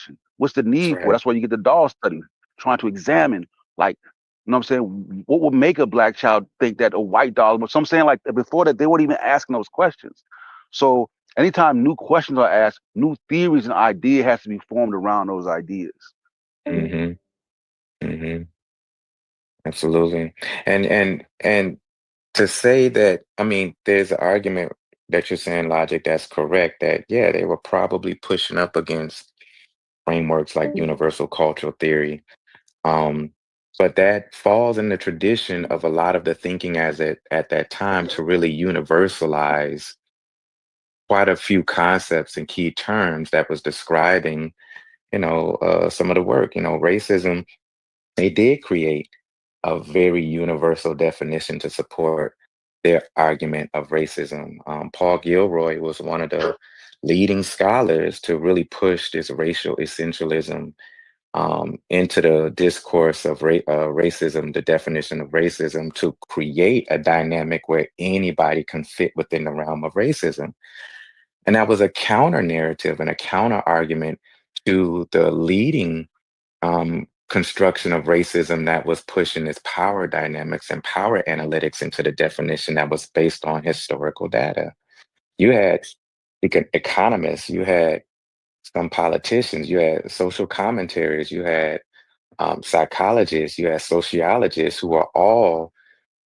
question. What's the That's need for it? right. That's why you get the doll study, trying to examine, like, you know what I'm saying? What would make a black child think that a white doll? But so I'm saying, like, before that, they weren't even asking those questions. So anytime new questions are asked, new theories and idea has to be formed around those ideas. Mm-hmm. Mm-hmm. Absolutely. And to say that, I mean, there's an argument that you're saying, Logic, that's correct, that yeah, they were probably pushing up against frameworks like universal cultural theory. Um, but that falls in the tradition of a lot of the thinking as it at that time to really universalize quite a few concepts and key terms that was describing, some of the work. Racism, they did create a very universal definition to support their argument of racism. Paul Gilroy was one of the leading scholars to really push this racial essentialism into the discourse of racism, the definition of racism, to create a dynamic where anybody can fit within the realm of racism. And that was a counter narrative and a counter argument to the leading construction of racism that was pushing its power dynamics and power analytics into the definition that was based on historical data. You had economists, you had some politicians, you had social commentaries, you had psychologists, you had sociologists who are all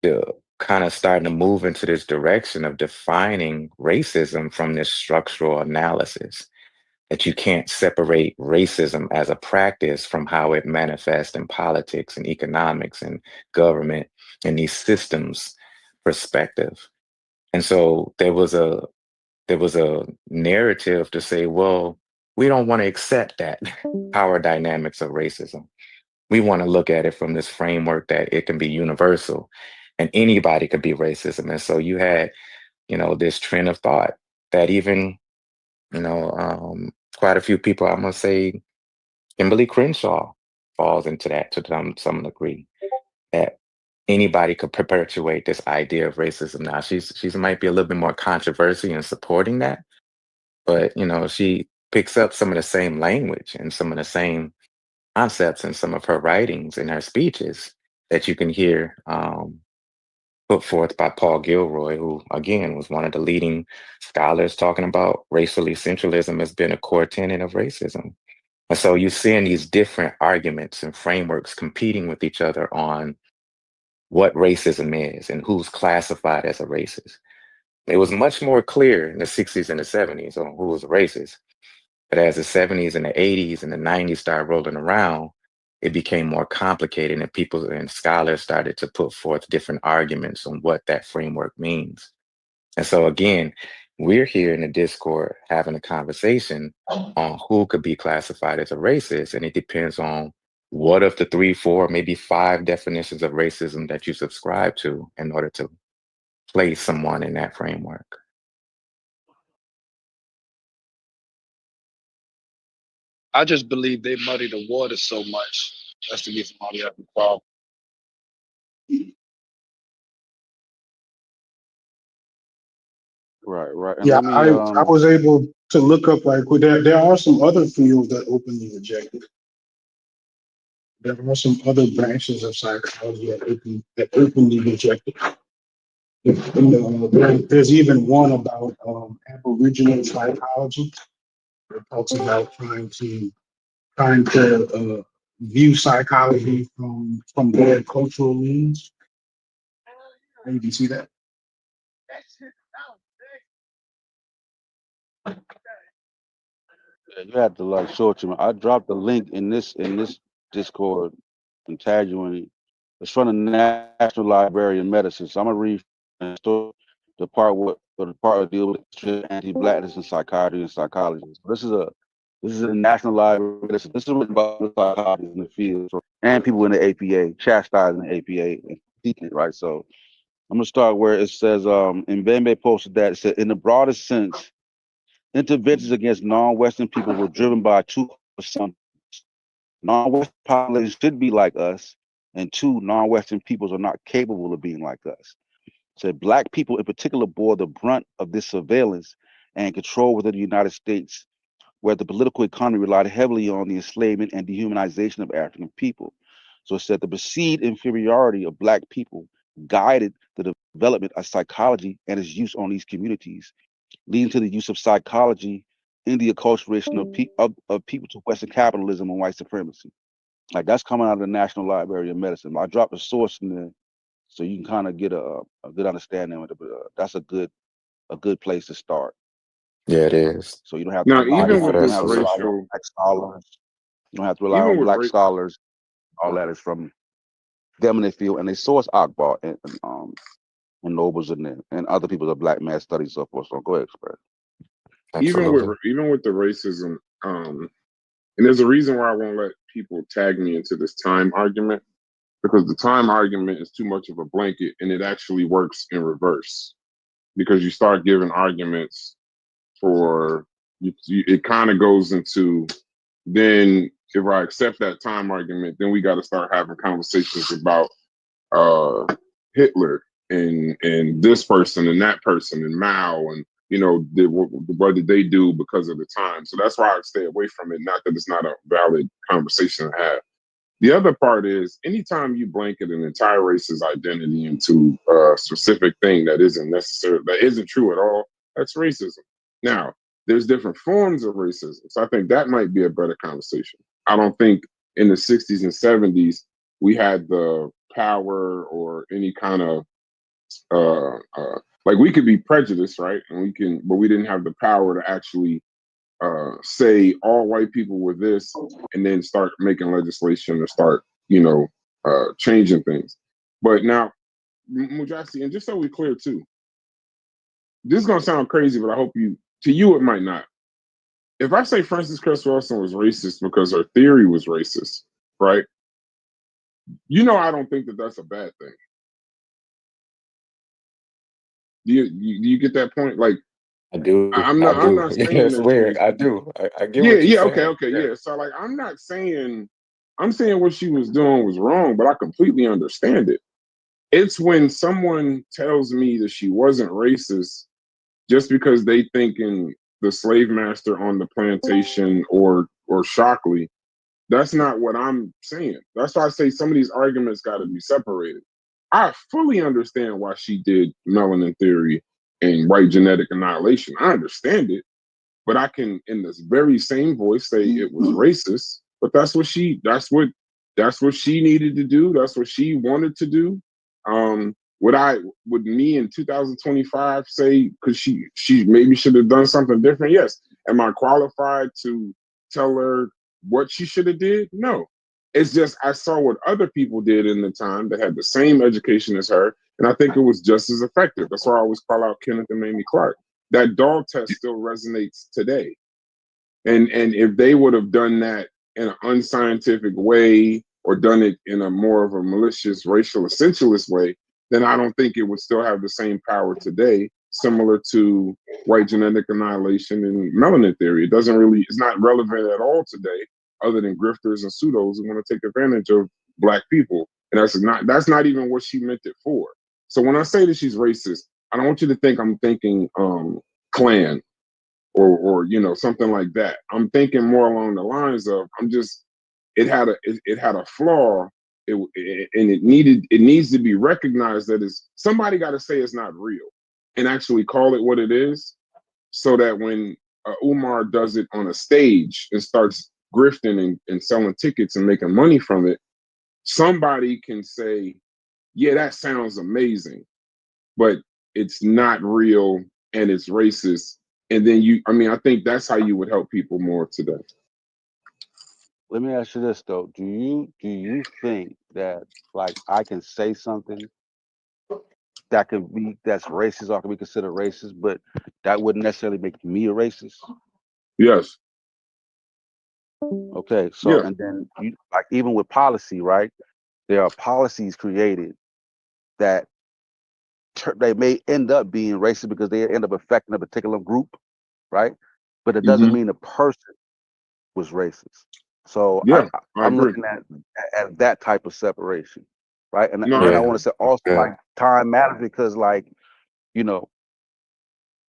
the kind of starting to move into this direction of defining racism from this structural analysis, that you can't separate racism as a practice from how it manifests in politics and economics and government and these systems perspective. And so there was a narrative to say, well, we don't want to accept that power dynamics of racism. We want to look at it from this framework that it can be universal and anybody could be racism. And so you had, this trend of thought that even, quite a few people, I'm gonna say Kimberly Crenshaw falls into that to some degree, that anybody could perpetuate this idea of racism. Now she's might be a little bit more controversy in supporting that, but she picks up some of the same language and some of the same concepts in some of her writings and her speeches that you can hear put forth by Paul Gilroy, who again was one of the leading scholars talking about racial essentialism as being a core tenet of racism. And so you're seeing these different arguments and frameworks competing with each other on what racism is and who's classified as a racist. It was much more clear in the 60s and the 70s on who was a racist. But as the 70s and the 80s and the 90s started rolling around, it became more complicated, and people and scholars started to put forth different arguments on what that framework means. And so again, we're here in the Discord having a conversation on who could be classified as a racist, and it depends on what of the three, four, maybe five definitions of racism that you subscribe to in order to place someone in that framework. I just believe they muddy the water so much. That's the reason why we have the problem. Right, right. And Yeah, let me I was able to look up like well, there are some other fields that openly reject it. There are some other branches of psychology that openly reject it. There's even one about Aboriginal psychology. It talks about trying to view psychology from their cultural lens. You can see that. yeah, you have to like show it to me. I dropped the link in this Discord and tagged you in it. It's from the National Library of Medicine. So I'm gonna read the story, the part that deal with anti-blackness in psychiatry and psychology. So this is a National Library of Medicine. This is written by the psychologists in the field and people in the APA, chastising the APA and critiquing it, right? So I'm gonna start where it says, and Bembe posted that it said, in the broadest sense, interventions against non-Western people were driven by two assumptions. Non-Western populations should be like us, and two, non-Western peoples are not capable of being like us. So black people in particular bore the brunt of this surveillance and control within the United States where the political economy relied heavily on the enslavement and dehumanization of African people. So it said the perceived inferiority of Black people guided the development of psychology and its use on these communities, leading to the use of psychology in the acculturation of people to Western capitalism and white supremacy. Like that's coming out of the National Library of Medicine. I dropped a source in there so you can kind of get a good understanding of it. But that's a good place to start. Yeah, it is. So you don't have to Now, rely Thank you even for with on you that, don't this have to sister. rely on racial, Black scholars. You don't have to rely even on with Black scholars. All that is from them in the field, and they source Akbar and Nobles and other people of Black mass studies, so forth. So go ahead, Express. Absolutely. even with the racism, and there's a reason why I won't let people tag me into this time argument, because the time argument is too much of a blanket, and it actually works in reverse, because you start giving arguments for it kind of goes into, then if I accept that time argument, then we got to start having conversations about Hitler and this person and that person and Mao, and what did they do because of the time. So that's why I stay away from it. Not that it's not a valid conversation to have. The other part is, anytime you blanket an entire race's identity into a specific thing that isn't true at all, that's racism. Now, there's different forms of racism. So I think that might be a better conversation. I don't think in the 60s and 70s we had the power or any kind of like, we could be prejudiced, right? But we didn't have the power to actually say all white people were this, and then start making legislation or start, changing things. But now, Mujasi, and just so we're clear too, this is gonna sound crazy, but I hope to you it might not. If I say Frances Cress Welsing was racist because her theory was racist, right? I don't think that that's a bad thing. Do you get that point? Like, I do. I'm I I'm do. not saying It's that weird. she. I do. I get Yeah, what you're yeah, okay, saying. okay, Yeah. yeah. So, like, I'm saying what she was doing was wrong, but I completely understand it. It's when someone tells me that she wasn't racist just because they thinking the slave master on the plantation or Shockley. That's not what I'm saying. That's why I say some of these arguments got to be separated. I fully understand why she did melanin theory and white genetic annihilation. I understand it, but I can, in this very same voice, say it was racist. But that's what she needed to do. That's what she wanted to do. Would me in 2025 say, because she maybe should have done something different? Yes. Am I qualified to tell her what she should have did? No. It's just I saw what other people did in the time that had the same education as her, and I think it was just as effective. That's why I always call out Kenneth and Mamie Clark. That dog test still resonates today. And if they would have done that in an unscientific way, or done it in a more of a malicious racial essentialist way, then I don't think it would still have the same power today, similar to white genetic annihilation and melanin theory. It's not relevant at all today, other than grifters and pseudos who want to take advantage of Black people. And that's not even what she meant it for. So when I say that she's racist, I don't want you to think I'm thinking Klan or something like that. I'm thinking more along the lines of, it had a flaw, and it needs to be recognized that somebody got to say it's not real and actually call it what it is, so that when Umar does it on a stage and starts grifting and selling tickets and making money from it, somebody can say, yeah, that sounds amazing, but it's not real and it's racist. And then I think that's how you would help people more today. Let me ask you this though: Do you think that like I can say something that's racist or can be considered racist, but that wouldn't necessarily make me a racist? Yes. Okay, so Yeah. and then you like even with policy, right? There are policies created that they may end up being racist because they end up affecting a particular group, right? But it doesn't Hmm. mean the person was racist. So Yeah, I I'm agree. looking at that type of separation, right? And No, then I Yeah. want to say also Yeah. like time matters because like you know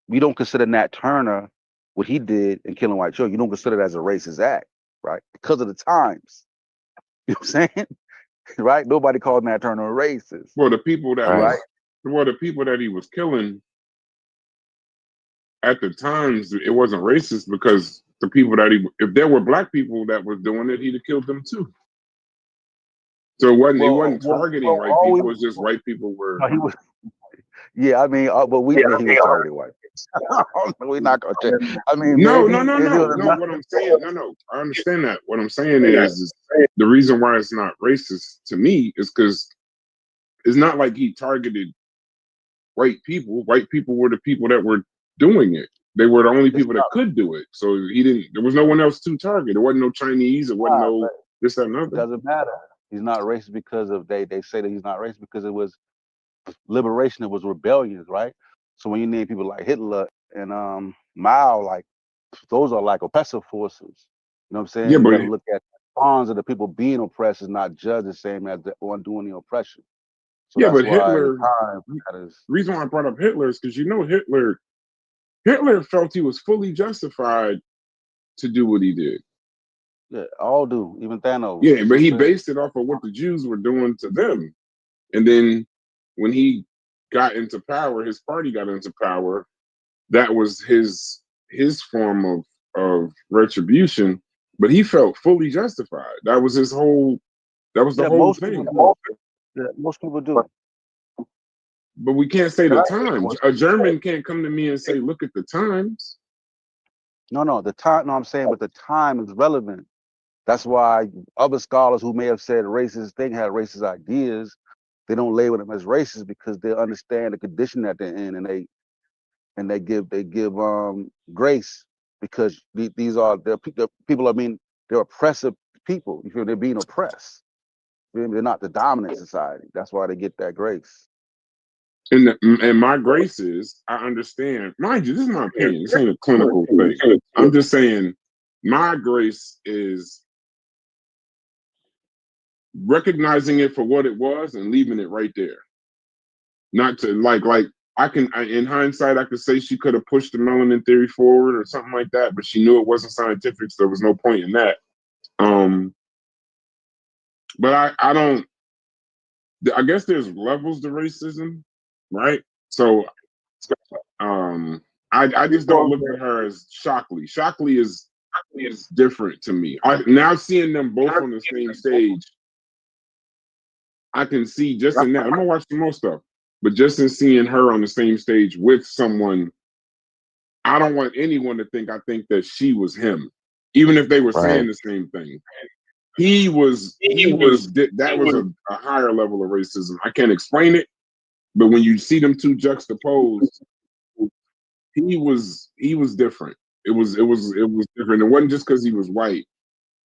we don't consider Nat Turner what he did in killing white children, you don't consider it as a racist act, right? Because of the times. You know what I'm saying? Right? Nobody called Nat Turner a racist, Well, the people that Right. right? was, well, the people that he was killing at the times, it wasn't racist because the people that he, if there were black people that were doing it, he'd have killed them too. So it wasn't targeting white All we, people. It's just white people were. no, he was, yeah, I mean, but we think he was targeting white. We're not gonna change. I mean, No, maybe no, no, it no, was no. not. What I'm saying, no, no. I understand that. What I'm saying is the reason why it's not racist to me is because it's not like he targeted white people. White people were the people that were doing it. They were the only It's people that could do it. So he didn't. There was no one else to target. There wasn't no Chinese. There wasn't not, no but this, that, and it other. doesn't matter. He's not racist because of they say that he's not racist because it was liberation. It was rebellions, right? So when you name people like Hitler and Mao, like those are like oppressive forces. You know what I'm Yeah, saying? You but got to look at the cons of the people being oppressed is not judged the same as the one doing the oppression. So yeah, that's but why the Hitler. time matters. Reason why I brought up Hitler is because Hitler felt he was fully justified to do what he did. Yeah, all do, even Thanos. Yeah, You know but what he I'm saying? based it off of what the Jews were doing to them. And then when he got into power, his party got into power, that was his form of retribution, but he felt fully justified. That was the Yeah, whole most people thing. do. Yeah, most people do. But we can't say Can the I say times. one A thing? German can't come to me and say, look at the times. No, the time. No, I'm saying, but the time is relevant. That's why other scholars who may have said racist thing had racist ideas. They don't label them as racist because they understand the condition that they're in, and they give grace because these are the people are being they're oppressive people. You feel they're being oppressed. They're not the dominant society. That's why they get that grace. And my grace is, I understand. Mind you, this is my opinion. This ain't a clinical thing. I'm just saying, my grace is recognizing it for what it was and leaving it right there. Not to like in hindsight, I could say she could have pushed the melanin theory forward or something like that, but she knew it wasn't scientific, so there was no point in that. Um, but I don't. I guess there's levels to racism, right? So I just don't look at her as Shockley. Shockley is different to me. Now seeing them both on the same stage, I can see just in that. I'm gonna watch some more stuff, but just in seeing her on the same stage with someone, I don't want anyone to think I think that she was him, even if they were saying Right. the same thing. That was a higher level of racism. I can't explain it, but when you see them two juxtaposed, he was different. It was different. It wasn't just because he was white.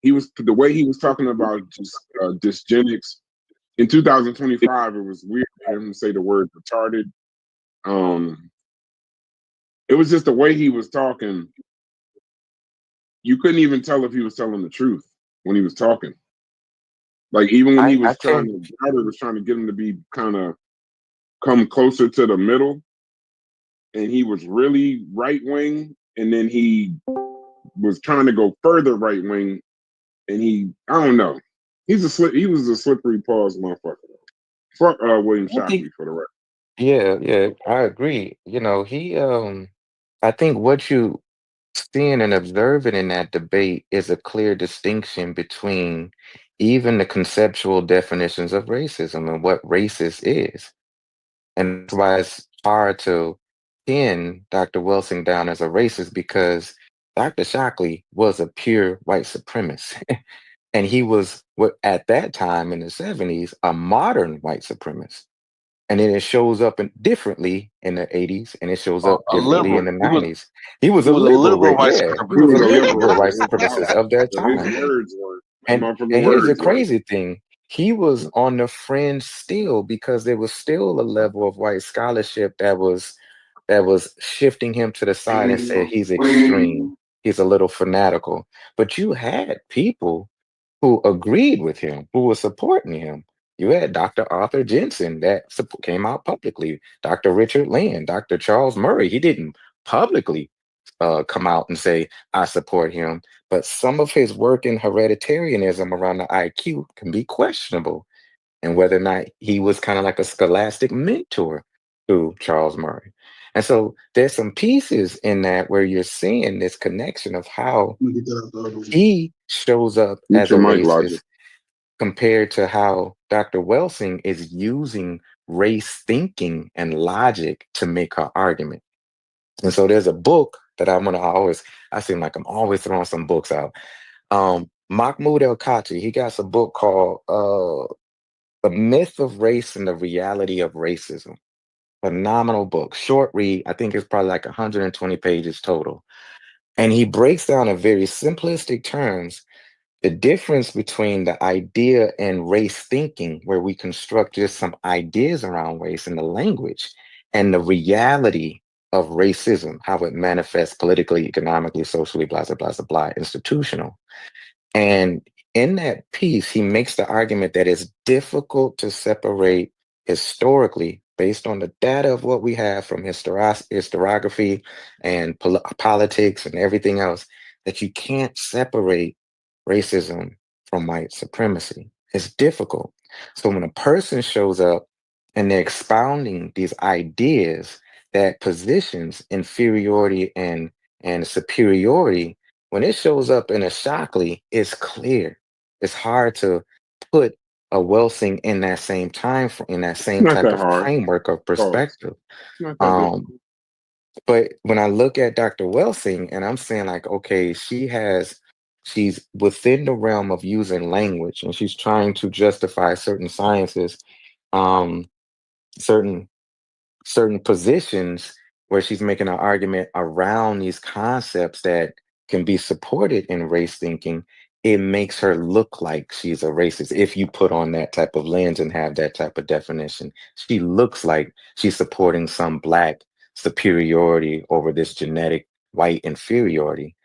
He was the way he was talking about just dysgenics. In 2025, it was weird to hear him say the word retarded. Um, it was just the way he was talking. You couldn't even tell if he was telling the truth when he was talking. Like even when he I was tend Crowder was trying to get him to be kind of come closer to the middle, and he was really right wing, and then he was trying to go further right wing, and I don't know. He was a slippery paws motherfucker. Fuck William I think Shockley for the record. yeah, I agree. I think what you seeing and observing in that debate is a clear distinction between even the conceptual definitions of racism and what racist is. And that's why it's hard to pin Dr. Wilson down as a racist because Dr. Shockley was a pure white supremacist. And he was what at that time in the 70s, a modern white supremacist. And then it shows up differently in the 80s and it shows up A differently in liberal. the He was 90s. He was he a was a liberal, liberal vice yeah. He He was was a supremacist. a liberal, liberal but white supremacist of that his time. words were And motherfucking and here's the words were. crazy thing. He was on the fringe still because there was still a level of white scholarship that was shifting him to the side and said he's extreme. He's a little fanatical. But you had people who agreed with him, who were supporting him. You had Dr. Arthur Jensen that came out publicly, Dr. Richard Lynn, Dr. Charles Murray. He didn't publicly come out and say, I support him. But some of his work in hereditarianism around the IQ can be questionable, and whether or not he was kind of like a scholastic mentor to Charles Murray. And so there's some pieces in that where you're seeing this connection of how Let me get that out the other one. he shows up Mute as a your mic, Logic. racist compared to how Dr. Welsing is using race thinking and logic to make her argument. And so there's a book that I seem like I'm always throwing some books out. Mahmoud El-Khachi, he got a book called The Myth of Race and the Reality of Racism. Phenomenal book, short read. I think it's probably like 120 pages total. And he breaks down in very simplistic terms the difference between the idea and race thinking, where we construct just some ideas around race in the language, and the reality of racism, how it manifests politically, economically, socially, blah, blah, blah, blah, blah, institutional. And in that piece, he makes the argument that it's difficult to separate historically, based on the data of what we have from historiography and politics and everything else, that you can't separate racism from white supremacy. It's difficult. So when a person shows up and they're expounding these ideas that positions inferiority and superiority, when it shows up in a Shockley, it's clear. It's hard to put a Welsing in that same in that It's same not type that of hard. framework of Pause. perspective. It's not that Um, difficult. but when I look at Dr. Welsing and I'm saying like, okay, she's within the realm of using language and she's trying to justify certain sciences, um, certain certain positions where she's making an argument around these concepts that can be supported in race thinking. It makes her look like she's a racist. If you put on that type of lens and have that type of definition, she looks like she's supporting some black superiority over this genetic white inferiority,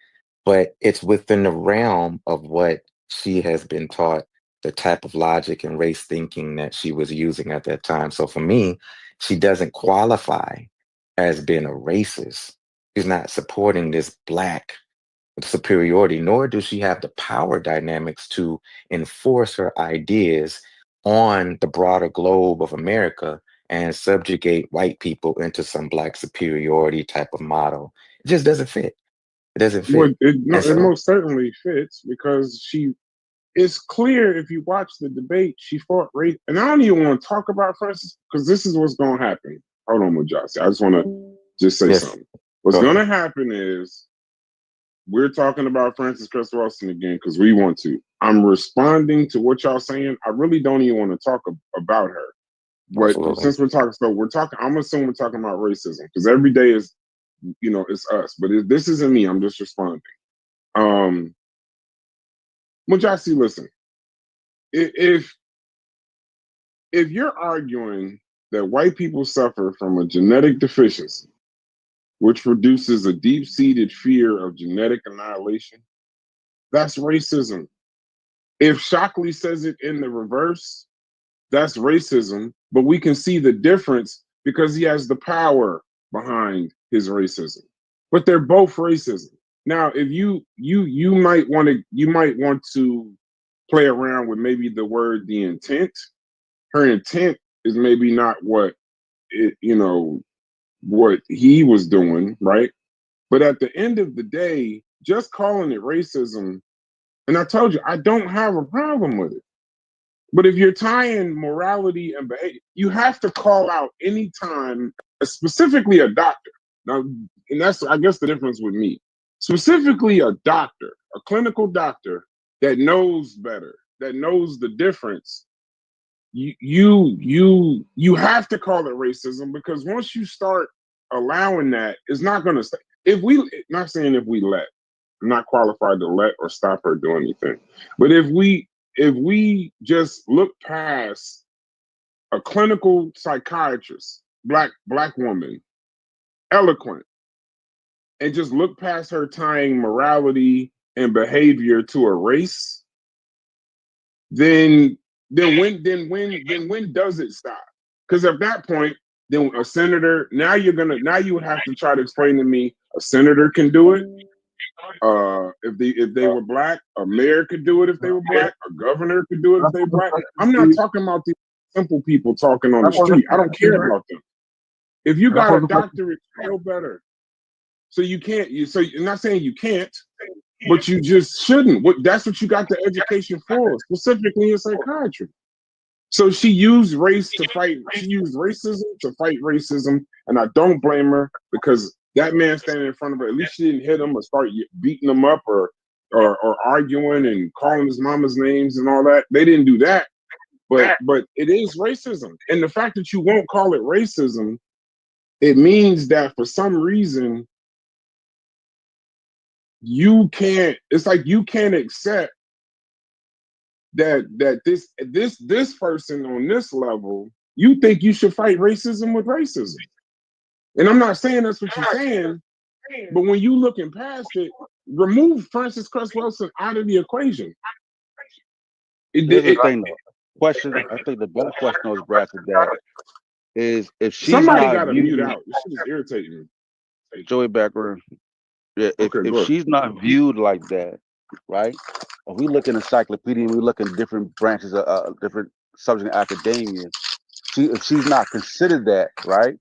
but it's within the realm of what she has been taught, the type of logic and race thinking that she was using at that time. So for me, she doesn't qualify as being a racist. She's not supporting this black superiority, nor does she have the power dynamics to enforce her ideas on the broader globe of America and subjugate white people into some black superiority type of model. It just doesn't fit. It doesn't Well, fit. no, And it so, most certainly fits because it's clear if you watch the debate, she fought race. And I don't even want to talk about Francis because this is what's going to happen. Hold on, Mujasi. I just want to just say yes, something. What's go going to ahead. happen is we're talking about Francis Cress Wilson again because we want to. I'm responding to what y'all saying. I really don't even want to talk about her. But Absolutely. since we're talking, I'm assuming we're talking about racism because every day is, it's us. But this isn't me. I'm just responding. Um, Mujasi, listen. If if you're arguing that white people suffer from a genetic deficiency, which produces a deep-seated fear of genetic annihilation, that's racism. If Shockley says it in the reverse, that's racism, but we can see the difference because he has the power behind his racism. But they're both racism. Now, if you might want to play around with maybe the word the intent. Her intent is maybe not what he was doing, right? But at the end of the day, just calling it racism, and I told you I don't have a problem with it. But if you're tying morality and behavior, you have to call out any time, specifically a doctor. Now, and that's I guess the difference with me. Specifically a doctor, a clinical doctor that knows better, that knows the difference. You have to call it racism because once you start allowing that, it's not going to stay. If we, not saying if we let, I'm not qualified to let or stop her do anything, but if we just look past a clinical psychiatrist, black woman, eloquent, and just look past her tying morality and behavior to a race, then when does it stop? Because at that point, then a senator. Now you would have to try to explain to me a senator can do it. If they were black, a mayor could do it if they were black, a governor could do it if they were black. I'm not talking about these simple people talking on the street. I don't care about them. If you got a doctorate, feel better. So you can't. So I'm not saying you can't, but you just shouldn't. That's what you got the education for, specifically in psychiatry. So she used race to fight. She used racism to fight racism, and I don't blame her because that man standing in front of her, at least she didn't hit him or start beating him up or arguing and calling his mama's names and all that. They didn't do that, but it is racism, and the fact that you won't call it racism, it means that for some reason you can't. It's like you can't accept that this person on this level, you think you should fight racism with racism. And I'm not saying that's what you're saying, but when you looking past it, remove Frances Cress Wilson out of the equation. Here's the thing, though. Question. I think the better question was, Brad, that is if she's somebody not got to mute out. This shit is irritating me. Joey Backroom. Yeah, if she's not viewed like that, right? If we look in encyclopedia, we look in different branches of different subject in academia. If she's not considered that, right?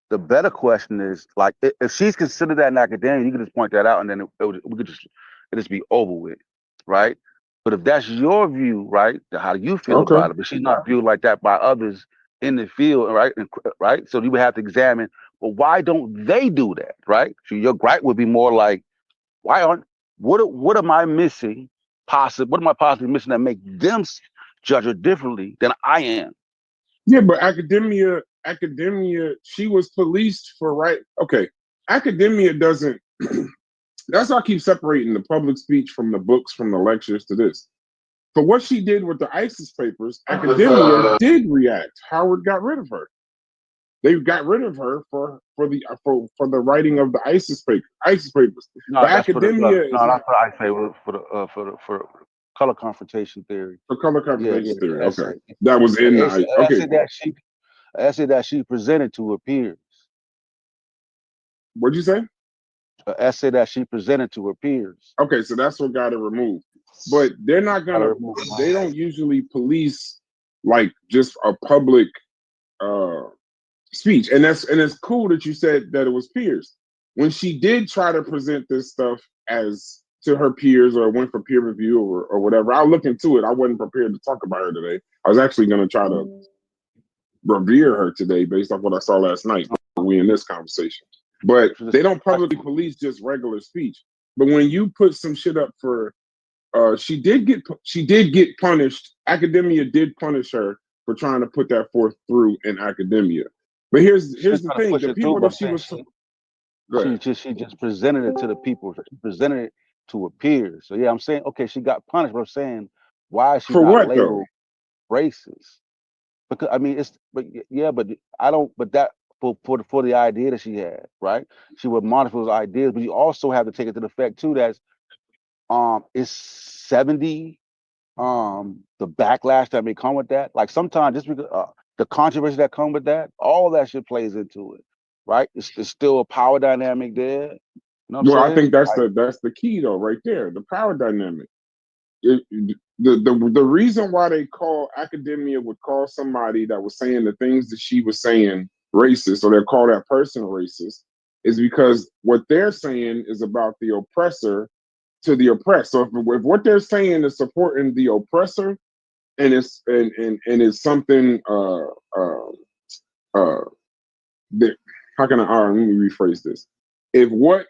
The better question is like if she's considered that in academia, you can just point that out, and then we could just be over with, right? But if that's your view, right? How do you feel about it? But she's not viewed like that by others in the field, right? Right. So you would have to examine. Well, why don't they do that, right? So your gripe would be more like, why aren't what am I missing? What am I possibly missing that make them judge her differently than I am? Yeah, but academia, she was policed for right. Okay, academia doesn't. That's why I keep separating the public speech from the books, from the lectures to this. For what she did with the ISIS papers, academia did react. Howard got rid of her. They got rid of her for the writing of the ISIS papers. No, but that's academia is not that's what I say for color confrontation theory. for color confrontation theory. That's Okay, that was in the okay. Essay that she presented to her peers. What'd you say? An essay that she presented to her peers. Okay, so that's what got it removed. But they're not gonna. They don't usually police like just a public speech, and it's cool that you said that it was peers. When she did try to present this stuff as to her peers or went for peer review or whatever, I'll look into it. I wasn't prepared to talk about her today. I was actually going to try to revere her today based off what I saw last night. We in this conversation, but they don't publicly police just regular speech. But when you put some shit up for, she did get punished. Academia did punish her for trying to put that forth through in academia. But here's the thing: the people that she was, she just presented it to the people. She presented it to her peers. So yeah, I'm saying okay, she got punished. But I'm saying why is she for not what labeled though? racist? Because I mean, but I don't. But that for the idea that she had, right? She would monitor those ideas, but you also have to take it to the fact too that it's 70. The backlash that may come with that. Like sometimes just because the controversy that come with that, all that shit plays into it, right? It's still a power dynamic there. You know what I'm saying? I think that's the key though, right there, the power dynamic. The reason why they call academia would call somebody that was saying the things that she was saying racist, or they call that person racist, is because what they're saying is about the oppressor to the oppressed. So if what they're saying is supporting the oppressor, and it's something that, how can I let me rephrase this? If what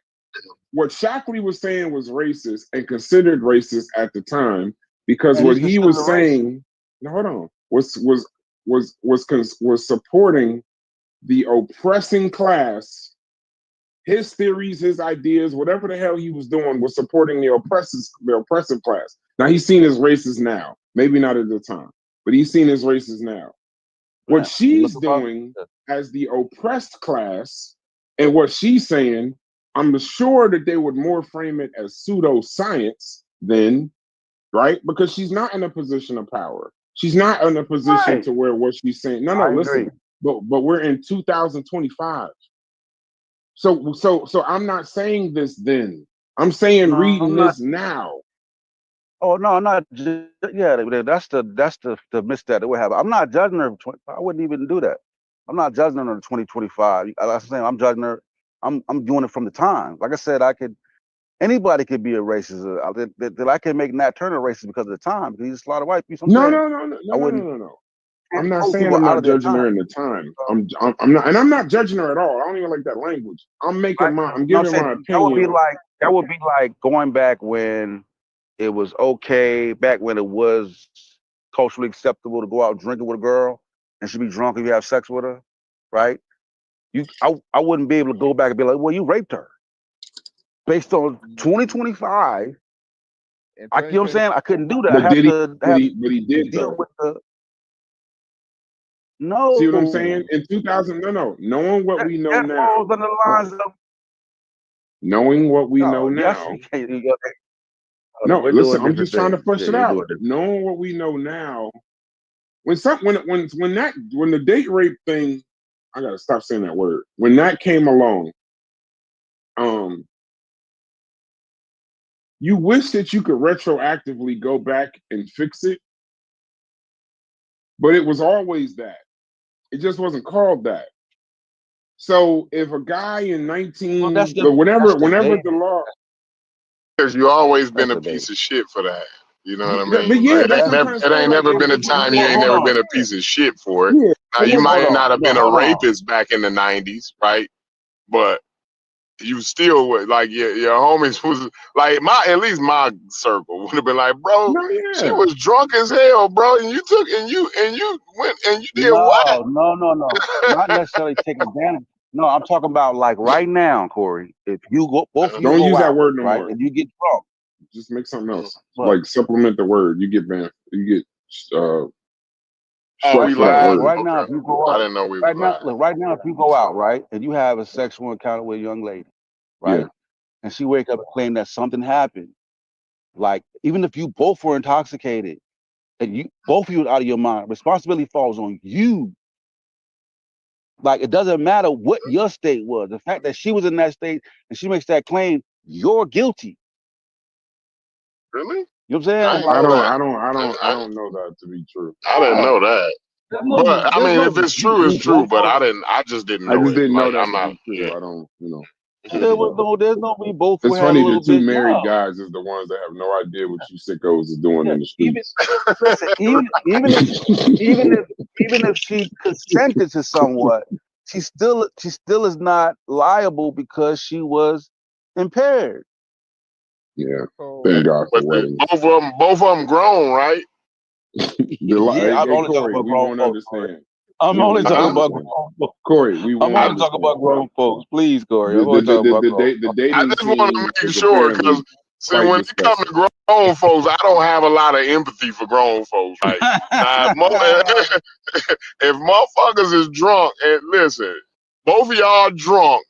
Shockley was saying was racist and considered racist at the time, because what he was saying, no, hold on, was supporting the oppressing class. His theories, his ideas, whatever the hell he was doing, was supporting the oppressive class. Now he's seen as racist now, maybe not at the time, but he's seen as racist now. What she's doing as the oppressed class, and what she's saying, I'm sure that they would more frame it as pseudoscience then, right? Because she's not in a position of power. She's not in a position to where what she's saying. No, listen. but we're in 2025. So I'm not saying this then. I'm saying No, reading I'm not. this now. Oh no, I'm not. Yeah, that's the misstep that we have. I'm not judging her. I wouldn't even do that. I'm not judging her in 2025. Like I'm saying, I'm judging her. I'm doing it from the time. Like I said, anybody could be a racist. That I can make Nat Turner racist because of the time. Because he just slaughtered white people. So I'm No, saying no, no, no, I no, no, wouldn't no, no, no. I'm can't not hold saying people I'm out not of their judging her time. in the time. I'm not, and I'm not judging her at all. I don't even like that language. Right? I'm No, I'm giving saying my that would be opinion. like going back when it was okay, back when it was culturally acceptable to go out drinking with a girl and she'd be drunk if you have sex with her, right? I wouldn't be able to go back and be like, well, you raped her. Based on 2025, In you know what I'm 2020, saying? I couldn't do that. I But have did he? to have to But he did deal though. with the See what I'm saying? no. In 2000, no. Knowing what we know That now, falls under the lines of knowing what we know no, yes, now. you can't. No, We're listen, doing I'm different just trying to things. flesh Yeah, it you're out. doing different. Knowing what we know now, when the date rape thing, I gotta stop saying that word. When that came along, um, you wish that you could retroactively go back and fix it, but it was always that. It just wasn't called that. So if a guy in Well, 19, but whenever debate. the law, Because you always been That's a debate. piece of shit for that. You know what I mean? but yeah, Like, that's what I'm That's trying to it say. ain't Like never if been a if time you yeah, ain't hold never on. been a piece of shit for it. yeah, Now it you wasn't. Hold might on. not have No, been a hold on. rapist back in the '90s, right? But you still would like your homies was like at least my circle would have been like, bro, No, she yeah. was drunk as hell, bro, and you went and you did what? No. Not necessarily take advantage. No, I'm talking about like right now, Corey. If you go, both of you Don't go use that out, word no right, more. and you get drunk, Just make something else. but Like supplement the word. You get banned. You get Oh, struck we for that live. like word. right now, if Okay, you go I out, didn't know we was live. right now, if you go out, right, and you have a sexual encounter with a young lady, Yeah. right, and she wake up and claim that something happened, like even if you both were intoxicated and you both of you out of your mind, responsibility falls on you. Like it doesn't matter what your state was. The fact that she was in that state and she makes that claim, you're guilty. Really? You know what I'm saying? I ain't Like know that. I don't know that to be true. I didn't yeah, know that. But I there's mean, no if it's true, it's you true. both But were I just didn't I know just it. didn't know Like that I'm to not. be true. Yeah. I don't, there's no we both It's would have a funny the little two bit married no. guys is the ones that have no idea what you sickos is doing Yeah. in the Even streets. listen, even if she consented to somewhat, she still is not liable because she was impaired. Yeah. so Thank God for But weddings. both of them grown, right? Yeah, I'm Hey only talking Corey, about we grown won't folks, Corey. understand. I'm We only will not talking Huh? about understand. grown folks. Corey, we I'm won't only talking understand. about grown folks. Please, Corey. I'm The only the talking the, about the, grown da- the folks. I dating just want scene to make is sure because apparently see, quite when it comes disgusting. to grown folks, I don't have a lot of empathy for grown folks. Right now, if motherfuckers is drunk and listen, both of y'all drunk.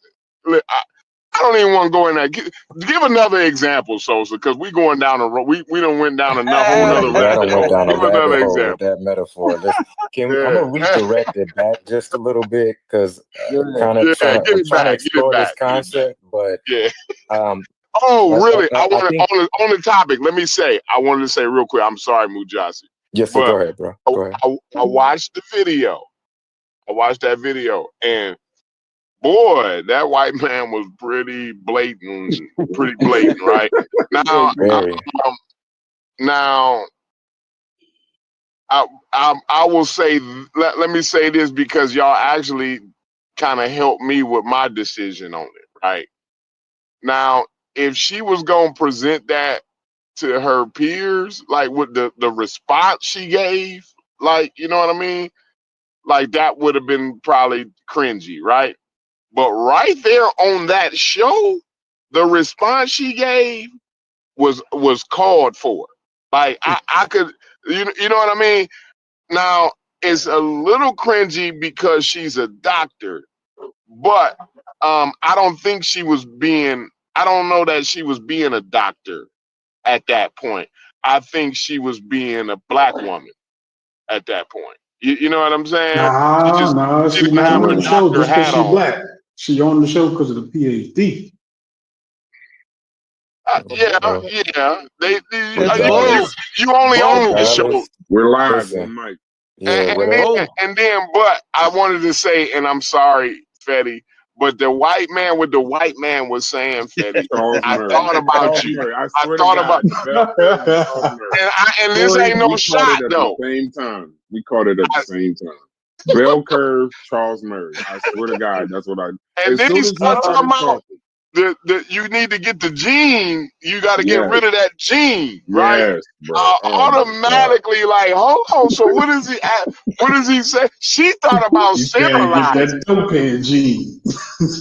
I don't even want to go in there. Give another example, Sosa, because we going down the road. We done went down a whole Yeah, nother y'all rabbit done went hole. down a Give rabbit another hole with example. that metaphor. I'm Yeah, gonna redirect it back just a little bit because Yeah. yeah. Get I'm it trying to back. Get it explore this back. Get it back. concept, but Yeah. um, Oh, really? I think On the topic. Let me say. I wanted to say real quick. I'm sorry, Mujasi, yes, sir. Go but ahead, bro. Go ahead. I watched the video. I watched that video, and boy, that white man was pretty blatant. Pretty blatant, right? Now, Very. now I will say let me say this because y'all actually kind of helped me with my decision on it. Right now, if she was gonna present that to her peers, like with the response she gave, like you know what I mean, like that would have been probably cringy, right? But right there on that show, the response she gave was called for. Like I could you know what I mean? Now, it's a little cringy because she's a doctor, but I don't think I don't know that she was being a doctor at that point. I think she was being a black woman at that point. You know what I'm saying? She She didn't not have on her the show doctor just because hat she on. black. She on the show because of the PhD. Yeah, Uh, yeah. It's regardless, both. You only Both. own the show. regardless, We're live listen, on mic. yeah, And whatever. then, Both. but I wanted to say, and I'm sorry, Fetty, but the white man with the white man was saying, Fetty, Charles I Murray. thought about Charles you. Murray. I I swear to thought about, God, Bell Curve and Charles Murray. and this Corey, ain't no we caught shot it at the though. same time. We caught it at the same time. Bell Curve, Charles Murray. I swear to God, that's what I. And As then he soon as he started talking started about talking, you need to get the gene. You got to get yes, rid of that gene, right? yes, bro. Oh my God. Automatically, like, hold on. So what is he? What does he say? She thought about You saying get sterilizing, that dope hand gene.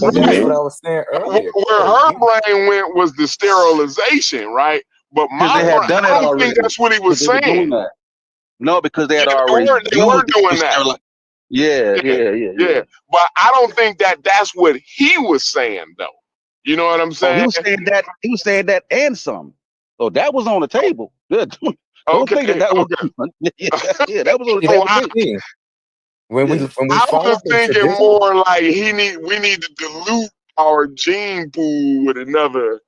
But that's right? what Yeah. I was saying earlier, Where Corey. her brain went was the sterilization, right? But Because my they brain, had done I it don't think already. that's what he was Because they were doing saying. that. No, because they Yeah, had already they were used doing the that. sterilizer. Yeah, Yeah, yeah, yeah, yeah. yeah. But I don't think that's what he was saying, though. You know what I'm Oh, he saying? was saying that. He was saying that and some. So that was on the table. Yeah, don't think Okay, that was. okay. Yeah, that was on the See, that's Oh, table the too. thing. When we Yeah. when we I was follow the thinking tradition, more like we need to dilute our gene pool with another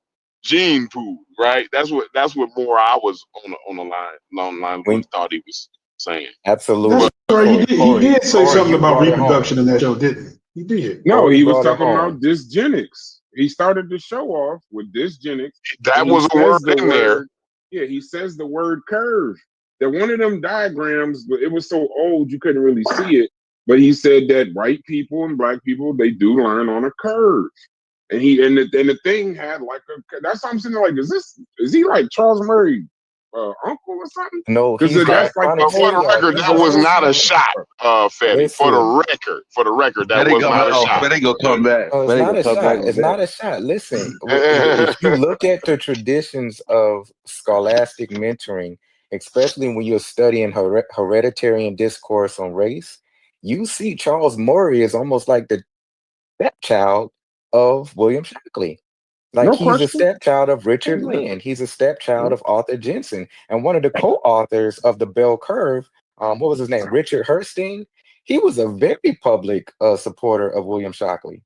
gene pool, right? That's what more I was on the line along the line when what thought he was saying. That's absolutely, But right. Corey, He did say Corey, something you about brought it home. reproduction in that show, didn't he? He did. No, Corey he was brought it talking home. about dysgenics. He started the show off with dysgenics, and that he was a word says the in there. word. Yeah, he says the word curve. That one of them diagrams, but it was so old you couldn't really see it. But he said that white people and black people they do learn on a curve, and the thing had like a. That's why I'm sitting there like, is he like Charles Murray, uncle or something? No, Because he's got that's like the But for phonics. the whole. record, That's He's that the got was whole not a thing. shot, Fetty. listen. For the record, that But they was go not a no. shot. But they gonna come back. No, it's But they not gonna a come back shot. with It's that. not a shot. Listen, if you look at the traditions of scholastic mentoring, especially when you're studying hereditary discourse on race, you see Charles Murray is almost like the stepchild of William Shockley. Like No he's a question. stepchild of Richard Yeah. Lynn. He's a stepchild of Arthur Jensen. And one of the co-authors of the Bell Curve, what was his name? Richard Herstein. He was a very public supporter of William Shockley.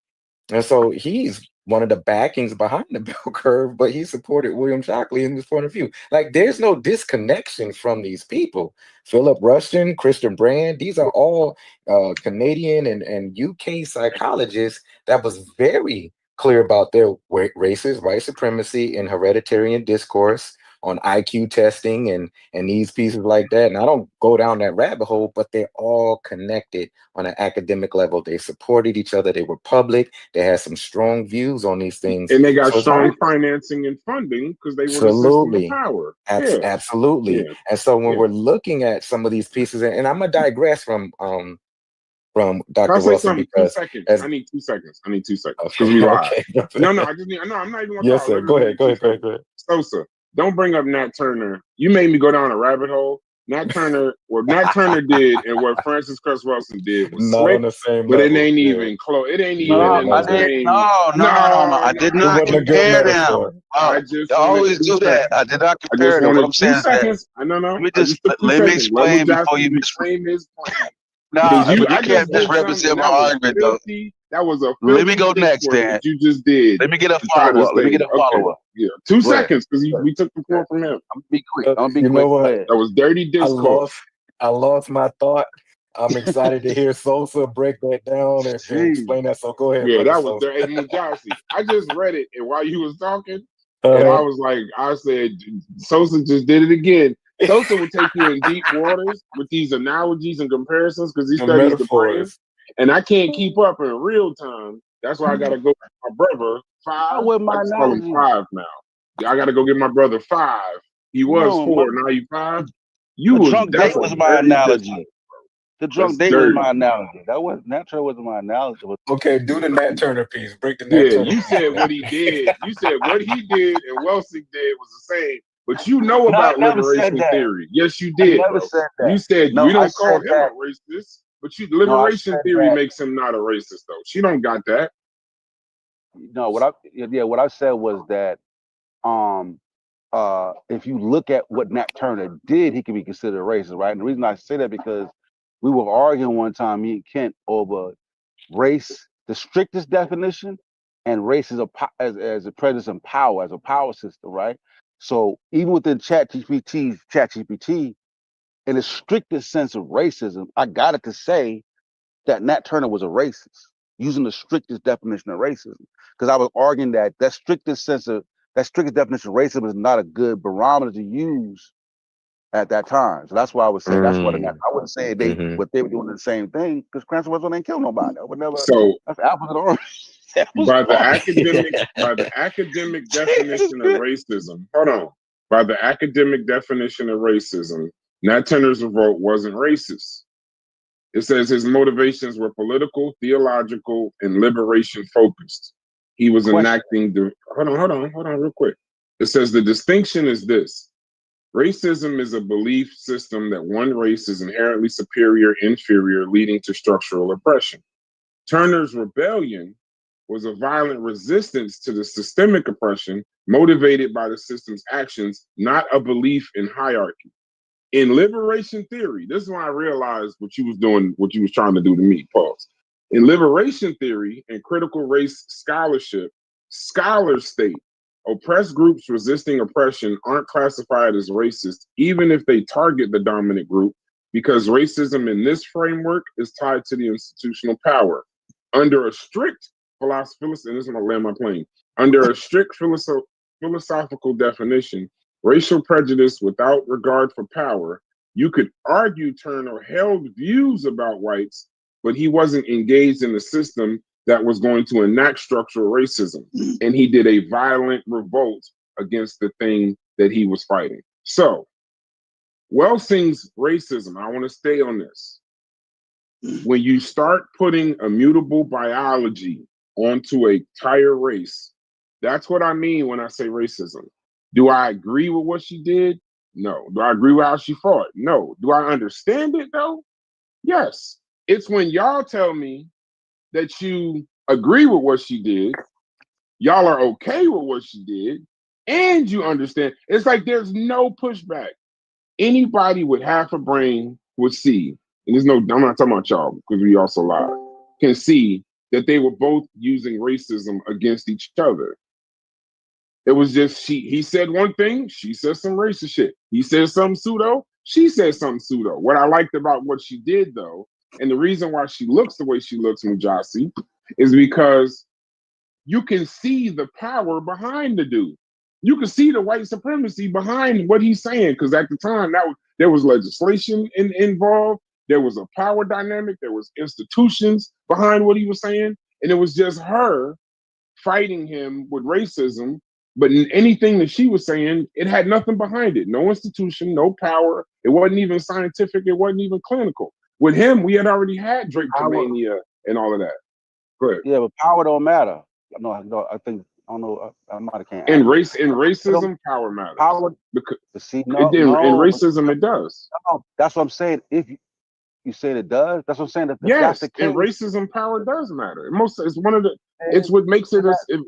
And so he's one of the backings behind the Bell Curve, but he supported William Shockley in his point of view. Like there's no disconnection from these people. Philip Rushton, Christian Brand, these are all Canadian and UK psychologists that was very clear about their races, white supremacy, and hereditary discourse on IQ testing and these pieces like that. And I don't go down that rabbit hole, but they're all connected on an academic level. They supported each other. They were public. They had some strong views on these things. And they got So it's not strong financing and funding because they were the system of absolutely, power. Yeah, absolutely. yeah, And so when yeah. we're looking at some of these pieces, and I'm gonna digress from Can I Dr. say Wilson something? Two because seconds. as I need 2 seconds. I need 2 seconds because okay, we live. okay, No, I just need. No, I'm not even gonna yes, talk. sir. Go Literally ahead, need go two ahead, go ahead, seconds. go ahead. Sosa, don't bring up Nat Turner. You made me go down a rabbit hole. Nat Turner, what Nat Turner did and what Francis Cress Wilson did was Not slick, on the same but it level. ain't Yeah, even close. It ain't even yeah, No, in I the no. did. same. No. I did It not wasn't a good compare them. metaphor. Oh, I just you wanted always 2 do that. seconds. I did not I just compare them. What wanted I'm two saying is that seconds. I know, no. let me I just just took two let me seconds. Let explain before you Mujahski mis. reclaim his plan. Because Nah, but you I can't just did something misrepresent my that was argument though. filthy. That was a Let me filthy go next, discourse Dan. that you just did Let me get a to try follow to up. Let me get say, a okay, follow up. yeah, two Go ahead. seconds because we took the floor from him. I'm gonna be quick. I'm gonna be You know quick. Go what? ahead. That was dirty I discourse. lost I lost my thought. I'm excited to hear Sosa break that down and Jeez. explain that. So go ahead, Yeah, brother that was Sosa. dirty. Hey, Mujahski, I just read it, and while you was talking, and I Uh-huh. was like, I said, Sosa just did it again. Sosa will take you in deep waters with these analogies and comparisons because he The studies the brain, metaphors. and I can't keep up in real time. That's why I got to go get my brother That five. was I my just call him analogy. five now. I got to go get my brother five. He was No, four, now you five. the drunk That's date a was my dirty discourse. analogy. The That's drunk date was dirty. my analogy. That was natural was my analogy. Okay, do the Nat Turner piece. Break the Nat Yeah, Turner you piece said what down. he did. You said what he did and Welsing did was the same. But you know No, I about never said liberation that. theory. Yes, you I did, never bro. said You that. said No, we I don't call said him a that. racist, but No, I liberation said theory that. makes him not a racist, though. She don't got that. No, what I said was that um if you look at what Nat Turner did, he can be considered racist, right? And the reason I say that because we were arguing one time, me and Kent, over race, the strictest definition, and race as a presence and power, as a power system, right? So even within ChatGPT, in the strictest sense of racism, I got it to say that Nat Turner was a racist, using the strictest definition of racism. Because I was arguing that that strictest definition of racism is not a good barometer to use at that time. So that's why I would say that's what I wouldn't say they Mm-hmm. what they were doing the same thing, because Cranston West ain't kill nobody. I would never. So That's apples and oranges. Apples by and the oranges. academic Jesus, definition of man. racism, hold on. By the academic definition of racism, Nat Turner's revolt wasn't racist. It says his motivations were political, theological, and liberation focused. He was Question. enacting the hold on, real quick. It says the distinction is this: racism is a belief system that one race is inherently superior, inferior, leading to structural oppression. Turner's rebellion was a violent resistance to the systemic oppression motivated by the system's actions, not a belief in hierarchy. In liberation theory, this is when I realized what you was doing, what you was trying to do to me, pause. In liberation theory and critical race scholarship, scholars state oppressed groups resisting oppression aren't classified as racist, even if they target the dominant group, because racism in this framework is tied to the institutional power. Under a strict philosophical, and this is my land my plane. Under a strict philosophical definition, racial prejudice without regard for power, you could argue Turner held views about whites, but he wasn't engaged in a system that was going to enact structural racism. And he did a violent revolt against the thing that he was fighting. So, Welsing's racism, I want to stay on this. When you start putting immutable biology onto a entire race, that's what I mean when I say racism. Do I agree with what she did? No. Do I agree with how she fought? No. Do I understand it though? Yes. It's when y'all tell me that you agree with what she did, y'all are okay with what she did, and you understand. It's like there's no pushback. Anybody with half a brain would see, and there's no, I'm not talking about y'all because we also lie, can see that they were both using racism against each other. It was just he said one thing, she said some racist shit. He said something pseudo, she said something pseudo. What I liked about what she did though, and the reason why she looks the way she looks, Mujasi, is because you can see the power behind the dude. You can see the white supremacy behind what he's saying, because at the time there was legislation involved, there was a power dynamic, there was institutions behind what he was saying, and it was just her fighting him with racism. But anything that she was saying, it had nothing behind it. No institution, no power. It wasn't even scientific. It wasn't even clinical. With him, we had already had drapetomania and all of that. Go ahead. Yeah, but power don't matter. No, I think I don't know. I might have can't. In racism, power matters. Power, because see, in racism, it does. No, that's what I'm saying. If you say it does, that's what I'm saying. If Yes, that's the case, in racism, power does matter. It's one of the. It's what makes it.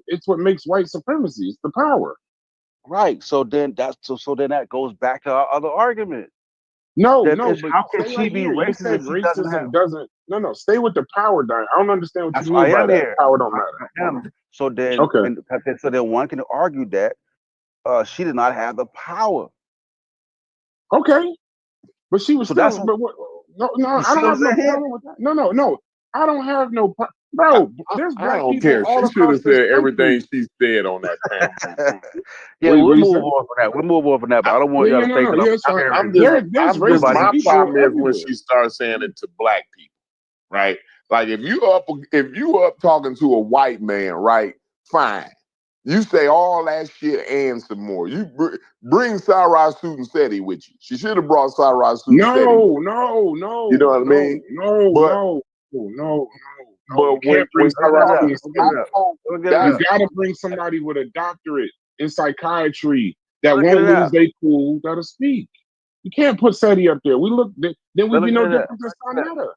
It's what makes white supremacy. It's the power. Right. So then that goes back to our other argument. No, But how can she be racist? You said racism doesn't. No. Stay with the power dynamic. I don't understand what you mean by that. Here. Power don't matter. So then, okay. So then one can argue that she did not have the power. Okay, but she was so still. But what? No, I don't have no problem with that. No. I don't have no. Bro, there's black people care. all She should have said everything country. she said on that panel. Yeah, we'll move on from that. We'll move on from that, but I don't want y'all to think that I'm there's just my people problem is everywhere. when she starts saying it to black people, right? Like if you up talking to a white man, right? Fine. You say all that shit and some more. You bring Sarai Sutin with you. She should have brought Sarai Sutin. No. You know what I mean? No. But you can't bring you gotta bring somebody with a doctorate in psychiatry that won't lose their cool, that'll speak. You can't put SETI up there. Then we'd be no different than Sonata.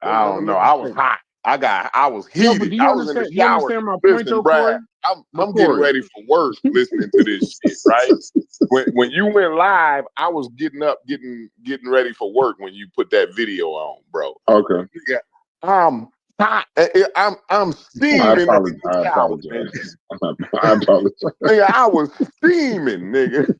I don't know. I was hot. I was Yo, but heated. do you I was in the understand? You shower. understand my point, Listen, though, Brad, Corey? I'm getting Corey. ready for work listening to this shit, right? When you went live, I was getting up, getting ready for work when you put that video on, bro. Okay. Yeah, I'm hot. I'm steaming in the shower, nigga. I apologize. Nigga, I was steaming, nigga.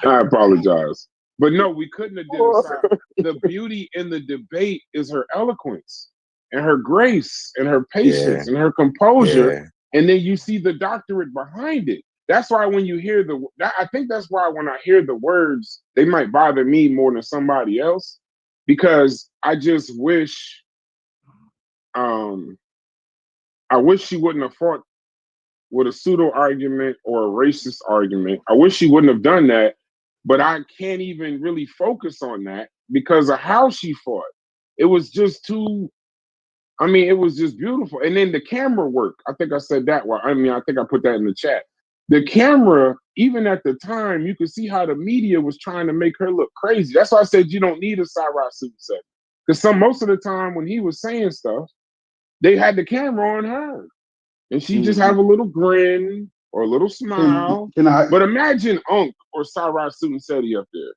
I apologize. But no, we couldn't have did a side. The beauty in the debate is her eloquence and her grace and her patience and her composure. Yeah. And then you see the doctorate behind it. That's why when you hear I think that's why when I hear the words, they might bother me more than somebody else, because I just wish, I wish she wouldn't have fought with a pseudo argument or a racist argument. I wish she wouldn't have done that, but I can't even really focus on that because of how she fought. It was just too, it was just beautiful. And then the camera work. I think I said that. Well, I think I put that in the chat. The camera, even at the time, you could see how the media was trying to make her look crazy. That's why I said you don't need a Cyrus suit set. Because most of the time when he was saying stuff, they had the camera on her. And she just have a little grin or a little smile. But imagine Unc or Cyrus Sunseti up there.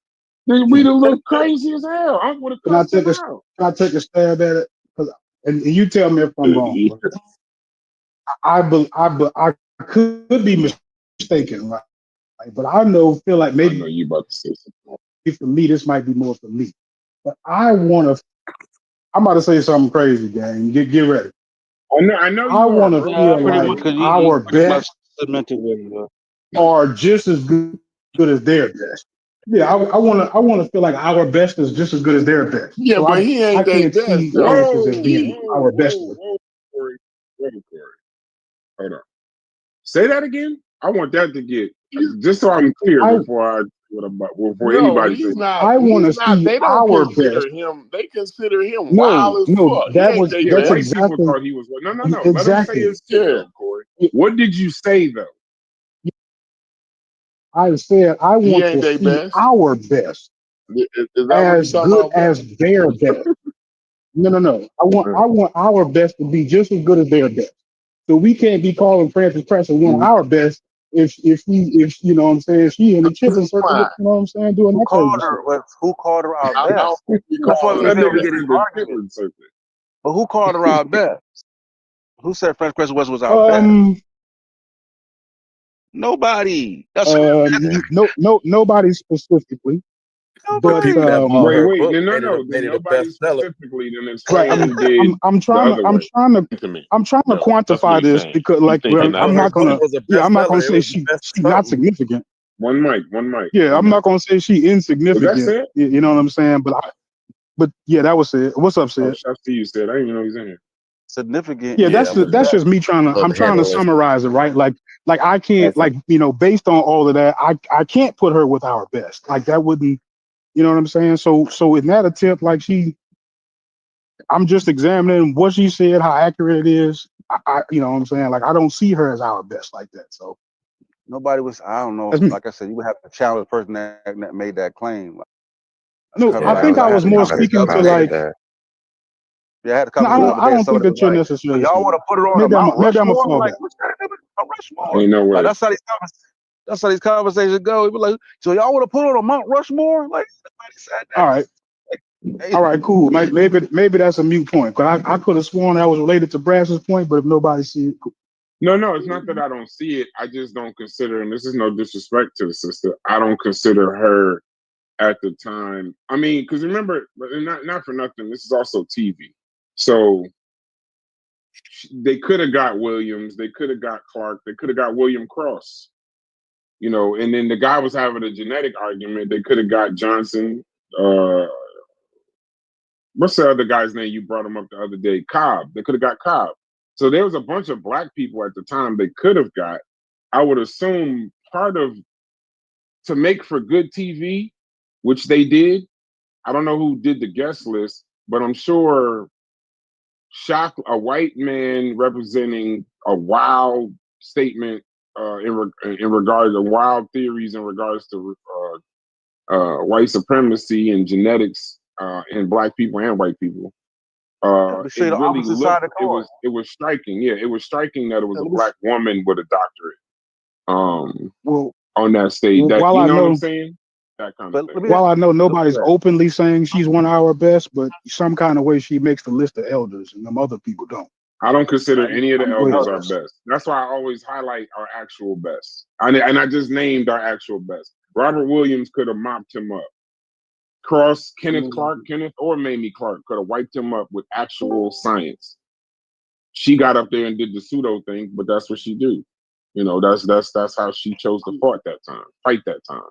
We'd have looked crazy as hell. Unc would have cussed him out. Can I take a stab at it? And you tell me if I'm wrong. I could be mistaken, right? But I feel like maybe I know you about to say something. For me, this might be more for me. But I'm about to say something crazy, gang. Get ready. I know. I want to feel like our best are just as good as their best. Yeah, I want to feel like our best is just as good as their best. Yeah, so but he ain't I can't their see best. Francis as being our best. Corey. Hold on. Say that again. I want that to get just so I'm clear before anybody says. I want to see they don't our consider best. him. They consider him wild as fuck. That's People thought he was. No. Exactly. Let him say his shit, Corey. What did you say though? I said I want to see best. our best Is that as good as their best. No. I want our best to be just as good as their best. So we can't be calling Francis Presser one of our best if you know what I'm saying, she in the chipping circle, you know what I'm saying, doing that crazy. Who called her our best? But who called her our best? Who said Francis Presser was our best? Nobody. That's nobody specifically. But wait, no. Nobody specifically. Then explain. I'm trying to quantify this because, like, I'm not gonna say she's not significant. One mic. Yeah, I'm not gonna say she insignificant. You know what I'm saying? But yeah, that was it. What's up, Sid? Shout to you, Sid. I didn't even know he's in here. Significant. Yeah, that's just me trying to. I'm trying to summarize it, right? Like I can't, based on all of that, I can't put her with our best. Like that wouldn't. You know what I'm saying? So in that attempt, I'm just examining what she said, how accurate it is. I you know what I'm saying? Like I don't see her as our best like that. So nobody was. I don't know. Like I said, you would have to challenge the person that made that claim. I think I was more speaking to like. Yeah, I had a I don't think that you're necessarily. So y'all want to put it on Mount Rushmore? Like, what's that? Mount Rushmore? No way. Like, that's how these conversations go. Be like, so y'all want to put it on Mount Rushmore? Like, somebody said that. All right, cool. Maybe that's a mute point. But I could have sworn that was related to Brass's point. But if nobody sees it, cool. No, it's not that I don't see it. I just don't consider, and this is no disrespect to the sister, I don't consider her at the time. I mean, because remember, not for nothing, this is also TV. So they could have got Williams, they could have got Clark, they could have got William Cross. And then the guy was having a genetic argument. They could have got Johnson. What's the other guy's name? You brought him up the other day. Cobb. They could have got Cobb. So there was a bunch of black people at the time they could have got. I would assume to make for good TV, which they did. I don't know who did the guest list, but I'm sure a white man representing a wild statement in regards to wild theories in regards to white supremacy and genetics in black people and white people. We it see the really opposite side looked, of the coin. it was striking. Yeah, it was striking that it was Yeah, a let me black woman with a doctorate. Well, On that stage, that while you I know what I'm know, saying? That kind of but let thing. me while I know nobody's yeah. openly saying she's one of our best, but some kind of way she makes the list of elders, and them other people don't. I don't consider any of the Go elders ahead. our best. That's why I always highlight our actual best. And I just named our actual best. Robert Williams could have mopped him up. Cross, Kenneth or Mamie Clark could have wiped him up with actual science. She got up there and did the pseudo thing, but that's what she do. You know, that's how she chose to fight that time.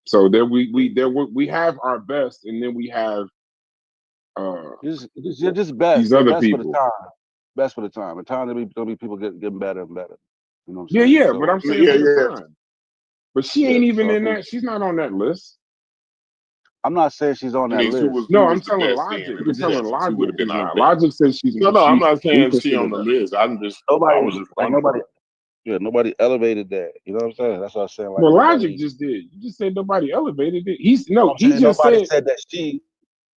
So there we have our best, and then we have You're just best. these You're other best for the people. time. Best for the time. The time there'll be people getting better and better. You know what I'm Yeah, saying? yeah, So, but I'm saying Yeah, for the yeah. time. But she yeah. ain't even So I in think that. She's not on that list. I'm not saying she's on I that mean, who list. was the I'm telling best then? Logic. In I'm the telling sense, who would Logic have been she's our not. best? Logic says she's No, I'm not we saying she consider on the her. list. I was just Nobody wondering. nobody elevated that. You know what I'm saying? That's what I'm saying. Like Well, Logic nobody. just did. You just said nobody elevated it. I'm He saying just nobody said said that she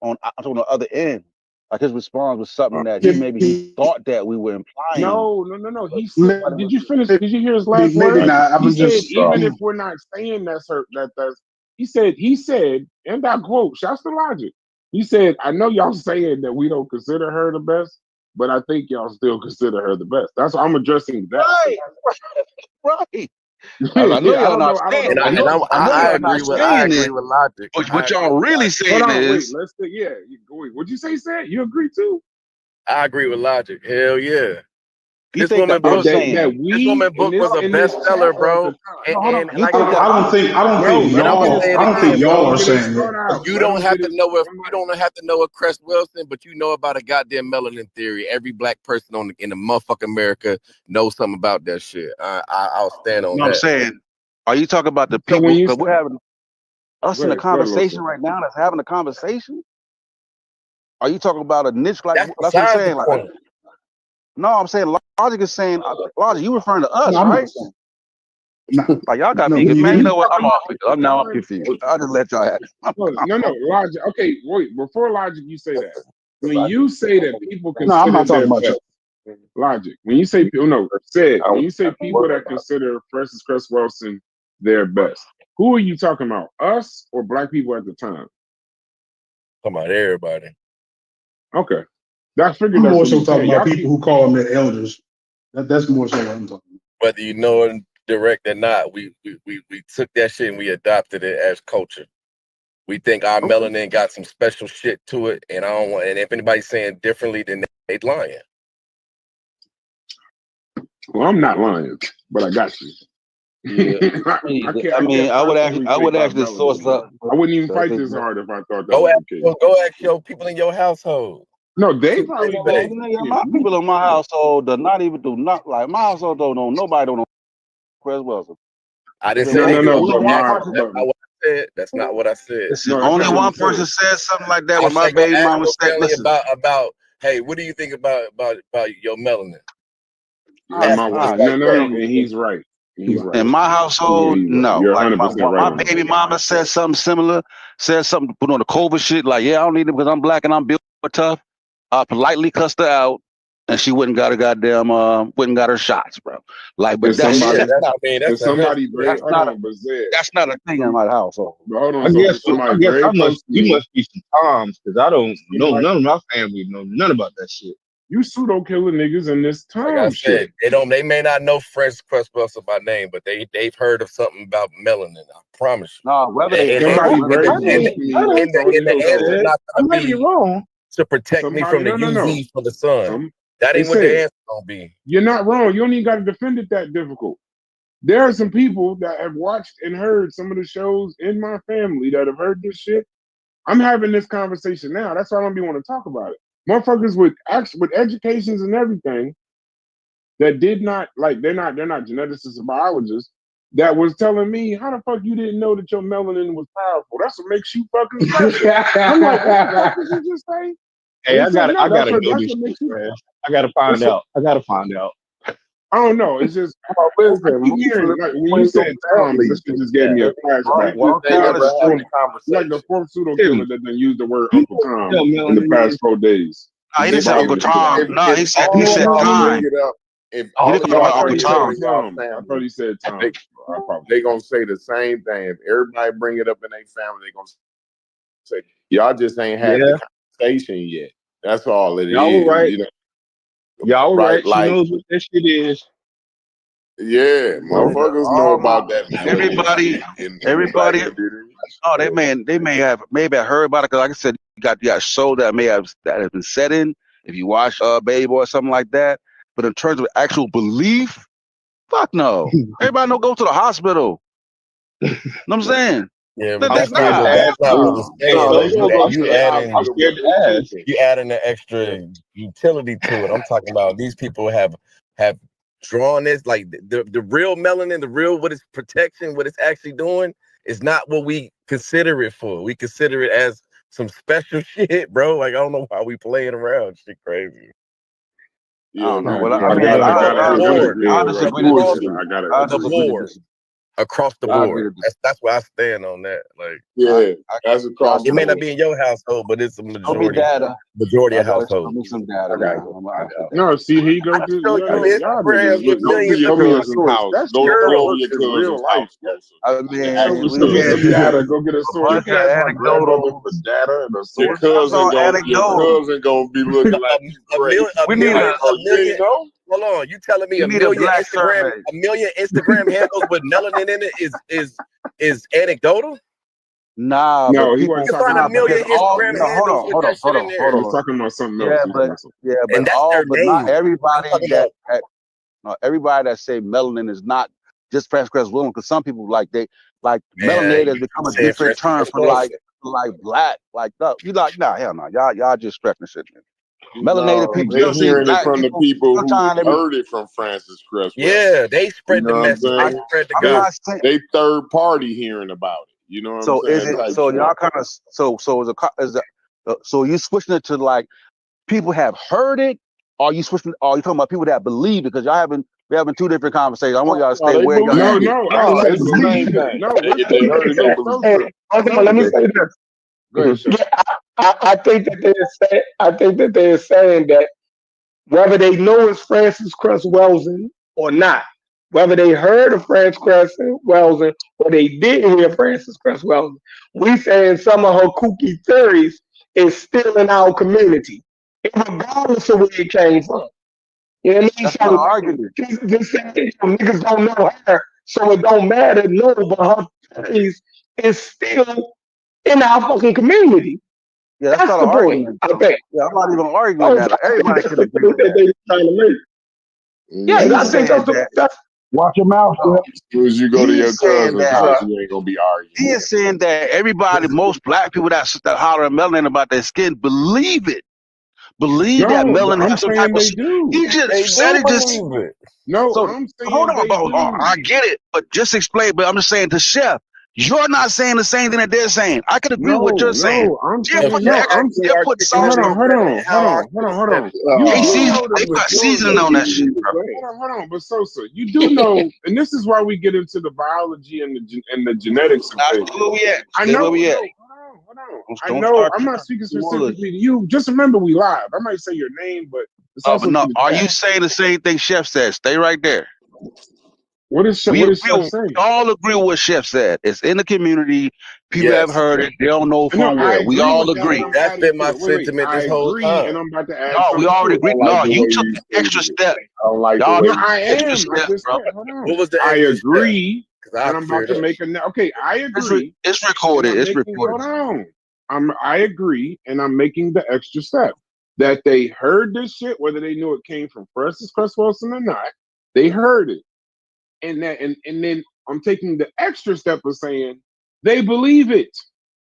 on the other end. Like his response was something that Yeah, he thought that we were implying. no. He said, Nobody did was you finish? Did you hear his last maybe words? not. He I'm said, just even if we're not saying that's her, that's he said, and I quote, shouts to Logic. He said, I know y'all saying that we don't consider her the best, but I think y'all still consider her the best. That's why I'm addressing that. right. I know I y'all don't not know. I don't saying. know I what know. else. I know I y'all not agree with I saying agree it. with Logic. But I what agree y'all with really Logic. Hold saying on, wait. is, Let's say, wait. What'd you say? Said you agree too? I agree with Logic. Hell yeah. you This think that woman I'm book That saying. this we woman book was a in this chat bestseller, or at bro. the time? And, No, hold on. and You like I think said, that I'm saying. I don't No, think let and him I'm get gonna his say y'all. it I don't thought think out. again, Let y'all him are bro. get his saying thought it. out. You Let don't him have get to his. know if I'm you not. don't have to know a Cress Wilson, but you know about a goddamn melanin theory. Every black person in the motherfucking America knows something about that shit. I'll stand on No, I'm that. saying. Are you talking about the So when people? you Because we're having us go in a ahead, Los. conversation right now. That's having a conversation. Are you talking about a niche like That's that's what I'm besides the saying? Like, point. no, I'm saying Logic is saying Logic. You referring to No, us, I'm right? not saying. No, Like y'all got no. me. When Man, you you know what? I'm talking off about it. the I'm now I'm time, confused. I'll just let y'all have it. no, Logic. Okay, wait. Before Logic, you say that. When you say that people No, I'm consider not talking their about best, you. Logic. When you say people, no, said when you say people that consider Francis Cress Wilson their best, who are you talking about? Us or black people at the time? Talking about everybody. Okay, I figured I'm that's more what so you're talking saying. about Y'all people keep who call them their elders. That's more so what I'm talking Whether you know it direct or not, we took that shit and we adopted it as culture. We think our okay. melanin got some special shit to it, and I don't want. And if anybody's saying differently, then they lying. Well, I'm not lying, but I got you. Yeah. I can't I would possibly say my actually source melanin. up. I wouldn't even So I fight think this hard if I thought that Go was ask, the case. go ask your people in your household. No, they To this probably day, don't. yeah, my people in my household do not even do not like my household don't know nobody don't know Chris Wilson. I didn't You say know, they it's do. only I'm one asking. person. That's not what I said. That's not what I said. Listen, No, that's only not what you one said. person said something like that I when my said go baby ask mama your said, family "Listen, about. Hey, what do you think about your melanin? And Ask my them wife, just like no, that. and he's right. He's right. in my Yeah, household, he's right. no." You're Like 100% right my on that. baby mama said something similar, said something put on the COVID shit. Like, yeah, I don't need it because I'm black and I'm built tough. I politely cussed her out, and she wouldn't got her goddamn wouldn't got her shots, bro. Like, but And that's Yeah, somebody, not and that's a somebody history. very, that's hold not a on, but Zed, that's not a thing in my household. but hold I on, so guess somebody I guess very I close must to you me, must be some Toms because I don't know none of my family know none about that shit. you pseudo killer niggas in this Like I time said, shit. they may not know Fresh Crust Buster by name, but they've heard of something about melanin. I promise you. No, whether they And, heard and, or Somebody whether and, they very the, I and, close the, didn't to me I was didn't and, so the, and know the answer so. that. not I gonna might be be wrong. to protect me from Somebody, the no. UV from the sun. That They ain't what the said answer gonna be. you're not wrong. You don't even got to defend it that difficult. There are some people that have watched and heard some of the shows in my family that have heard this shit. I'm having this conversation now. That's why I don't be want to talk about it. Motherfuckers with educations and everything that did not like they're not geneticists or biologists that was telling me how the fuck you didn't know that your melanin was powerful. That's what makes you fucking special. I'm like, what the fuck did you just say? Hey, And he said, no, I gotta go that's this what shit, makes you. man. I gotta find That's what, out. I gotta find out. I don't know. It's just Oh, I listen, keep most of hearing the like when people you ain't said gonna tell Tom's, this me. shit just gave me a flashback. walk They down ever the had street. the You're like the conversation. fourth pseudo Tell killer me, that then used the word you Uncle know Tom what in the melanin past is? 4 days. He didn't say But Uncle Tom. No, he said all of y'all time. bring it up, if He all didn't of call y'all about I thought Uncle he bring it up said Tom. in y'all Tom. I thought family, he said Tom. they I apologize. they gonna say the same thing. If everybody bring it up in their family, they gonna say y'all just ain't had the Yeah, conversation yet. That's all it y'all were is, right. you know. Y'all were Right? right. She Like, knows what that shit is. yeah, No, motherfuckers know All my about that melanin everybody, shit in the black everybody. community. Oh, they may have heard about it because, like I said, you got shows that has been set in. If you watch Baby Boy or something like that, but in terms of actual belief, fuck no. Everybody don't go to the hospital. Know what I'm saying? Yeah, but Let they that's I'm not scared what to die. ask that's not what it's though. saying No, though. don't go Go to to the the I'm hospital scared with to ask. children. you adding an extra utility to it. I'm talking about these people have drawn this like the real melanin, the real what it's protection, what it's actually doing is not what we consider it for. We consider it as some special shit, bro. Like I don't know why we playing around. Shit crazy. I Yeah, don't know. we Well, we I I mean, we gotta, I we gotta, The I we gotta board, agree we I with disagree to across bullshit. disagree. I gotta I the agree. disagree to board, disagree. across the I agree board. to disagree. That's where I stand on that. Like I, yeah, I, that's y'all across it the give may me not board. be in your household, but it's a show me majority data. of I gotta show households. me some data Okay. now. I'm gonna ask for data. No, see, here you go. I can show you Y'all Instagrams niggas with Go to millions your of show me a cousin's source. house. That shit Go don't to girls. work your in real cousin's life. house, Joseph, I and mean, ask Show them we me for some had it. data. Go get a a source. You bunch can of ask my grandmother for anecdotal. data and a Your source. That's cousin all gon' your anecdotal. cousin gonna be looking like you crazy. We need Like, A oh, you million. ain't know? Hold on, you telling me we need a black survey. A million Instagram handles with melanin in it is anecdotal? Nah, No, but he You people wasn't can talking find a nah about that. million because all Instagram no hold handles on, with hold on, that shit hold in on, hold there, He was on. talking about something else. Yeah, He was talking but about something. yeah, but and that's all their but not name. I'm everybody talking that, about everybody that say melanin is not just Francis William because some people like man. melanated has You become a said different Francis term Cress for Welsing. like black like you like nah hell no y'all just stretching this shit. Man. Melanated No, people, you they know, see hearing it black from the people. people who Sometimes they be. heard it from Francis Cresswell. Yeah, they You spread know the what I'm message. They I, saying? spread the I'm They not gospel. saying. they third party hearing about it. You know what I'm So is saying? it? Type So shit. y'all kind of. Is the. So you switching it to like people have heard it, or you switching? Or you talking about people that believe? Because we having two different conversations. I want y'all to No, stay they where y'all No, believe at. it. no, I No, said it's the same believe it. thing. No, If they heard it, they believe it. Hey, Sosa. let me Sosa. say this. Go ahead, Chef. Yeah, I think that they're saying that whether they know it's Francis Cress Welsing or not, whether they heard of Francis Cress Welsing or they didn't hear Francis Cress Welsing, we saying some of her kooky theories is still in our community, regardless of where it came from. You know what I mean? That's not an So argument. this saying niggas don't know her, so it don't matter. No, but her theories is still in our fucking community. Yeah, that's That's not an the point, argument I though. think. Yeah, I'm not even arguing Oh, so that. I think Everybody that's can the agree point with that that. they're trying to make. Yeah, I He's No. think saying that. that's Watch your mouth, Oh, Chef. As soon as you go to your he's saying cousin's that. house, right. you ain't gonna be arguing He with is saying that everybody, most black people that holler at melanin about their skin, believe it. Believe that No, melanin I'm has some type saying of. they do. He just They said do it. Just believe it. No, so. I'm Hold saying on, they bro. do. I get it, but just explain. But I'm just saying to Chef, you're not saying the same thing that they're saying. I can agree with what you're saying. I'm Jeff If saying put the Chef no. extra. I'm actually Jeff put articulate sauce it on. better than how I could have said it. You He do seasoned. know the They put majority seasoning of on that shit, people. bro. But Sosa, you do know, and this is why we get into the biology and the genetics of Nah, things. stay where we at. I Stay where know. we No, at. hold on. I Don't know. start I'm not trying speaking too much. specifically to you. Just remember, we live. I might say your name, but it's But also to no, the are chat. you saying the same thing Chef said? Stay right there. What is We Chef agree. saying? We all agree with what Chef said. It's in the community. People have Yes. heard it. They don't know No, from I where. We agree all with that, and agree. I'm That's adding been to my it. Wait. sentiment I this whole agree, time. and I'm about to add No, we something already to it. I agree. don't like No, the you way took you the extra stated it. step. I don't like the Y'all way No, took you I the extra am. I step, just bro. said, hold What on. was the I extra step? agree, Because I and I'm about cleared to up. make okay. I agree, It's and recorded. I'm It's making. recorded. Hold on. I agree, and I'm making the extra step that they heard this shit, whether they knew it came from Francis Cress Wilson or not. They heard it, and then I'm taking the extra step of saying they believe it.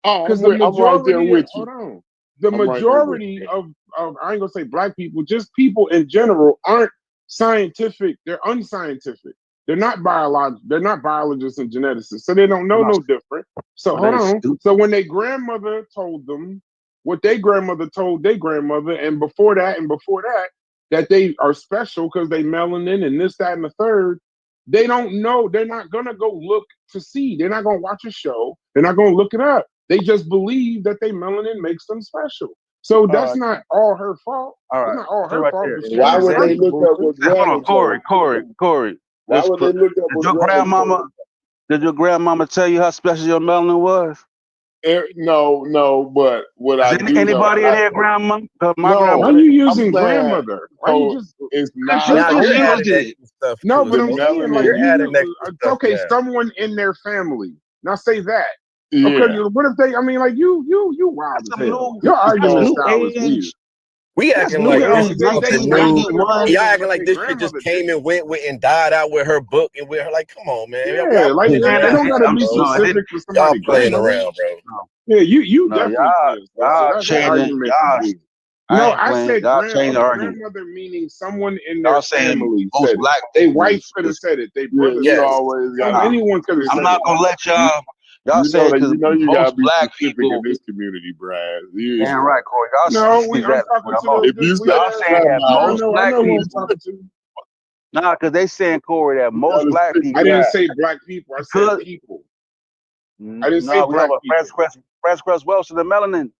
Oh, Because the I'm right there majority of with you. hold on, the I'm right there with majority of I ain't gonna say black people, just people in general aren't scientific. They're unscientific. They're not biological. They're not biologists and geneticists, so they don't know no different. So But hold they on. stupid. So when their grandmother told them what their grandmother told their grandmother, and before that, that they are special because they melanin and this, that, and the third, they don't know. They're not gonna go look to see. They're not gonna watch a show. They're not gonna look it up. They just believe that they melanin makes them special. So that's not all her fault. All It's right. not all So her right fault. there. But she Why has would they look up responsible. what's Hold on, relative? Corey. Why would they look up Did what's your grandmama? relative? Did your grandmama tell you how special your melanin was? No, but what I do know, Anybody in here, grandma? My Why grandma. are you I'm using saying, grandmother? Why you so just? it's Because not. Now you you're used adding it. extra stuff No, to but it. I'm saying like You're adding you. extra stuff Okay, now. someone in their family. Now say that. Yeah. Okay, what if they? I mean, like you wild as hell. Your argument new style is weird. age. We That's acting new like Yeah, this on is they something got new. to the one. Y'all question, acting but like their this shit just grandmother came did. and went and died out with her book and with her. Like, come on, man. Yeah, Y'all like playing it around, don't gotta be bro. specific for Y'all somebody's playing grandmother. around, bro. No, Yeah, you no, definitely playing stuff. So that changing. argument is weird. I No, ain't I playing. said Y'all change the argument. grandmother meaning someone in Y'all their saying family most said it. black They people wife could have said it. They brother You said it. always got. Nah. Anyone could have I'm said not it. gonna let y'all. Y'all say because You gotta most be black specific people. in this community, Brad. Damn right, Corey. Y'all No, say I'm that. talking to Y'all If you say saying that I most know black who I'm people. talking to. Nah, because they saying Corey that most gotta black stick people. I didn't say black people. I said Because people. I didn't say no, we talking black about people. Franz Cress Wilson and melanin.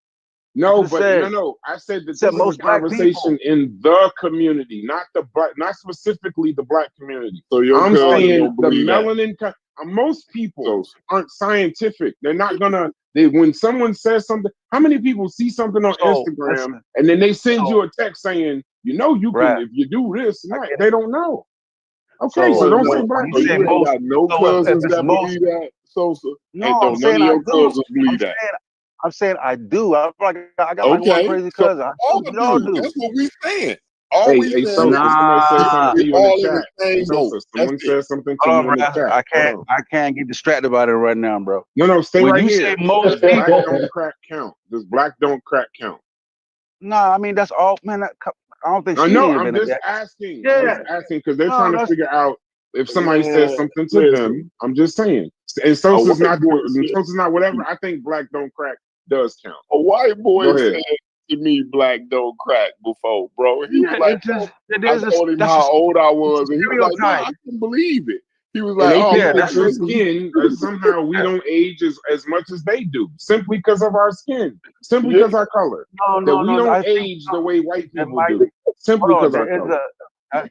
No, just but said- no. I said that said this is a most black conversation in the community, not not specifically the black community. So your I'm cousin saying don't the believe that. melanin. Most people aren't scientific. They're not gonna. When someone says something, how many people see something on Instagram and then they send you a text saying, you can if you do this and that. They don't know. Okay, so don't say black So you people. ain't got no cousins that believe that. No, I'm saying none of I your do. cousins believe that. I'm saying I do. I got like one crazy cousin. We all do. That's what we saying. Hey, Sosa, somebody said something to you in the chat. Sosa, someone said something to Hold you on, in the bro. chat. I can't get distracted by it right now, bro. No, stay when right you here. Say most Does black people, don't crack count? Does black don't crack count? No, I mean that's all, man. I don't think. I she know. ain't I'm been just asking. Yeah. I'm just asking because they're No, trying to figure out if somebody says something to them. I'm just saying. And Sosa's not whatever. I think black don't crack does count. A white boy said to me, black don't crack before, bro. He was like, I told him how old I was, and he was like, no, I can believe it. He was like, and they think your skin, somehow we don't age as much as they do, simply because of our skin, simply because our color. That we don't age the way white people do, simply because our color.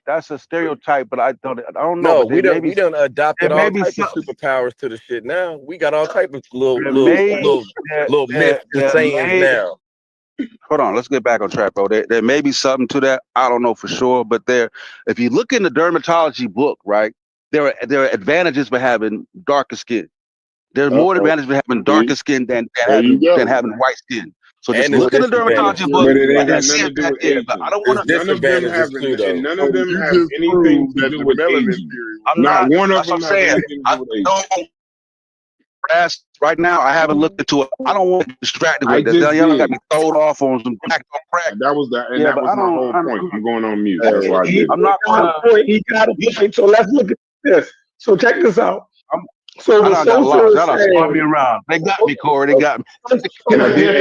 That's a stereotype, but I don't know. No, but we done adopted all types of superpowers to the shit now. We got all type of little myths and sayings now. Hold on, let's get back on track, bro. There may be something to that. I don't know for sure, but if you look in the dermatology book, right, there are advantages for having darker skin. There's more advantages for having darker skin than having white skin. So just look in the dermatology book. But it ain't got and see nothing to do with aging. But I don't want to. None of them have anything to do with aging. Not one of them has anything to do with aging. Right now, I haven't looked into it. I don't want to get distracted with that. Y'all got me thrown off on some crack. That was my whole point. I'm going on mute. That's why I did. I'm not going He got a point. So let's look at this. So check this out. So I got lost. Y'all spun me around. They got me, Corey. They got me. And I did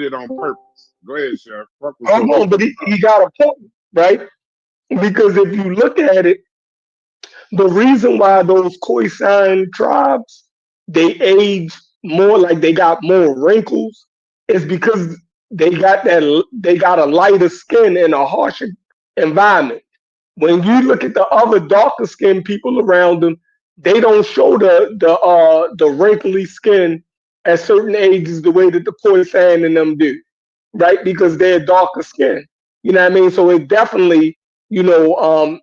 it on purpose. Go ahead, Sheriff. Hold on, but he got a point, right? Because if you look at it, the reason why those Khoisan tribes they age more, like they got more wrinkles, is because they got a lighter skin in a harsher environment. When you look at the other darker skinned people around them, they don't show the wrinkly skin at certain ages the way that the Khoisan and them do, right? Because they're darker skin. You know what I mean? So it definitely,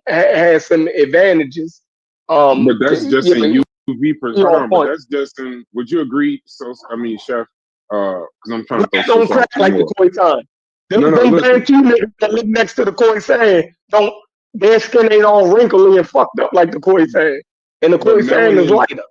has some advantages. But that's just in UV perspective. But that's just in. Would you agree? So I mean, Chef, because I'm trying to throw don't crack like the Khoisan. Them Bantu niggas that live next to the Khoisan their skin ain't all wrinkly and fucked up like the Khoisan. And the Khoisan is lighter.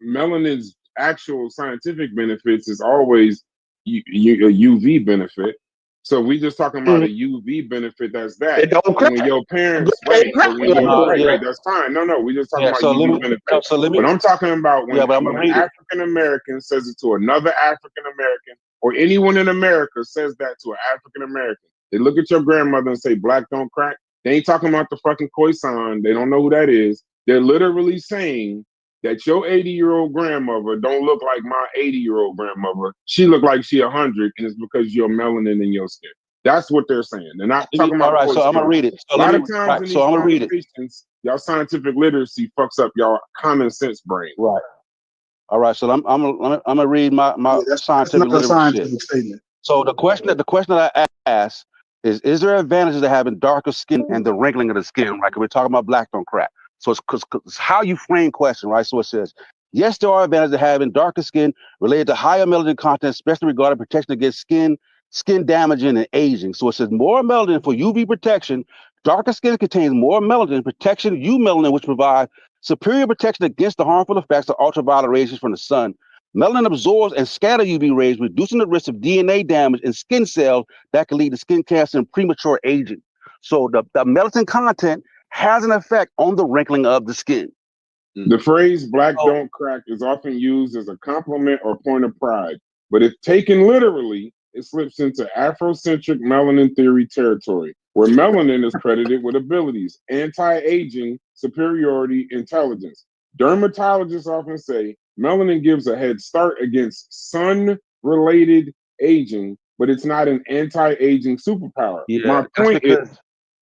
Melanin's actual scientific benefits is always a UV benefit. So we just talking about a UV benefit. That's that. It don't crack. When your parents wait, that's fine. No, we just talking about UV benefit. But I'm talking about when an African American says it to another African American, or anyone in America says that to an African American. They look at your grandmother and say, "Black don't crack." They ain't talking about the fucking Khoisan. They don't know who that is. They're literally saying that your 80-year-old grandmother don't look like my 80-year-old grandmother. She look like she 100, and it's because you're melanin in your skin. That's what they're saying. They're not talking All about right, so I'm gonna skin. read it. A lot of times in these I'm gonna read it. conversations, y'all scientific literacy fucks up y'all common sense brain. Right. All right, so I'm gonna read my That's scientific not a literacy shit. scientific statement. So the question that I asked is there advantages to having darker skin and the wrinkling of the skin, right? 'Cause we're talking about black don't crack. So it's cause it's how you frame question, right? So it says, yes, there are advantages to having darker skin related to higher melanin content, especially regarding protection against skin damaging and aging. So it says more melanin for UV protection. Darker skin contains more melanin protection, melanin, which provide superior protection against the harmful effects of ultraviolet radiation from the sun. Melanin absorbs and scatters UV rays, reducing the risk of DNA damage in skin cells that can lead to skin cancer and premature aging. So the melanin content has an effect on the wrinkling of the skin. The phrase black don't crack is often used as a compliment or point of pride, but if taken literally, it slips into Afrocentric melanin theory territory, where melanin is credited with abilities, anti-aging, superiority, intelligence. Dermatologists often say melanin gives a head start against sun-related aging, but it's not an anti-aging superpower. Yeah, that's because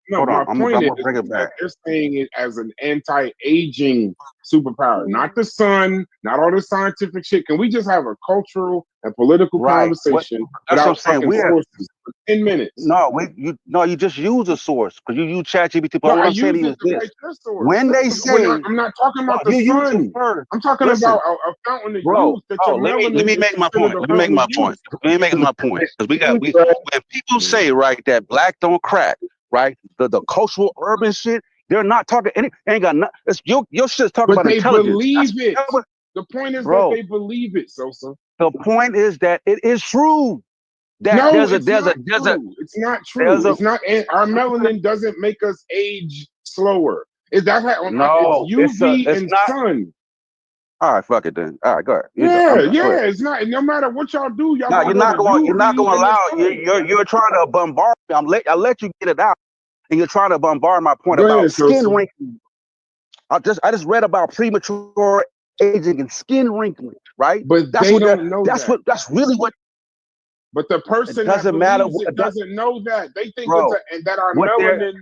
My point is bring it back. they're saying it as an anti-aging superpower, not the sun, not all the scientific shit. Can we just have a cultural and political conversation that's what I'm without saying. fucking sources for 10 minutes? You just use a source because you use ChatGPT. But What I I'm saying to you use is it this: like source. when they say, I'm not talking about the sun. I'm talking about a fountain of youth that your melanin. Let me make my point. Let me make my point. Because when people say right that black don't crack, right? The cultural urban shit, they're not talking. Ain't got nothing. Your shit's talking about intelligence. Believe it. The point is that they believe it, Sosa. The point is that it is true. That no, it's not true. It's not. Our melanin doesn't make us age slower. Is that how? No, it's UV and not, sun. All right, fuck it then. All right, go ahead. Yeah. It's not. No matter what y'all do, y'all. No, you're not going to allow. You're trying to bombard me. I let you get it out, and you're trying to bombard my point about skin wrinkling. I just read about premature aging and skin wrinkling, right? But that's they don't know that. That's really what. But the person that doesn't know that. They think that our melanin.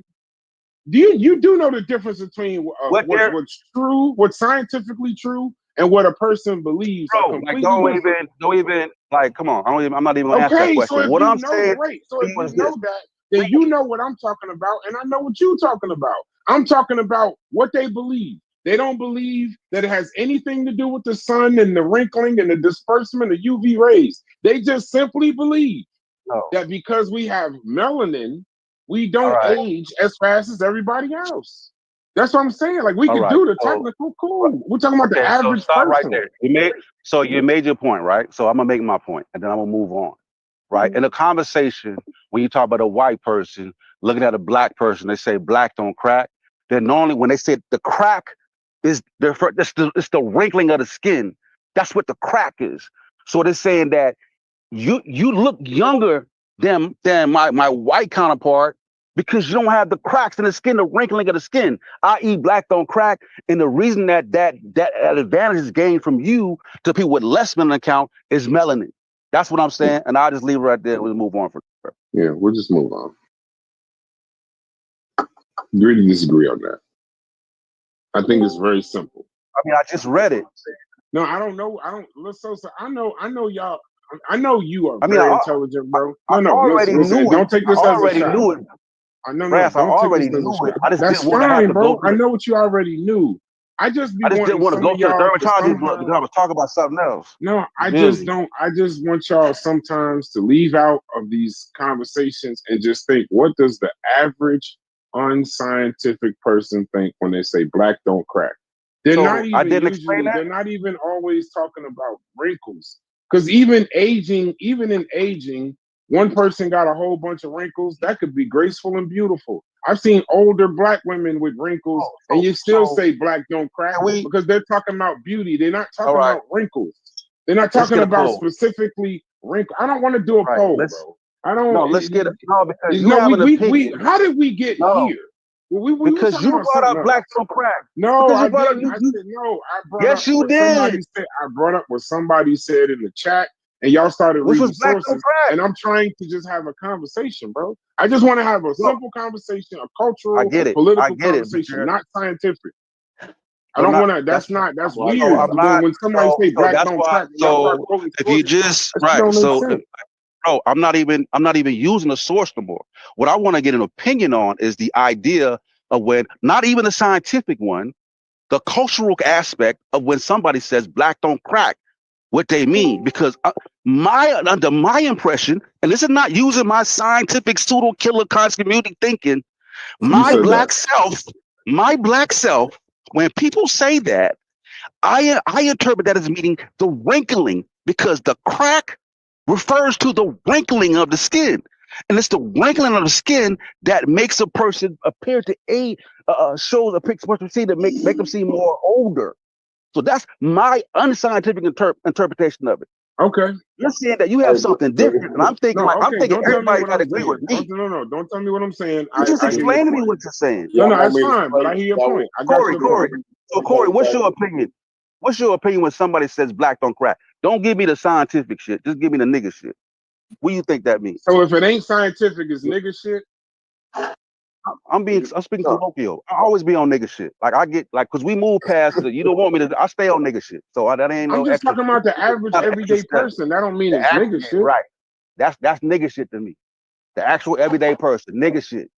You do know the difference between what's true, what's scientifically true, and what a person believes. Bro, like don't even like come on. I'm not even gonna answer that question. So what I'm saying, so if you know that, then you know what I'm talking about, and I know what you're talking about. I'm talking about what they believe. They don't believe that it has anything to do with the sun and the wrinkling and the disbursement of UV rays. They just simply believe that because we have melanin, we don't age as fast as everybody else. That's what I'm saying. Like we can do the technical cool. We're talking about the average person. Right there. You made your point, right? So I'm gonna make my point, and then I'm gonna move on. Right. In a conversation, when you talk about a white person looking at a black person, they say black don't crack. Then normally when they say the crack is it's the wrinkling of the skin. That's what the crack is. So they're saying that you look younger than my white counterpart because you don't have the cracks in the skin, the wrinkling of the skin, i.e. black don't crack. And the reason that advantage is gained from you to people with less melanin count is melanin. That's what I'm saying. And I'll just leave it right there. We'll move on from there. Yeah, we'll just move on. Agree to disagree on that. I think it's very simple. I mean, I just read it. No, I don't know. I know y'all. I know you are very intelligent, bro. Listen, don't take this as a shot. Knew it. I already knew it. That's fine, bro. I know what you already knew. I just didn't want to go to the dermatologist because I was talking about something else. No, I just want y'all sometimes to leave out of these conversations and just think, what does the average unscientific person think when they say black don't crack? They're not even always talking about wrinkles. Because even in aging, one person got a whole bunch of wrinkles. That could be graceful and beautiful. I've seen older black women with wrinkles, and you still say black don't crack because they're talking about beauty. They're not talking about wrinkles. They're not talking about specifically wrinkles. I don't want to do a poll, bro. I don't. No, let's get it. No, because how did we get here? We were Because talking you about brought something up else. black don't crack. No, Because I you brought up didn't. I said no. I brought yes, up you what did. somebody said. I brought up what somebody said in the chat, and y'all started Which reading was black don't sources. crack. And I'm trying to just have a conversation, bro. I just want to have a simple conversation, a cultural, I get it. political I get it. conversation, not scientific. I I'm don't not- want to. That's that's weird. so I'm not. When somebody So, say so black that's don't why. crack, y'all start So quoting if you sources. just That shit right, don't make so sense. bro, I'm not even using a source no more. What I want to get an opinion on is the idea of when, not even the scientific one, the cultural aspect of when somebody says black don't crack, what they mean. Because under my impression, and this is not using my scientific pseudo killer continuity thinking, my black self, when people say that, I interpret that as meaning the wrinkling, because the crack refers to the wrinkling of the skin. And it's the wrinkling of the skin that makes a person appear to age, shows a person see that make them seem more older. So that's my unscientific interpretation of it. Okay. You're saying that you have something different, and I'm thinking I'm thinking everybody got to agree with me. Don't tell me what I'm saying. You just explain to me what you're saying. No, that's fine, but I hear your point. I got your Corey. point. So Corey, what's your opinion? What's your opinion when somebody says black don't crack? Don't give me the scientific shit. Just give me the nigga shit. What do you think that means? So if it ain't scientific, it's nigga shit. I'm speaking colloquial. I always be on nigga shit. Like I get because we move past the, you don't want me to. I stay on nigga shit. So that ain't no. I'm just extra talking about the average everyday person. That don't mean it's nigga shit. Right. That's nigga shit to me. The actual everyday person, nigga shit.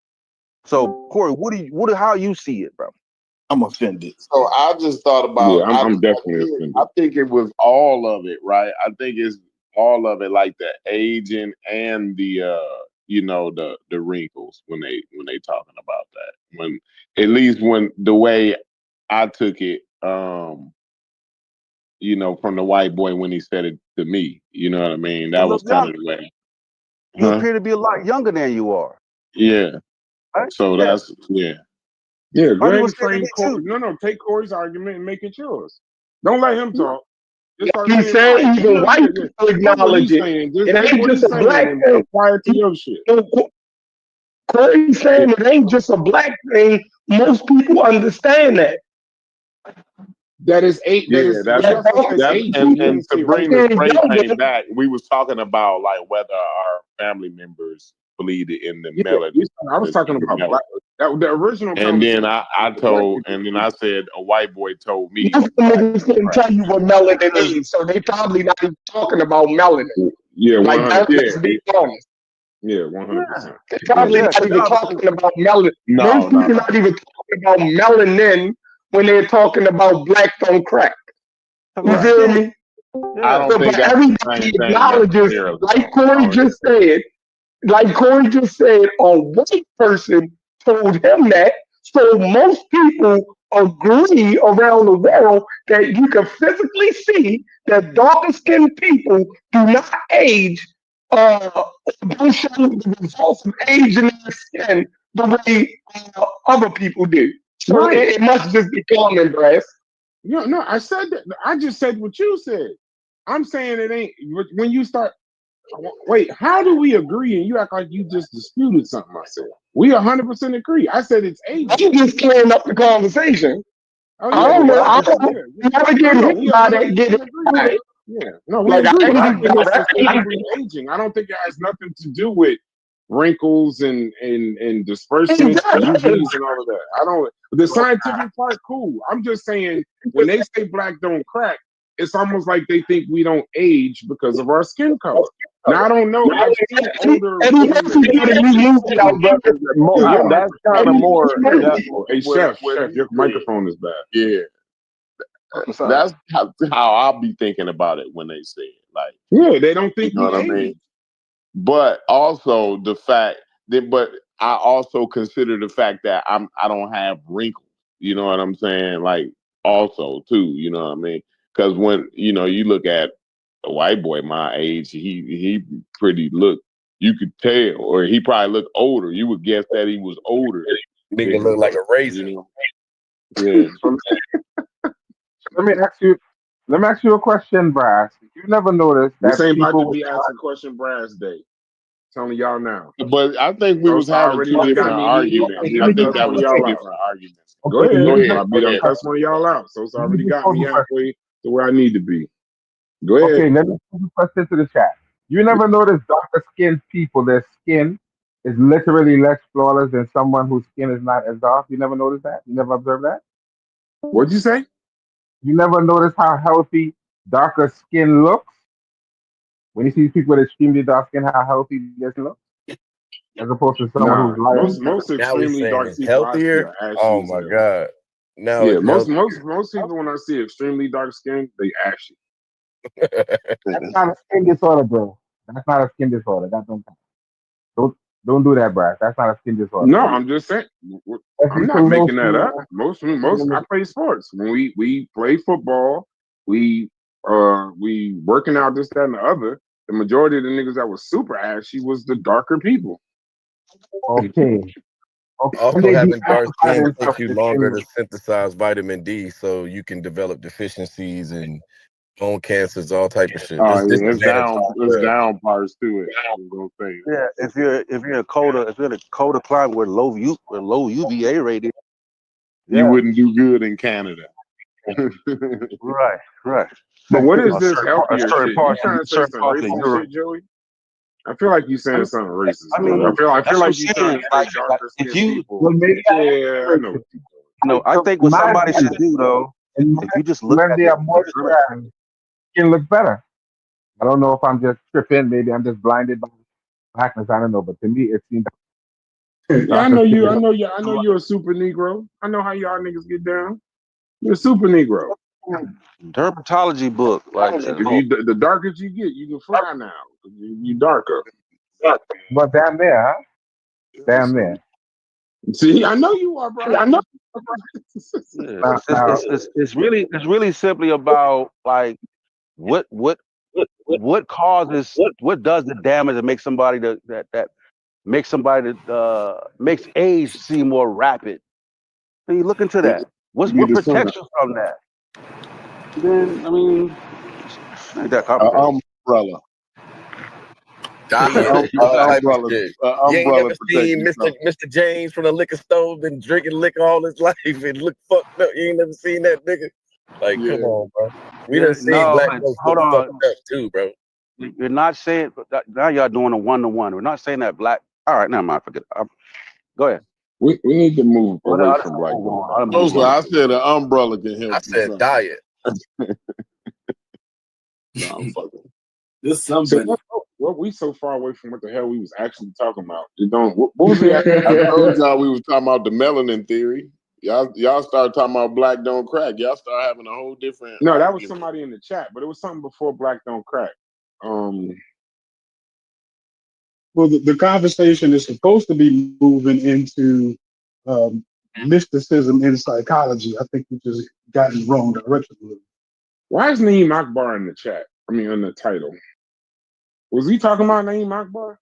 So Corey, how you see it, bro? I'm offended. So I just thought about. Yeah, I'm definitely offended. I think it was all of it, right? I think it's all of it, like the aging and the the wrinkles when they talking about that. When at least when the way I took it, from the white boy when he said it to me, you know what I mean? That was kind of the way. You appear to be a lot younger than you are. Yeah. Right? So that's yeah. Yeah, go ahead and frame Corey. No, take Corey's argument and make it yours. Don't let him talk. He's saying even white people acknowledge it. It ain't just a black thing. Apply it to your shit. Corey's saying it ain't just a black thing. Most people understand that. That is eight. And to bring the spray paint back, we was talking about like whether our family members believed in the melody. I was talking about the original. And then I said a white boy told me. Most niggas couldn't tell you what melanin is, so they probably not even talking about melanin. Yeah, like let's be honest. Yeah, 100%. They're probably not even talking about melanin. Most people not even talking about melanin when they're talking about black don't crack. You feel me? I don't think that's everybody acknowledges, like Corey just said, a white person told him that. So most people agree around the world that you can physically see that darker skinned people do not age, don't show the results of aging in their skin the way other people do. So it must just be common, Brass. No, I said that. I just said what you said. I'm saying it ain't. When you start, wait, how do we agree and you act like you just disputed something I said? We 100% agree. I said it's aging. You just clearing up the conversation. Oh, yeah, I don't know. I never get hit by that. Get it right. Yeah, no, we agree. I think it's specifically aging. I don't think it has nothing to do with wrinkles and disbursements, UVs, and all of that. I don't. The scientific part, cool. I'm just saying when they say black don't crack, it's almost like they think we don't age because of our skin color. Now I don't know. I've seen older. That's kind of more. Hey, chef, your microphone is bad. Yeah. That's how I'll be thinking about it when they say it. Like, yeah, they don't think you know what I mean. But also the fact that, but I also consider the fact that I don't have wrinkles. You know what I'm saying? Like, also too. You know what I mean? Because when you look at a white boy my age, he pretty look. You could tell, or he probably looked older. You would guess that he was older. Nigga look like a raisin. Yeah. Let me ask you a question, Brass. You never noticed that this ain't people about to be asking question Brass Day. telling y'all now. But I think we was Sosa having already two done different got me. arguments. Okay, I let me think pose that a was two question. different arguments. Go Okay, ahead. let me Go just I ahead. be Go done ahead. cuss one of y'all out. Sosa let me already just got pose me a question. halfway to where I need to be. Go ahead. Okay, let me pose a question to the chat. You never notice darker skinned people, their skin is literally less flawless than someone whose skin is not as dark? You never notice that? You never observe that? What'd you say? You never notice how healthy darker skin looks? When you see people with extremely dark skin, how healthy their skin looks? As opposed to someone Nah, who's lighter. most Now we extremely saying dark it's people I see healthier. are ashy Oh as my hell. God. Now Yeah, it's most healthier. people when I see extremely dark skin, they ashy. That's not a skin disorder, bro. That's not a skin disorder. That don't count. Don't do that, Brad. That's not a skin disorder. No, I'm just saying. That's I'm not people low making that skin. up. Most I play sports. When we play football, we working out this, that, and the other. The majority of the niggas that was super ashy was the darker people. Okay. Okay. And Also, they having dark declassify skin themselves takes you as longer skin. to synthesize vitamin D, so you can develop deficiencies and bone cancers, all type of shit. Oh There's yeah, disadvantages as it's well. down parts to it. I was gonna say. Yeah, if you're in a colder climate with low UVA rating, You yeah, wouldn't do good in Canada. right. But what is A this healthier certain shit? You parts trying to say some of racist Europe. shit, Joey? I feel like you saying something racist, I Joey. I mean, feel that's what I'm like you trying saying. to say Like darker if skinned you, people. Well, maybe Yeah, I know what you're doing. I think what my somebody should opinion, do though, in my if you just look opinion, when at they are the current, moisturized, skin looks better. I don't know if I'm just tripping. Maybe I'm just blinded by blackness. I don't know. But to me, it seems Yeah, I darker know you. skin I looks know you. I know you're a super Negro. I know how y'all niggas get down. You're a super Negro. dermatology book, like If you the darker you get, you can fly now. You darker. but damn there, huh? Damn So, there. see, I know you are, bro. I know. yeah, Now, it's really simply about like what causes what does the damage that makes somebody that makes somebody makes age seem more rapid. And you look into that. You What the sun. protects you from that? Then I mean, it ain't that An complicated. umbrella. Diet, all type of Umbrella. shit. You ain't Umbrella never protect seen you from. Mr. James from the liquor store been drinking liquor all his life and look fucked up. You ain't never seen that nigga. Like, come Yeah. on, bro. We Yeah, done seen no, black but folks hold look fucked on. up too, bro. You're not saying now y'all doing a 1-to-1. We're not saying that black. All right, never mind. Forget it. Go ahead. We need to move Well, away I'll from black move don't on. crack. I'll move Also, on. I said an umbrella can help I you said from. diet. No, I'm fucking. This So something. what we so far away from what the hell we was actually talking about? It don't. What was we actually? I told y'all we was talking about the melanin theory. Y'all started talking about black don't crack. Y'all start having a whole different No, that was argument. somebody in the chat, but it was something before black don't crack. Well, the conversation is supposed to be moving into mysticism in psychology. I think we just gotten the wrong direction. a little. Why is Naeem Akbar in the chat? I mean, in the title. Was he talking about Naeem Akbar?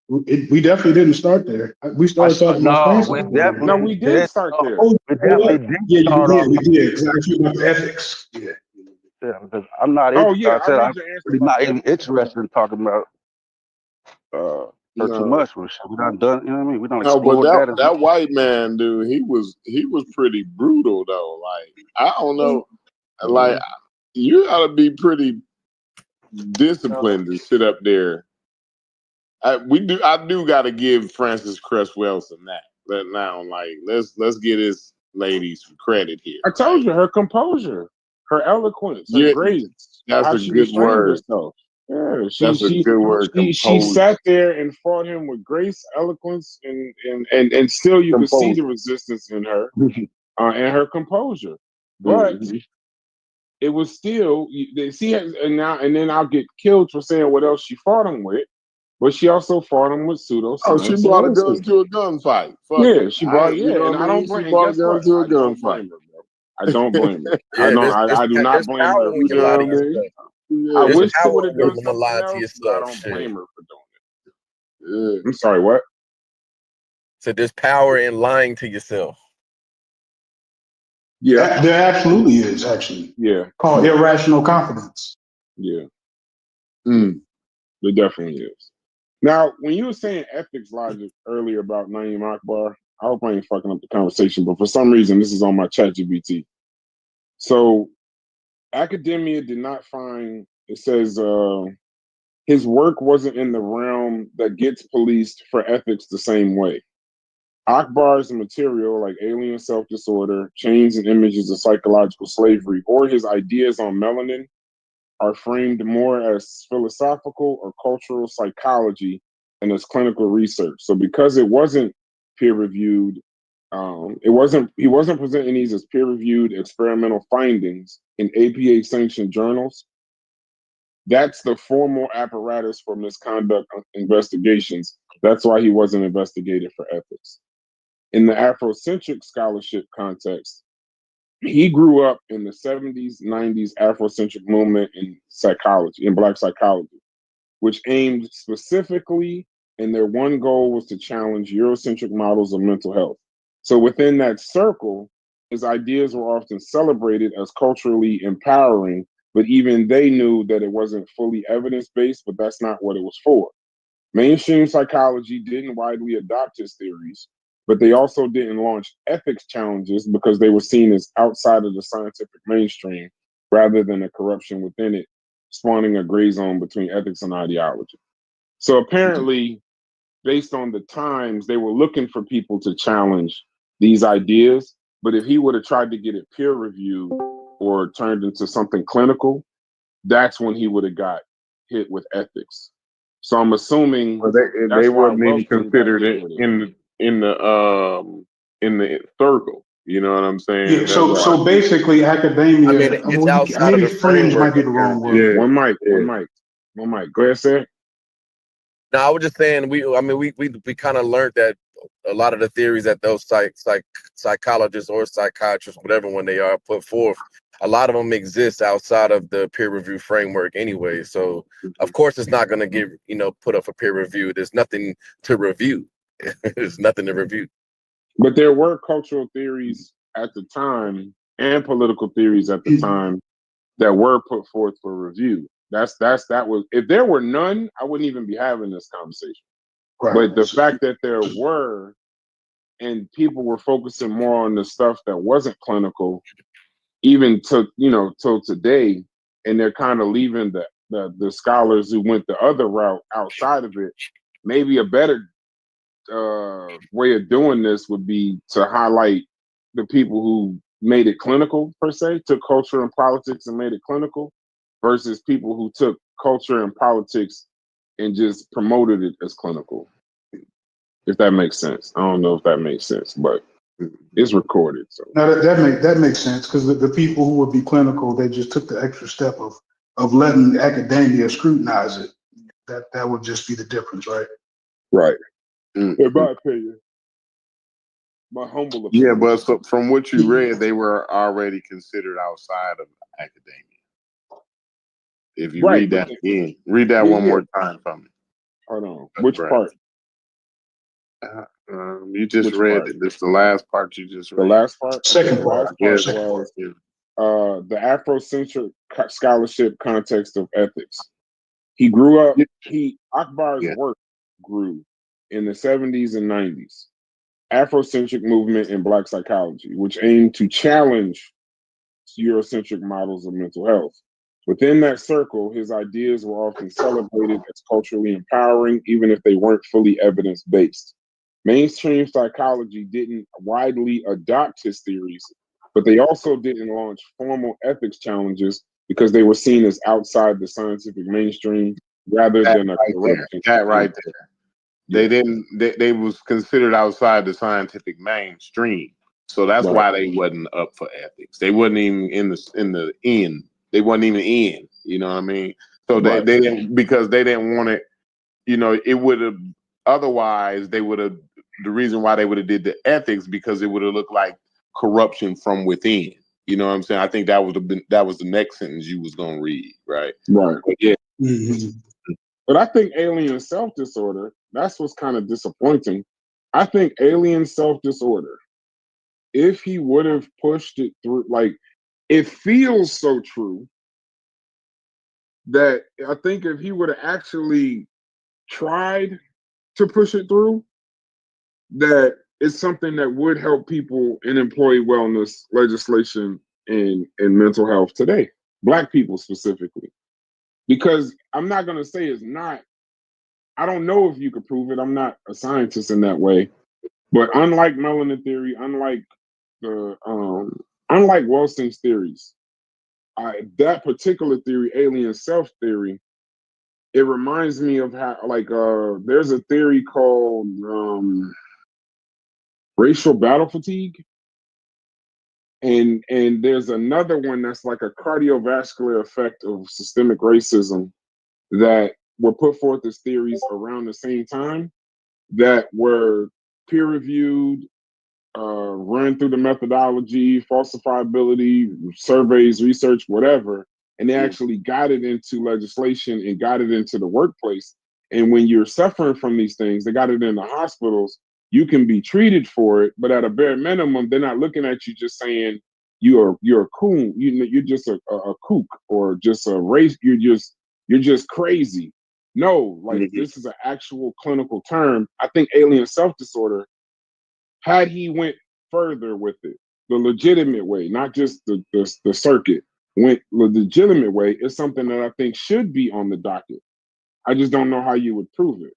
We definitely didn't start there. We started talking about No, Francis. we No, definitely we did did. start there. Oh, We definitely did yeah, you start did. off. We did. Because I actually about ethics. Yeah. Yeah, because I'm not. Oh yeah, I I said read I'm your answer really about not the even ethics. interested in talking about her too No, much. We done done. You know what I mean? We don't no, but explored that. that white man, dude, he was pretty brutal though. Like I don't know, like you gotta be pretty disciplined to sit up there. I do got to give Francis Cress Welsing that. But now, like, let's get his ladies some credit here. I told you her composure, her eloquence, her Yeah, grace, that's how a she good restrained word. herself. Yeah, That's a good word. she Composed. sat there and fought him with grace, eloquence, and still you could see Composed. the resistance in her and her composure. But Mhm. it was still and then I'll get killed for saying what else she fought him with. But she also fought him with Oh, she pseudoscience and brought a gun racism. to a gunfight. Fuck Yeah, it. she brought You know and what I I don't mean? She blame. And brought a guess gun what? to a I don't gunfight. blame her, bro. I don't blame her. I Yeah, don't. I do not there's blame power her when for you You lie doing to know what I that. mean? yourself. I Yeah. There's wish she power would have when done you lie something to else, but I yourself. don't Shit. blame her for doing Yeah. it. I'm sorry. What? So there's power in lying to yourself. Yeah. There absolutely is, actually. Yeah. Called irrational confidence. Yeah. Mm. There definitely is. Now, when you were saying ethics logic earlier about Naeem Akbar, I hope I ain't fucking up the conversation, but for some reason, this is on my ChatGPT. So, academia did not find, it says, his work wasn't in the realm that gets policed for ethics the same way. Akbar's material, like alien self disorder, chains and images of psychological slavery, or his ideas on melanin, are framed more as philosophical or cultural psychology and as clinical research. So because it wasn't peer reviewed, he wasn't presenting these as peer reviewed experimental findings in APA sanctioned journals. That's the formal apparatus for misconduct investigations. That's why he wasn't investigated for ethics. In the Afrocentric scholarship context, he grew up in the 70s, 90s Afrocentric movement in psychology, in Black psychology, which aimed specifically, and their one goal was to challenge Eurocentric models of mental health. So within that circle, his ideas were often celebrated as culturally empowering, but even they knew that it wasn't fully evidence-based, but that's not what it was for. Mainstream psychology didn't widely adopt his theories, but they also didn't launch ethics challenges because they were seen as outside of the scientific mainstream rather than a corruption within it, spawning a gray zone between ethics and ideology. So apparently, based on the times, they were looking for people to challenge these ideas. But if he would have tried to get it peer reviewed or turned into something clinical, that's when he would have got hit with ethics. So I'm assuming But they that's why wasn't even Welsing got considered hit it with it. in the circle. You know what I'm saying? Yeah, That's so why. so basically, academia. I mean, it's outside of Maybe the fringe might framework be the of peer wrong review. word. One mic. Yeah. Go ahead, Seth. No, I was just saying we kind of learned that a lot of the theories that those psychologists or psychiatrists, whatever one they are, put forth, a lot of them exist outside of the peer review framework anyway. So of course it's not going to get put up for peer review. There's nothing to review. There's nothing to review. But there were cultural theories at the time and political theories at the time that were put forth for review. That was, if there were none, I wouldn't even be having this conversation. Right. But the fact that there were, and people were focusing more on the stuff that wasn't clinical, even till today, and they're kind of leaving the scholars who went the other route outside of it. Maybe a better way of doing this would be to highlight the people who made it clinical, per se, took culture and politics and made it clinical, versus people who took culture and politics and just promoted it as clinical. If that makes sense. I don't know if that makes sense, but it's recorded. So Now that makes sense, because the people who would be clinical, they just took the extra step of letting academia scrutinize it. That would just be the difference, right? right. Mm. In my opinion. My humble opinion. Yeah, but so from what you read, they were already considered outside of academia. If you Right, read but that again, read that one more time for me. Hold on. Which Right. part? You just Which read part? it. This the last part you just read. The last part? Second The part. last part Second was the Afrocentric scholarship context of ethics. He grew up, Akbar's work grew in the 70s and 90s. Afrocentric movement in Black psychology, which aimed to challenge Eurocentric models of mental health. Within that circle, his ideas were often celebrated as culturally empowering, even if they weren't fully evidence-based. Mainstream psychology didn't widely adopt his theories, but they also didn't launch formal ethics challenges because they were seen as outside the scientific mainstream rather than a corruption. That right there. They didn't. They was considered outside the scientific mainstream, so that's why they wasn't up for ethics. They wasn't even in the end. They wasn't even in. You know what I mean? So they didn't, because they didn't want it. It would have, otherwise they would have. The reason why they would have did the ethics, because it would have looked like corruption from within. You know what I'm saying? I think that was the next sentence you was gonna read, right? Right. But yeah. Mm-hmm. But I think alien self-disorder, that's what's kind of disappointing. I think alien self-disorder, if he would have pushed it through, like, it feels so true that I think if he would have actually tried to push it through, that it's something that would help people in employee wellness legislation and mental health today, Black people specifically. Because I'm not going to say it's not, I don't know if you could prove it. I'm not a scientist in that way. But unlike melanin theory, the unlike Welsing's theories, that particular theory, alien self theory, it reminds me of how there's a theory called racial battle fatigue, and there's another one that's like a cardiovascular effect of systemic racism that were put forth as theories around the same time that were peer reviewed, run through the methodology, falsifiability, surveys, research, whatever, and they actually got it into legislation and got it into the workplace. And when you're suffering from these things, they got it in the hospitals. You can be treated for it, but at a bare minimum, they're not looking at you just saying you're a coon, you're just a kook or just a race. You're just crazy. No, like this is an actual clinical term. I think alien self disorder, had he went further with it, the legitimate way, not just the circuit, went the legitimate way, is something that I think should be on the docket. I just don't know how you would prove it.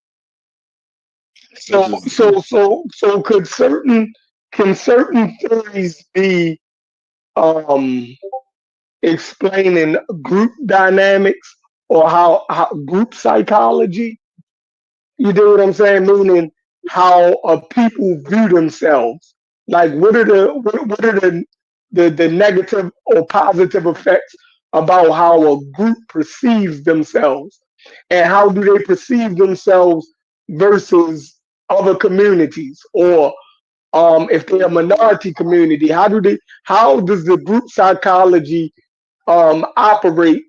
So could certain theories be explaining group dynamics or how group psychology? You do what I'm saying? Meaning how people view themselves. Like what are the negative or positive effects about how a group perceives themselves, and how do they perceive themselves versus other communities, or if they're a minority community, how does the group psychology operate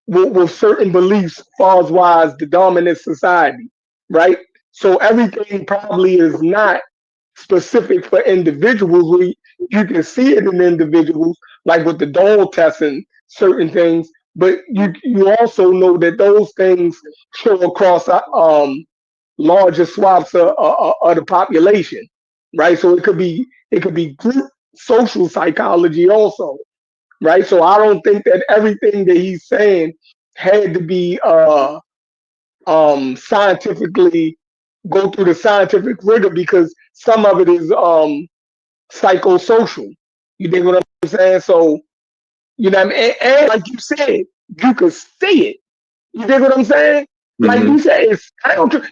with certain beliefs far as wise the dominant society, right? So everything probably is not specific for individuals. You can see it in individuals, like with the dog test and certain things, but you also know that those things show across larger swaths of the population, right? So it could be group social psychology also, right? So I don't think that everything that he's saying had to be scientifically go through the scientific rigor, because some of it is psychosocial. You dig what I'm saying? So you know what I mean? And like you said, you could see it. You dig what I'm saying? Like you said, it's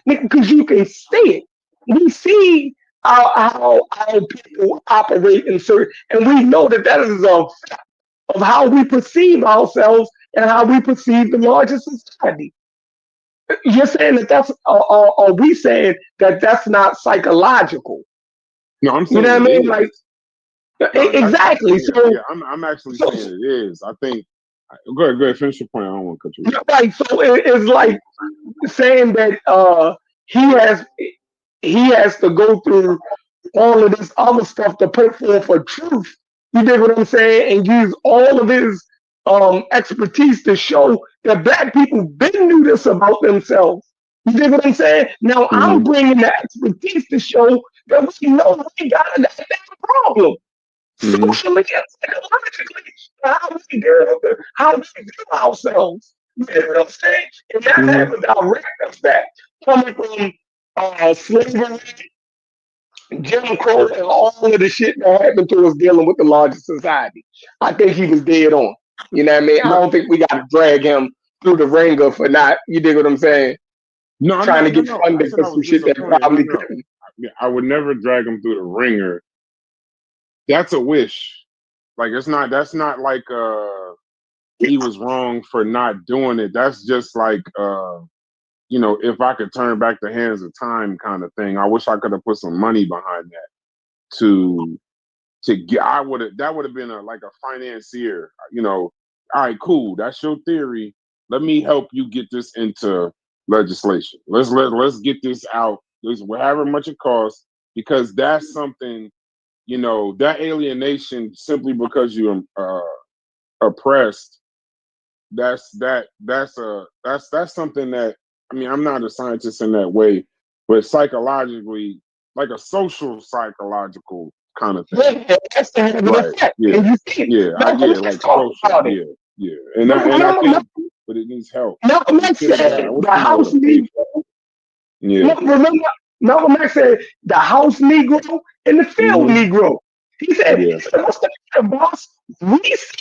because you can see it. We see how people operate in certain, and we know that is of how we perceive ourselves and how we perceive the larger society. You're saying that are we saying that that's not psychological? No, I'm You saying know what I it mean? is. Like No, exactly. I'm actually saying it is. I think. Go ahead, finish your point. I don't want to cut you off. Right. So it's like saying that he has to go through all of this other stuff to put forth for truth. You dig what I'm saying? And use all of his expertise to show that Black people been knew this about themselves. You dig what I'm saying? Now I'm bringing the expertise to show that we know we got a goddamn problem socially and psychologically, how we view ourselves. You know what I'm saying? And that has a direct effect coming from slavery, Jim Crow, and all of the shit that happened to us dealing with the larger society. I think he was dead on. You know what I mean? I don't think we got to drag him through the ringer for not, you dig what I'm saying? No, Trying to get I funding said for I some was shit that disappointed. probably couldn't. I would never drag him through the ringer. That's a wish. Like that's not like he was wrong for not doing it. That's just like if I could turn back the hands of time kind of thing. I wish I could have put some money behind that to get. That would have been like a financier. All right, cool. That's your theory. Let me help you get this into legislation. Let's get this out. However much it costs, because that's something. That alienation simply because you're oppressed that's something that, I mean, I'm not a scientist in that way, but psychologically, like a social psychological kind of thing. Yeah, that's the having Right. effect. Yeah. And you see it. Yeah. Malcolm X Like talked social. about it. Yeah. Yeah. And I think, but it needs help. Malcolm X said What's the the matter house with him? Negro. Yeah. Remember, Malcolm X said the house Negro and the field Negro. He said, Yeah. what's the matter, boss? We see.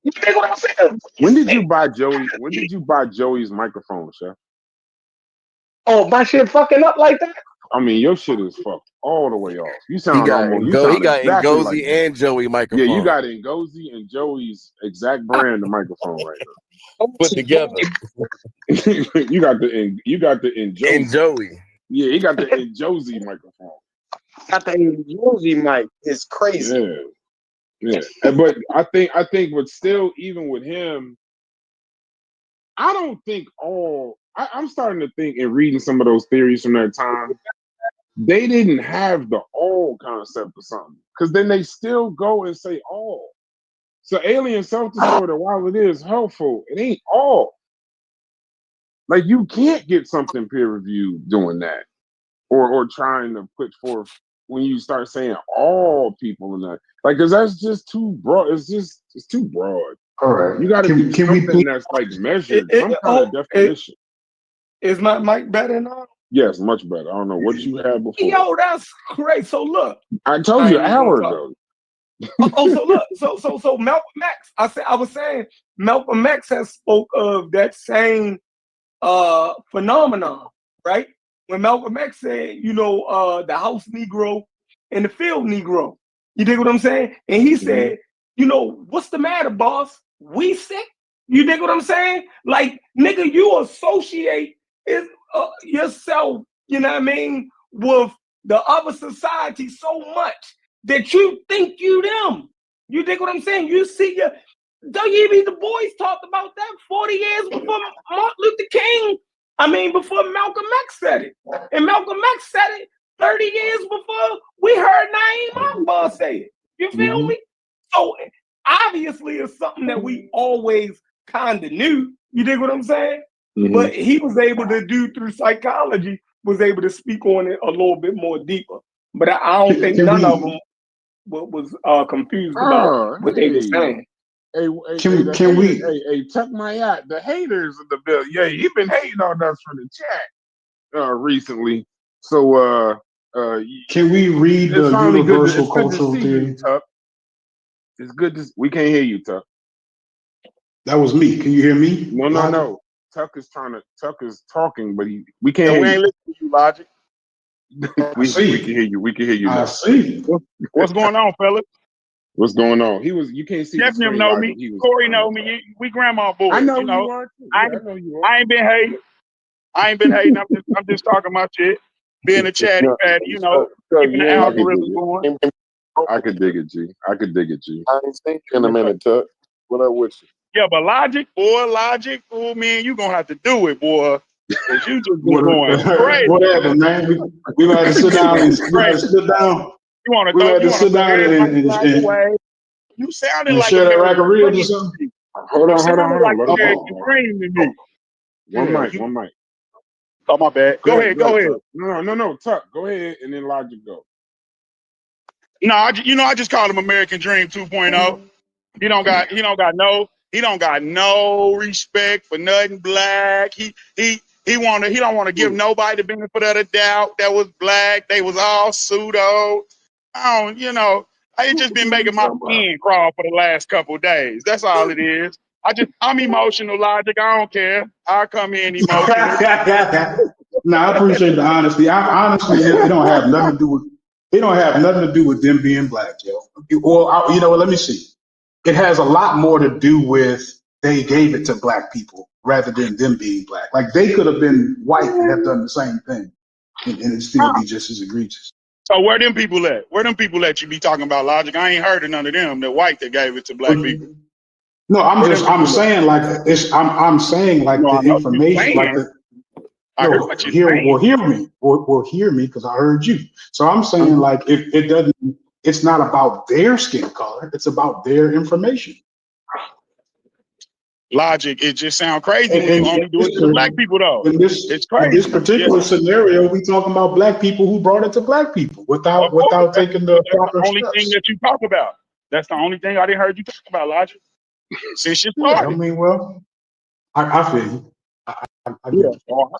You think what I'm saying? When did you buy Joey? When did you buy Joey's microphone, Chef? Oh, my shit fucking up like that? I mean, your shit is fucked all the way off. You He sound got almost. You sound exactly like Ngozi and Joey Yeah, microphone you got Ngozi and Joey's exact brand of microphone right put together. now. you got the Ngozi. And Joey. Yeah, he got the Ngozi microphone. Got the Josie mic. It's crazy. Yeah. But I think, but still, even with him, I don't think I'm starting to think and reading some of those theories from that time. They didn't have the all concept or something, because then they still go and say all. So alien self-disorder, while it is helpful, it ain't all. Like, you can't get something peer reviewed doing that, or trying to put forth when you start saying all people in that, like, because that's just too broad. It's too broad. All right. You got to do Can we something please? that's like measured, some kind of definition. Is my mic better now? Yes, much better. I don't know what you had before. Yo, that's crazy. So look, I told you an hour ago. So Malcolm X. I was saying Malcolm X has spoke of that same phenomenon, right? When Malcolm X said, the house Negro and the field Negro. You dig what I'm saying? And he said, what's the matter, boss? We sick? You dig what I'm saying? Like, nigga, you associate yourself, you know what I mean, with the other society so much that you think you them. You dig what I'm saying? You see W.E.B. Du Bois talked about that 40 years before Martin Luther King. Before Malcolm X said it. And Malcolm X said it 30 years before we heard Naeem Akbar say it. You feel me? So obviously it's something that we always kind of knew. You dig what I'm saying? But he was able to do through psychology, was able to speak on it a little bit more deeper. But I don't think none of them was confused about what they were saying. Can we? Hey, check my out. The haters of the bill. Yeah, you've been hating on us from the chat recently. So can we read the universal cultural theory? It's good to. We can't hear you, Tuck. That was me. Can you hear me? No. Tuck is talking, but we can't hear you. We ain't listening to you, Logic. we can hear you. We can hear you now. I see. What's going on, fellas? What's going on? You can't see. Jeff know me. Corey know me. We grandma boys. I know you are. I know you are. I ain't been hating. I'm just talking my shit. Being a chatty fatty, keeping the algorithm going. I could dig it, G. I ain't seen you in a minute, Tuck. What up with you? Yeah, but Logic, oh man, you gonna have to do it, boy. Cause you just been going crazy. Whatever, man. We might have to sit down and sit down. You want to sit down and away. You sounded like share that rack of ribs or something. Hold on. Like American Dream to me. One mic. Oh, my bad. Go ahead. No, Tuck. Go ahead, and then Logic go. No, I just call him American Dream 2.0. He don't got no respect for nothing black. He don't want to give nobody the benefit of the doubt that was black. They was all pseudo. I just been making my skin crawl for the last couple of days. That's all it is. I'm emotional, Logic. I don't care. I come in emotional. No, I appreciate the honesty. Honestly, it don't have nothing to do with. It don't have nothing to do with them being black, yo. Well, you know what? Let me see. It has a lot more to do with they gave it to black people rather than them being black. Like, they could have been white and have done the same thing, and it still be just as egregious. So where them people at? Where them people at you be talking about, Logic? I ain't heard of none of them. The white that gave it to black people. No, I'm saying like the information, like the. I heard what you're saying. Hear me, because I heard you. So I'm saying, like, if it doesn't, it's not about their skin color. It's about their information. Logic, it just sounds crazy And, when you and only do it to the black people, though. It's in crazy. this particular Yeah, scenario, we talking about black people who brought it to black people of without course. taking But the that's proper the only thing steps. that you talk about. That's the only thing I didn't heard you talk about, Logic, since you Yeah, I started. mean, well, I feel you. I get Yeah, you. oh,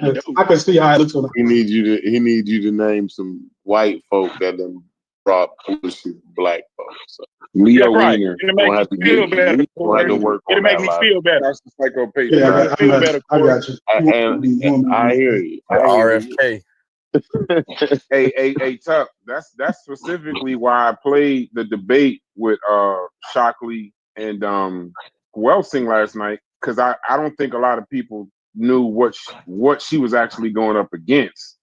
you do. I can see how it looks on the He needs you to. He needs you to name some white folk that done brought bullshit to black folks. So Yeah, Leo right. Wiener It'll make gonna have to you feel get. better. He's gonna have to Corey. work It'll on make that me lot. feel better. That's the psychopath. Yeah, It'll make Right. me feel better, I Corey. got you. You want me to I be hear fair. you. The I hear you. RFK. Hey, Tuck. That's specifically why I played the debate with Shockley and Welsing last night, because I don't think a lot of people knew what she was actually going up against.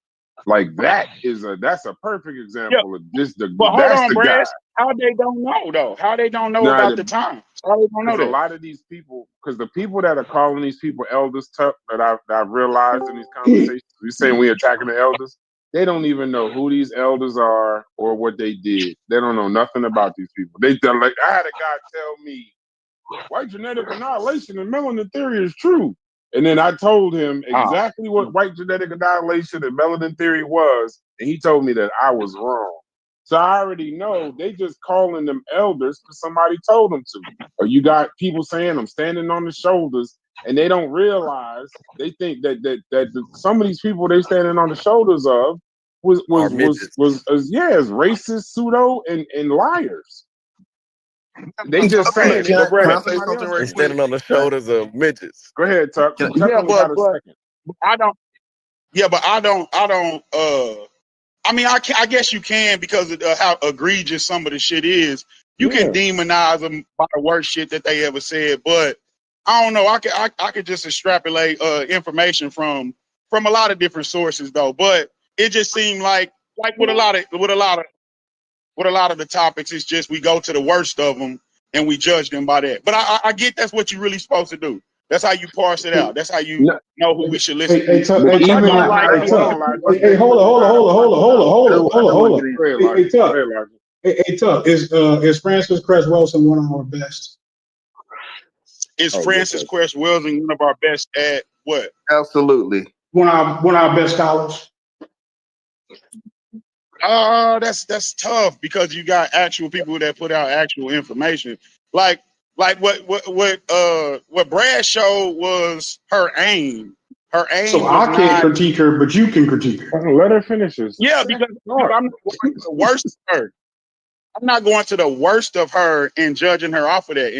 Like that's a perfect Yeah, example of just but hold that's on, the guy. Brad. How they don't know though? How they don't know Now about the times? How they don't know because a that? lot of these people, because the people that are calling these people elders, Tuck, that I've realized in these conversations, we saying we attacking the elders. They don't even know who these elders are or what they did. They don't know nothing about these people. They done like I had a guy tell me white genetic annihilation and melanin theory is true. And then I told him Ah, exactly what white genetic annihilation and melanin theory was, and he told me that I was wrong. So I already know they just calling them elders because somebody told them to. Or you got people saying I'm standing on the shoulders, and they don't realize they think that some of these people they standing on the shoulders of was Are was was midgets. was, was yeah, is racist, pseudo, and liars. They just Okay, saying Can it I but can Brad, I because say somebody something else they right said quick? it. standing on the shoulders of midgets. Go ahead, Tuck. Can Tuck yeah, only got a but second. I don't. Yeah, but I don't. I mean, I guess you can because of how egregious some of the shit is. You can Yeah. demonize them by the worst shit that they ever said, but I don't know. I could just extrapolate information from a lot of different sources though. But it just seemed like with a lot of the topics, it's just we go to the worst of them and we judge them by that. But I get that's what you're really supposed to do. That's how you parse it out. That's how you No, know who we should listen Hey, to. but But Tuck even don't at like hey, it. hold Tuck. on, Logic. Hey, hold on, You hold on, gotta hold on, hold parse on, it out. hold on, hold on, I don't hold want on. to get Go ahead, Hey, Logic. Go Tuck. ahead, Logic. Hey, Tuck. Is Francis Cress Wilson one of our best? Is Oh, good Francis question. Cress Welsing one of our best at what? absolutely. One of our best scholars? That's tough because you got actual people that put out actual information. Like what Brad showed was her aim. Her So aim was I can't not. critique her, but you can critique her. Let her finish this. Yeah, because I'm not going to the worst of her. I'm not going to the worst of her and judging her off of that.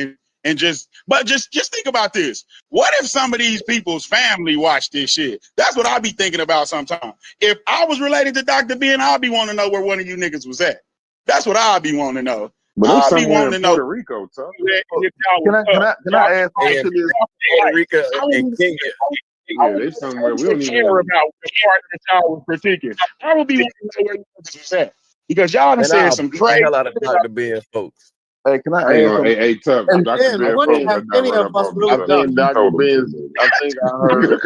And just think about this. What if some of these people's family watch this shit? That's what I be thinking about sometimes. If I was related to Dr. Ben, I'd be wanting to know where one of you niggas was at. That's what I'd be wanting to know. But they I'd be somewhere wanting in to know Puerto Rico, Tuck. if y'all was Can I can up. I can Y'all I add something And to this? right. Rica I and wouldn't Kenya. Yeah, they somewhere. We even don't care even. about the part that y'all was critiquing. I would be wanting to know where you niggas was at. Because y'all done And said I'll some beat the crazy hell out of shit. Dr. Ben, folks. Hey, can I I ain't add gonna. some? Hey, Tuck. And Dr. then Ben what folk have better not any run of up us on me, really I Tuck. done? think You Dr. told them Ben's. to. I think I heard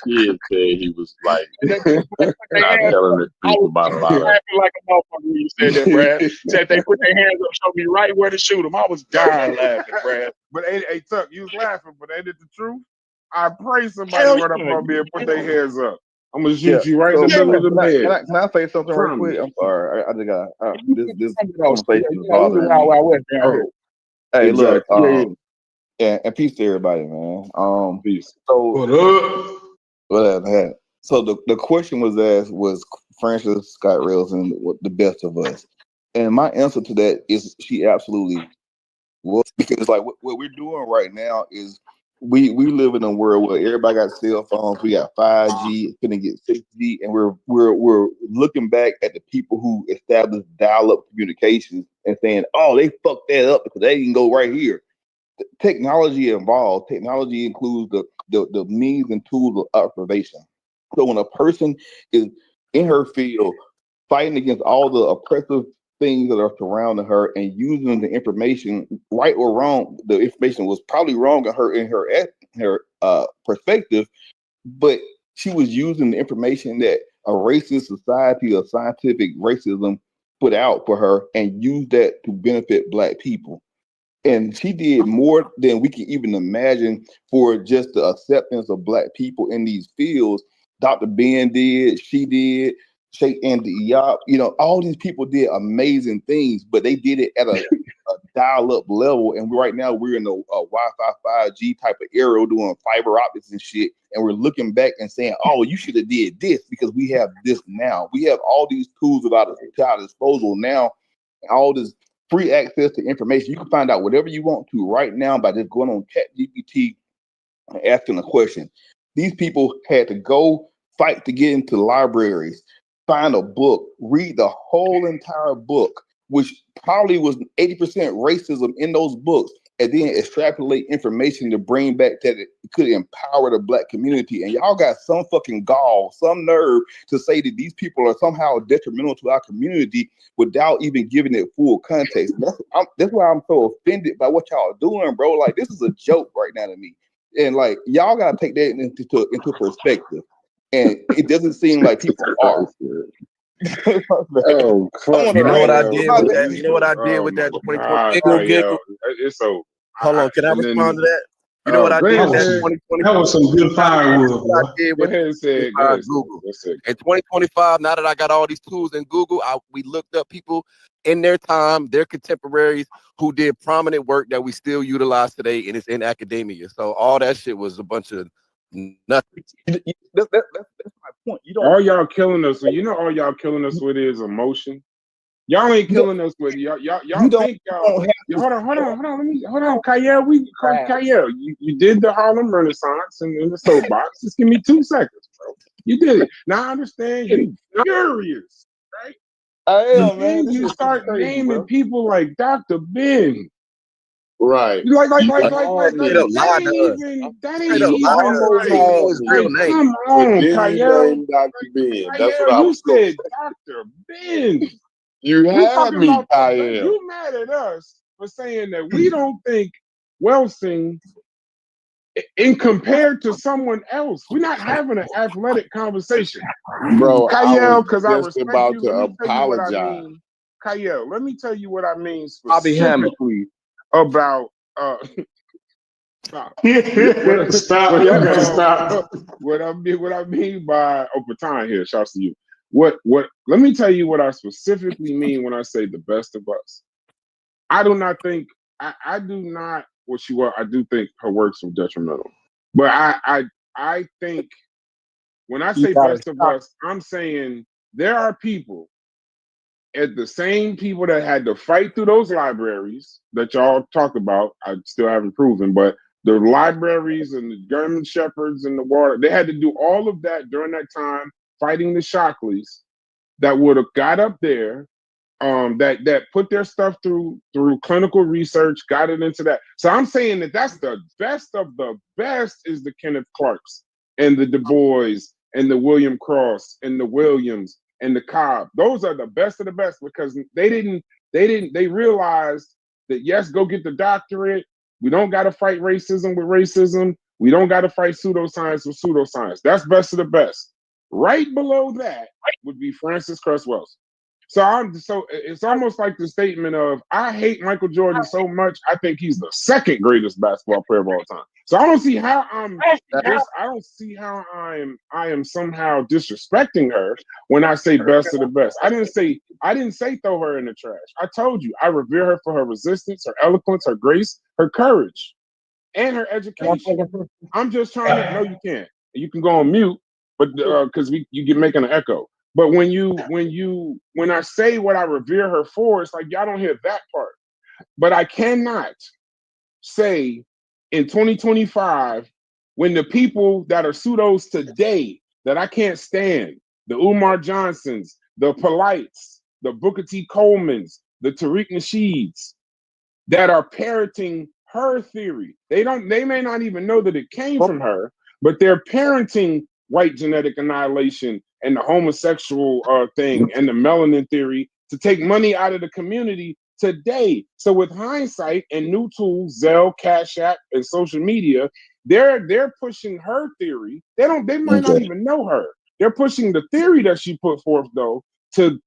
kid say he was like And they put their not hands telling up. the I truth was about a lot of. laughing like a motherfucker when you said that, Brad. Said they put their hands up, showed me right where to shoot them. I was dying laughing, Brad. But hey, Tuck, you was laughing, but ain't it the truth? I pray somebody Hell run up yeah. on me and put their hands up. I'm gonna Yeah. shoot you right in the So middle Yeah. of the can I can bed. I can I say something right Promise. quick? I'm sorry. I just got this Yeah, conversation is we bothering Wild me. Wild West down here. Oh, Hey, look. exactly. Yeah, And peace to everybody, man. Peace. So What up? whatever. So the question was asked, was Francis Scott Railson the best of us? And my answer to that is she absolutely was, because like what we're doing right now is we live in a world where everybody got cell phones, we got 5G, it's gonna get 6G, and we're looking back at the people who established dial-up communications and saying, oh, they fucked that up because they can go right here. Technology involved. Technology includes the means and tools of observation. So when a person is in her field fighting against all the oppressive things that are surrounding her and using the information, right or wrong, the information was probably wrong in her perspective, but she was using the information that a racist society of scientific racism put out for her and used that to benefit black people. And she did more than we can even imagine for just the acceptance of Black people in these fields. Dr. Ben did, she did, Sheikh Andy Diop, all these people did amazing things, but they did it at a dial-up level. And right now we're in a Wi-Fi 5G type of era doing fiber optics and shit. And we're looking back and saying, oh, you should have did this because we have this now. We have all these tools at our disposal now, all this free access to information. You can find out whatever you want to right now by just going on ChatGPT and asking a question. These people had to go fight to get into libraries, find a book, read the whole entire book, which probably was 80% racism in those books, and then extrapolate information to bring back that it could empower the Black community. And y'all got some fucking gall, some nerve to say that these people are somehow detrimental to our community without even giving it full context. That's why I'm so offended by what y'all are doing, bro. Like, this is a joke right now to me. And like, y'all gotta take that into perspective. And it doesn't seem like people are. Oh, fuck. You know what I Kyle, did bro. with that? You know what I did with that 2020 Google giggle? It's so. Hold on, can I And then, respond to that? You know what I go did ahead, with that Sid. 2020? That was some good firewood, What I boy. did Go with ahead, Sid. Go 2025 ahead, Sid. Google. That's it. In 2025, now that I got all these tools in Google, we looked up people in their time, their contemporaries who did prominent work that we still utilize today, and it's in academia. So all that shit was a bunch of nothing. That's my point. All y'all killing us. All y'all killing us with is emotion. Y'all ain't killing us with y'all think y'all. Hold on, Kyle. Kyle, you did the Harlem Renaissance and in the soapbox. Just give me 2 seconds, bro. You did it. Now I understand you're furious, right? I am, man. Then you start naming people like Dr. Ben. Right. Like, Straight up lied to us. that Straight ain't up lied to us. Almost He didn't know his had real me. name. come But on, then you Kyle. named Dr. Ben. That's what I You was going to said say. Dr. Ben. You We had talking me, about Kyle. you mad at us for saying that we don't think Welsing in compared to someone else. We're not having an athletic conversation. Bro, I Kyle, was because I just respect about you, to let me tell you what I apologize. mean. Kyle, let me tell you what I mean Bobby Hammond. specifically about stop. Stop. Y'all gotta stop. What I mean by Patan here, shouts to you. What let me tell you what I specifically mean when I say the best of us. I do not think I do not what she was. I do think her works were detrimental. But I think when I say best of us, I'm saying there are people the same people that had to fight through those libraries that y'all talked about. I still haven't proven, but the libraries and the German Shepherds and the water, they had to do all of that during that time, fighting the Shockleys that would have got up there, that put their stuff through clinical research, got it into that. So I'm saying that that's the best of the best is the Kenneth Clarks and the Du Bois and the William Cross and the Williams and the Cobb. Those are the best of the best because they realized that yes, go get the doctorate. We don't got to fight racism with racism. We don't got to fight pseudoscience with pseudoscience. That's best of the best. Right below that would be Francis Cress Wells. So it's almost like the statement of I hate Michael Jordan so much I think he's the second greatest basketball player of all time. So I don't see how I am somehow disrespecting her when I say best of the best. I didn't say throw her in the trash. I told you I revere her for her resistance, her eloquence, her grace, her courage, and her education. I'm just trying to. No, you can't. You can go on mute, but because you get making an echo. But when I say what I revere her for, it's like y'all don't hear that part. But I cannot say in 2025 when the people that are pseudos today that I can't stand, the Umar Johnsons, the Polites, the Booker T. Colemans, the Tariq Nasheeds, that are parroting her theory. They may not even know that it came from her, but they're parenting white genetic annihilation and the homosexual thing and the melanin theory to take money out of the community today. So with hindsight and new tools, Zelle, Cash App, and social media, they're pushing her theory. They might not even know her. They're pushing the theory that she put forth though to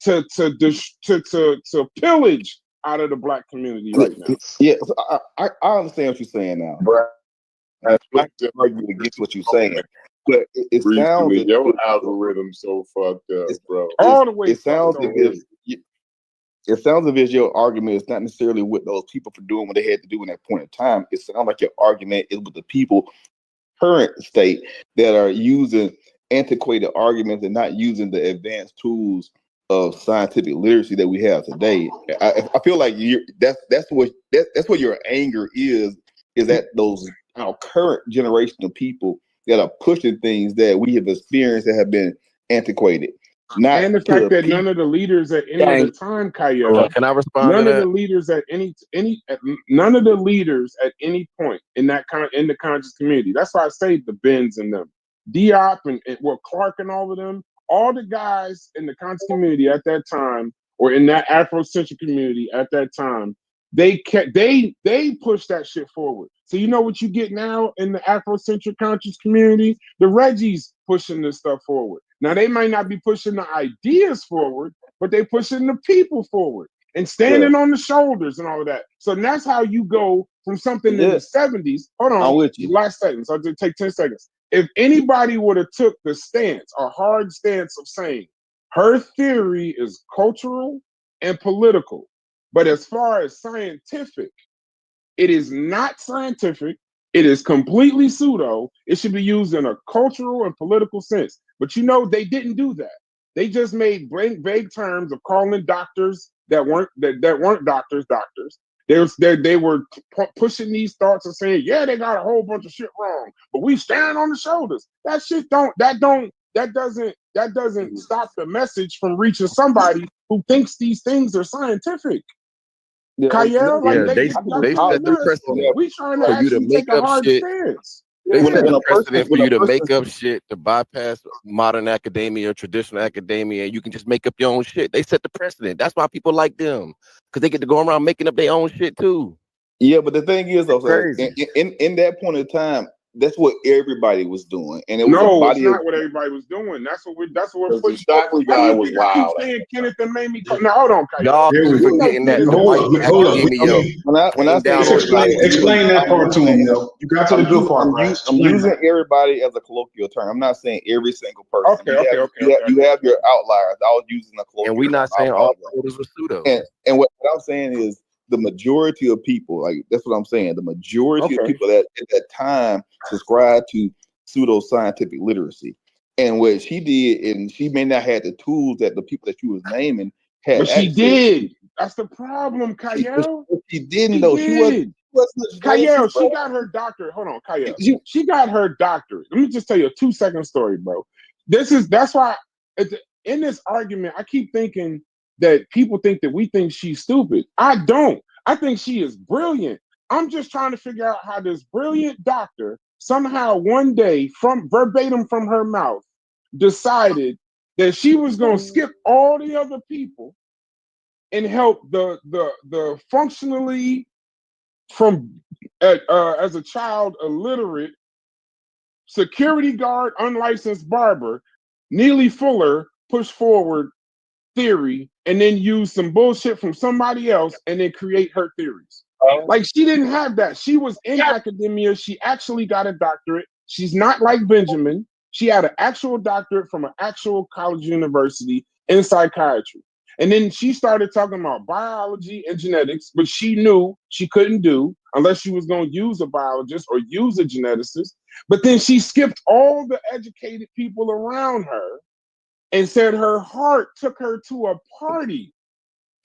pillage out of the black community right now. Yeah, so I understand what you're saying now. I'm not arguing against what you're saying, but it sounds as your algorithm so fucked up, bro. All the way. It sounds as if your argument is not necessarily with those people for doing what they had to do in that point in time. It sounds like your argument is with the people current state that are using antiquated arguments and not using the advanced tools of scientific literacy that we have today. I feel like that's what your anger is that our current generation of people that are pushing things that we have experienced that have been antiquated. And the fact that none of the leaders at any other time, Kyle, can I respond none to of that? the leaders at none of the leaders at any point in the conscious community. That's why I say the Benz and them, Diop and Clark and all of them, all the guys in the conscious community at that time, or in that Afrocentric community at that time, they pushed that shit forward. So you know what you get now in the Afrocentric conscious community? The Reggies pushing this stuff forward. Now they might not be pushing the ideas forward, but they pushing the people forward and standing on the shoulders and all of that. So that's how you go from something in the 70s. Hold on, I'm with you. Last sentence. I'll just take 10 seconds. If anybody would have took the stance, a hard stance of saying her theory is cultural and political, but as far as scientific, it is not scientific. It is completely pseudo. It should be used in a cultural and political sense. But you know, they didn't do that. They just made vague terms of calling doctors that weren't doctors. They were pushing these thoughts of saying, yeah, they got a whole bunch of shit wrong, but we stand on the shoulders. That doesn't stop the message from reaching somebody who thinks these things are scientific. Kyle, like they set the precedent we trying to for you to actually make take a up hard shit. stance. They set When the a person- precedent for when a you to make person- up shit, to bypass modern academia, traditional academia, and you can just make up your own shit. They set the precedent. That's why people like them, because they get to go around making up their own shit too. Yeah, but the thing is, though, Crazy. in that point in time, that's what everybody was doing, and it was No, a it's body not of what everybody was doing. That's what we're The pushing. Shockley How do guy you was think I keep wild. saying Kenneth and made me? Now hold on, Kyle. Y'all There we keep go. forgetting that the Hold white up, hold up. academia when I came say down Just on everybody, explain that part to him, though. You got to the good part, right? I'm Explain using that. everybody as a colloquial term. I'm not saying every single person. Okay. You have your outliers. I was using a colloquial and we're not term. I saying all apologize. quotas were pseudo. And what I'm saying is the majority of people, like that's what I'm saying. The majority of people that at that time subscribed to pseudo-scientific literacy. And what she did, and she may not have the tools that the people that you was naming had. But she access did. to. That's the problem, Kyle. She didn't though. She wasn't. Kyle, she got her doctorate. Hold on, Kyle. She got her doctorate. Let me just tell you a 2-second story, bro. That's why in this argument, I keep thinking that people think that we think she's stupid. I don't. I think she is brilliant. I'm just trying to figure out how this brilliant doctor somehow one day, from verbatim from her mouth, decided that she was going to skip all the other people and help the functionally from as a child illiterate security guard unlicensed barber Neely Fuller push forward theory and then use some bullshit from somebody else and then create her theories. Like she didn't have that. She was in academia. She actually got a doctorate. She's not like Benjamin. She had an actual doctorate from an actual college university in psychiatry. And then she started talking about biology and genetics, but she knew she couldn't do unless she was going to use a biologist or use a geneticist. But then she skipped all the educated people around her and said her heart took her to a party.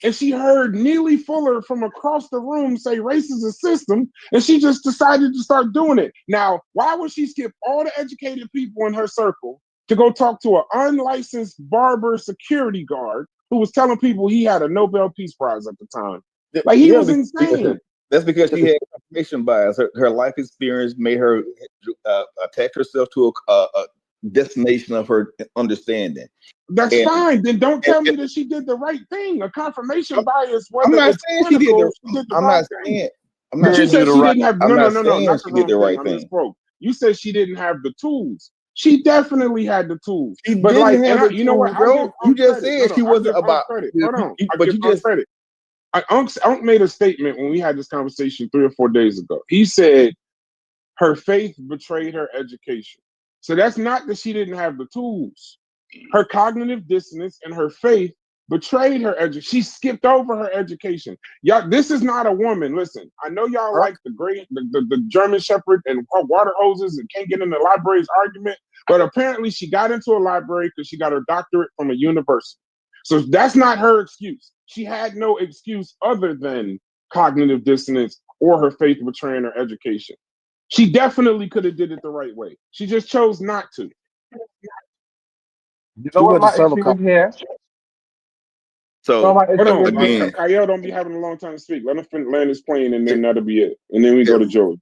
And she heard Neely Fuller from across the room say race is a system, and she just decided to start doing it. Now, why would she skip all the educated people in her circle to go talk to an unlicensed barber security guard who was telling people he had a Nobel Peace Prize at the time? Like, he was insane. That's because she had confirmation bias. Her life experience made her attach herself to a destination of her understanding. That's fine. Then don't tell me that she did the right thing. A confirmation bias. I'm not saying she did the right thing. But you said she didn't have no. Not she did the right thing. You said she didn't have the tools. She definitely had the tools. She but didn't like, have the you know what? tools, bro. You just said she wasn't about. Hold on. But you just credit. Unc made a statement when we had this conversation 3 or 4 days ago. He said her faith betrayed her education. So that's not that she didn't have the tools. Her cognitive dissonance and her faith betrayed her education. She skipped over her education. Y'all, this is not a woman. Listen, I know y'all like the German Shepherd and water hoses and can't get in the library's argument, but apparently she got into a library because she got her doctorate from a university. So that's not her excuse. She had no excuse other than cognitive dissonance or her faith betraying her education. She definitely could have did it the right way. She just chose not to. You know what my issue is here? So my Hold on, again, Kyle don't be having a long time to speak. Let him land his plane, and then that'll be it. And then we go to Joey.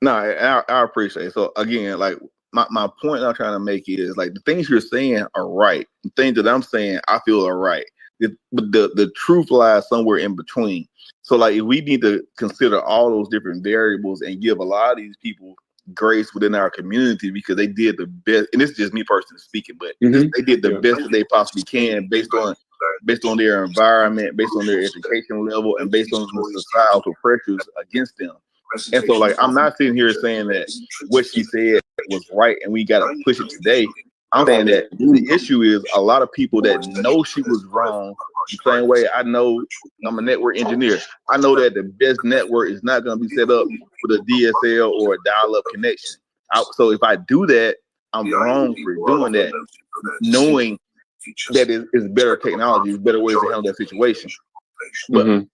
no, I appreciate it. So again, like my point I'm trying to make is like the things you're saying are right. The things that I'm saying I feel are right. But the truth lies somewhere in between. So like we need to consider all those different variables and give a lot of these people grace within our community because they did the best. And this is just me personally speaking, but they did the best that they possibly can based on their environment, based on their education level, and based on the societal pressures against them. And so, like, I'm not sitting here saying that what she said was right and we got to push it today. I'm saying that the issue is a lot of people that know she was wrong. The same way I know I'm a network engineer. I know that the best network is not going to be set up with a DSL or a dial-up connection. So if I do that, I'm wrong for doing that, knowing that it's better technology, better ways to handle that situation. But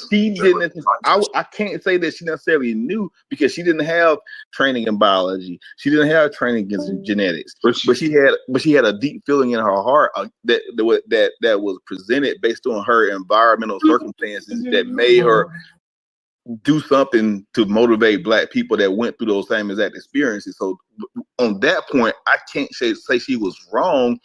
she didn't. I can't say that she necessarily knew because she didn't have training in biology. She didn't have training in genetics. But she had a deep feeling in her heart that was presented based on her environmental circumstances that made her do something to motivate Black people that went through those same exact experiences. So on that point, I can't say she was wrong,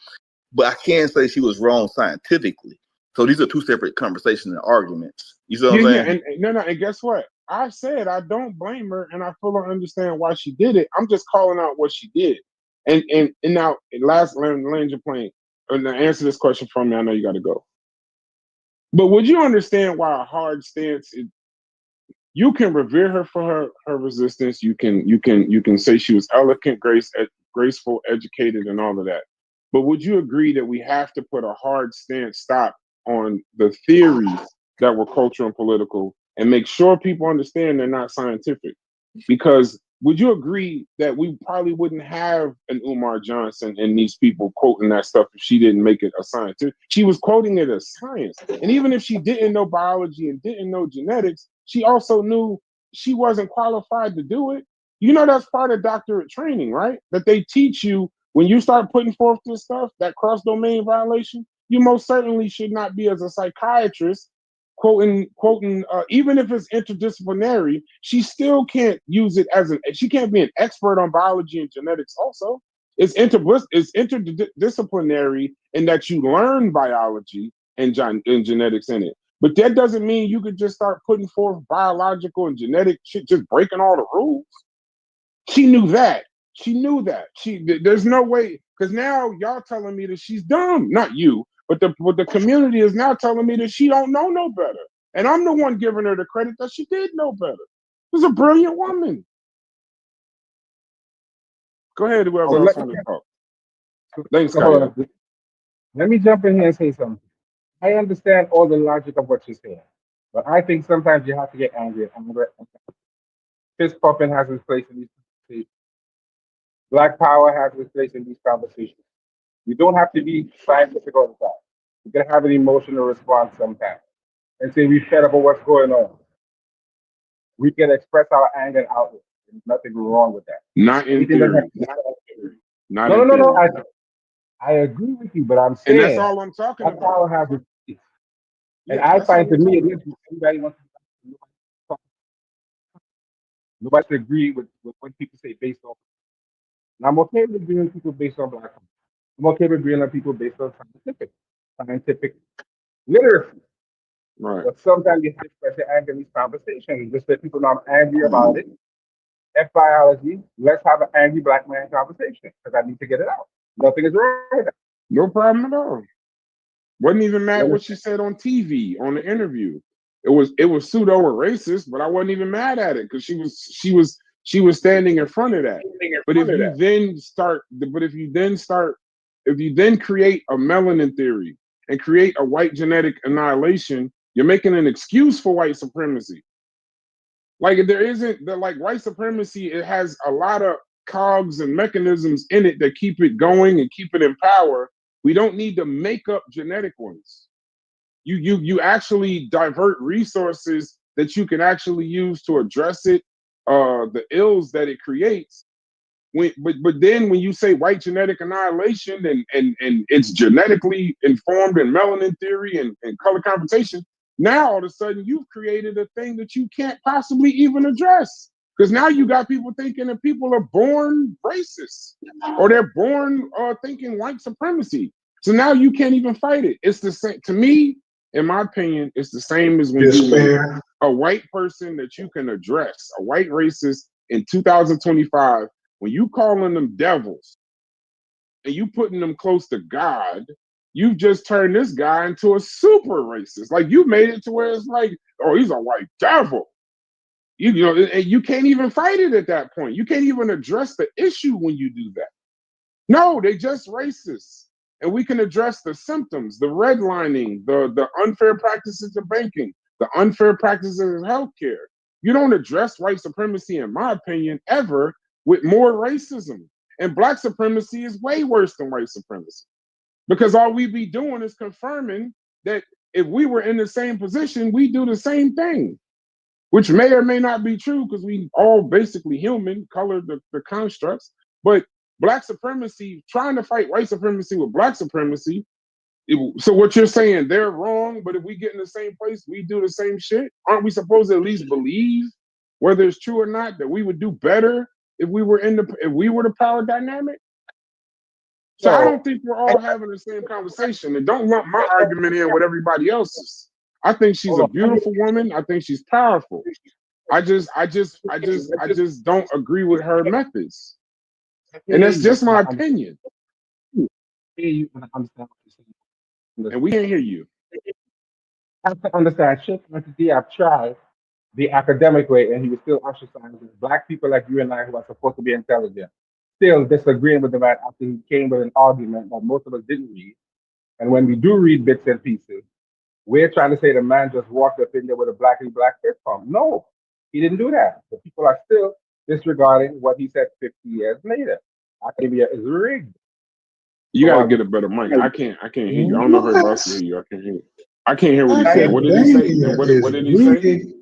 but I can say she was wrong scientifically. So these are two separate conversations and arguments. You see what I'm saying? And guess what? I said I don't blame her, and I fully understand why she did it. I'm just calling out what she did. And now, last land your plane, and answer this question for me. I know you got to go. But would you understand why a hard stance? You can revere her for her resistance. You can say she was elegant, graceful, educated, and all of that. But would you agree that we have to put a hard stance stop on the theories that were cultural and political and make sure people understand they're not scientific? Because would you agree that we probably wouldn't have an Umar Johnson and these people quoting that stuff if she didn't make it a scientist? She was quoting it as science. And even if she didn't know biology and didn't know genetics, she also knew she wasn't qualified to do it. You know, that's part of doctorate training, right? That they teach you when you start putting forth this stuff, that cross-domain violation, you most certainly should not be as a psychiatrist quoting, even if it's interdisciplinary, she still can't use it she can't be an expert on biology and genetics also. It's interdisciplinary in that you learn biology and genetics in it. But that doesn't mean you could just start putting forth biological and genetic shit, just breaking all the rules. She knew that. There's no way, because now y'all telling me that she's dumb. Not you, but the community is now telling me that she don't know no better. And I'm the one giving her the credit that she did know better. She's a brilliant woman. Go ahead, whoever else wants to talk. Thanks, Kyle. Let me jump in here and say something. I understand all the logic of what you're saying, but I think sometimes you have to get angry. Fist pumping has its place in these conversations. Black power has its place in these conversations. You don't have to be scientific all the time. You can have an emotional response sometimes and say we fed up with what's going on. We can express our anger and outlook. There's nothing wrong with that. Not in theory. No. I agree with you, but I'm saying, and that's all I'm talking about. Power has its place. And I find to me, everybody wants to. Nobody should agree with when people say based on. And I'm okay with agreeing with people based on Black. I'm okay with agreeing on people based on scientific literacy. Right. But sometimes you have to express your anger in these conversations. Just let people know I'm angry about it. F biology, let's have an angry Black man conversation because I need to get it out. Nothing is wrong with that. No problem at all. Wasn't even mad what she said on TV on the interview. It was pseudo racist, but I wasn't even mad at it because she was standing in front of that. But if you then create a melanin theory and create a white genetic annihilation, you're making an excuse for white supremacy. Like there isn't like white supremacy, it has a lot of cogs and mechanisms in it that keep it going and keep it in power. We don't need to make up genetic ones. You actually divert resources that you can actually use to address it, the ills that it creates. But then when you say white genetic annihilation and it's genetically informed in melanin theory and color compensation, now all of a sudden you've created a thing that you can't possibly even address. Because now you got people thinking that people are born racist or they're born thinking white supremacy. So now you can't even fight it. It's the same to me, in my opinion, it's the same as when you make a white person that you can address, a white racist in 2025. When you calling them devils and you putting them close to God, you've just turned this guy into a super racist. Like you made it to where it's like, oh, he's a white devil. You know, and you can't even fight it at that point. You can't even address the issue when you do that. No, they just racist. And we can address the symptoms, the redlining, the unfair practices of banking, the unfair practices of healthcare. You don't address white supremacy, in my opinion, ever with more racism. And black supremacy is way worse than white supremacy. Because all we be doing is confirming that if we were in the same position, we do the same thing, which may or may not be true because we all basically human, colored the constructs. But black supremacy, trying to fight white supremacy with black supremacy. So what you're saying, they're wrong, but if we get in the same place, we do the same shit. Aren't we supposed to at least believe, whether it's true or not, that we would do better if we were the power dynamic? So I don't think we're all having the same conversation. And don't lump my argument in with everybody else's. I think she's a beautiful woman. I think she's powerful. I just don't agree with her methods. And that's just my opinion. And we can't hear you. I have to understand, Sheikh Entity, I've tried the academic way, and he was still ostracizing black people like you and I who are supposed to be intelligent, still disagreeing with the man after he came with an argument that most of us didn't read. And when we do read bits and pieces, we're trying to say the man just walked up in there with a black fist pump. No, he didn't do that. The people are still disregarding what he said 50 years later. Academia is rigged. You gotta get a better mic. I can't hear you. I don't know if everybody else can hear you. I can't hear you. I can't hear what he said. What did he say? What did he say?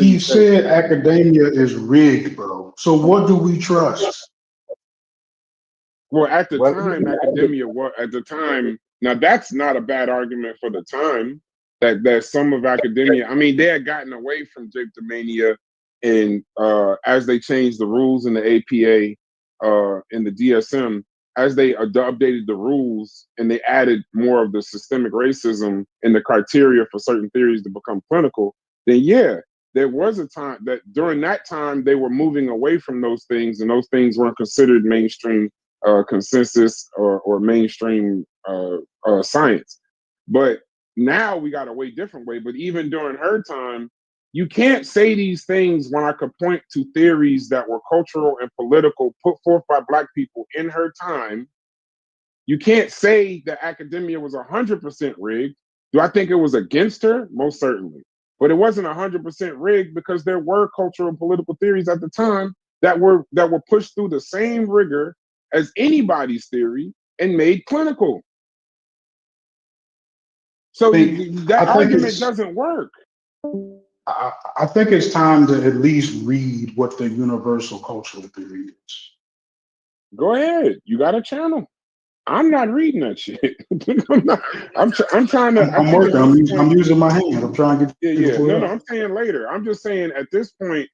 He said academia is rigged, bro. So what do we trust? Well, at the time, academia was at the time. Now that's not a bad argument for the time. That some of academia, I mean, they had gotten away from drapetomania, and as they changed the rules in the APA, in the DSM, as they updated the rules and they added more of the systemic racism in the criteria for certain theories to become clinical, then yeah, there was a time that during that time they were moving away from those things, and those things weren't considered mainstream consensus or mainstream science. But now we got a way different way. But even during her time, you can't say these things when I could point to theories that were cultural and political put forth by black people in her time. You can't say that academia was 100% rigged. Do I think it was against her? Most certainly. But it wasn't 100% rigged because there were cultural and political theories at the time that were pushed through the same rigor as anybody's theory and made clinical. So that argument doesn't work. I think it's time to at least read what the universal cultural theory is. Go ahead. You got a channel. I'm not reading that shit. I'm trying to. I'm working. I'm using my hand. I'm trying to get. Yeah. No, I'm saying later. I'm just saying at this point,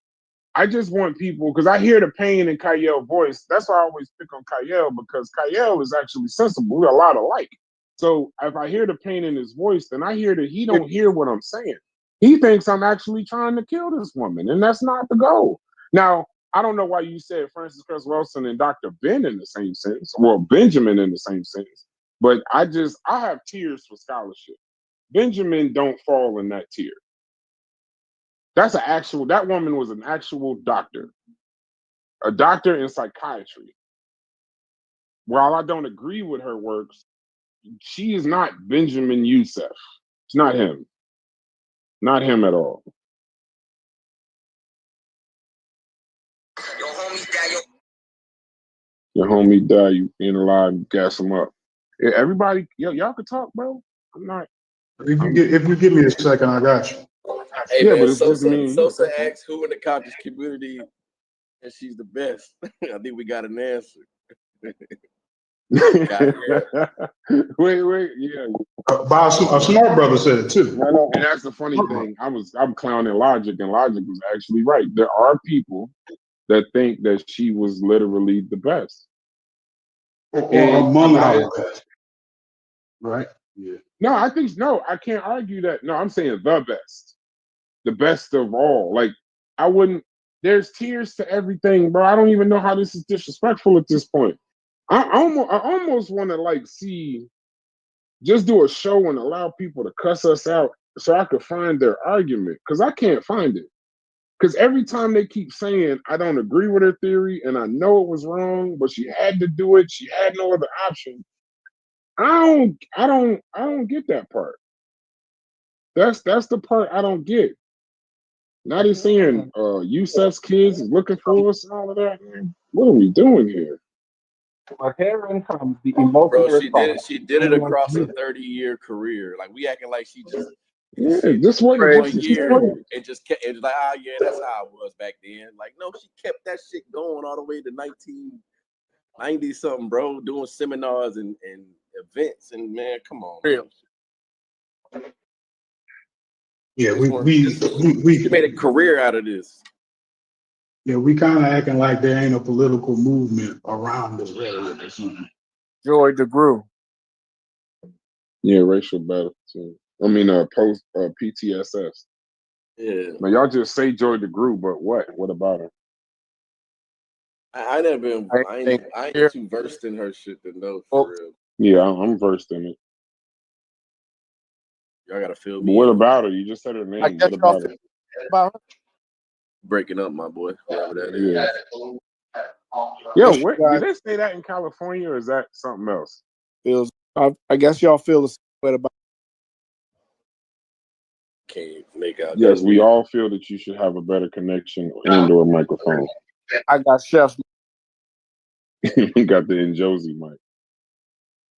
I just want people, because I hear the pain in Kayel's voice. That's why I always pick on Kayel, because Kayel is actually sensible. We're a lot alike. So if I hear the pain in his voice, then I hear that he don't hear what I'm saying. He thinks I'm actually trying to kill this woman, and that's not the goal. Now, I don't know why you said Francis Cress Wilson and Dr. Ben in the same sentence, well, Benjamin in the same sentence, But I have tiers for scholarship. Benjamin don't fall in that tier. That woman was an actual doctor, a doctor in psychiatry. While I don't agree with her works, she is not Benjamin Youssef. It's not him. Not him at all. Your homie died, you being alive, gas him up. Yeah, everybody, y'all can talk, bro. I'm not. If you give me a second, I got you. Hey, Yeah, man, but it's just me and you. Sosa asked who in the conscious community and she's the best. I think we got an answer. Wait, yeah. A smart brother said it too. No, and that's the funny thing. I'm clowning Logic, and Logic was actually right. There are people that think that she was literally the best. Or among our best. Right? Yeah. No, I can't argue that. No, I'm saying the best. The best of all. Like, there's tiers to everything, bro. I don't even know how this is disrespectful at this point. I almost want to just do a show and allow people to cuss us out so I could find their argument, because I can't find it. Because every time they keep saying I don't agree with her theory and I know it was wrong, but she had to do it, she had no other option. I don't get that part. That's the part I don't get. Now they're saying Youssef's kids is looking for us and all of that. Man. What are we doing here? But herein comes the emotional Bro, response. she did it across a 30-year career. Like, we acting like she just this wasn't one year and just kept it like, yeah, that's how it was back then. Like, no, she kept that shit going all the way to 1990 something, bro, doing seminars and events, and man, come on. Real. Yeah, we made a career out of this. Yeah, we kind of acting like there ain't a political movement around this area or something. Joy DeGruy. Yeah, racial battle too. I mean, post PTSS. Yeah. Now y'all just say Joy DeGruy, but what? What about her? I never been. I ain't too versed in her shit to know for real. Yeah, I'm versed in it. Y'all gotta feel But me. what about her? You just said her name. What about her? About her? Breaking up, my boy. Whoever that is. Yo, did they say that in California, or is that something else? I guess y'all feel the same way about. Can't make out. Yes, we all feel that you should have a better connection and/or microphone. I got chef's. You got the Njosi mic.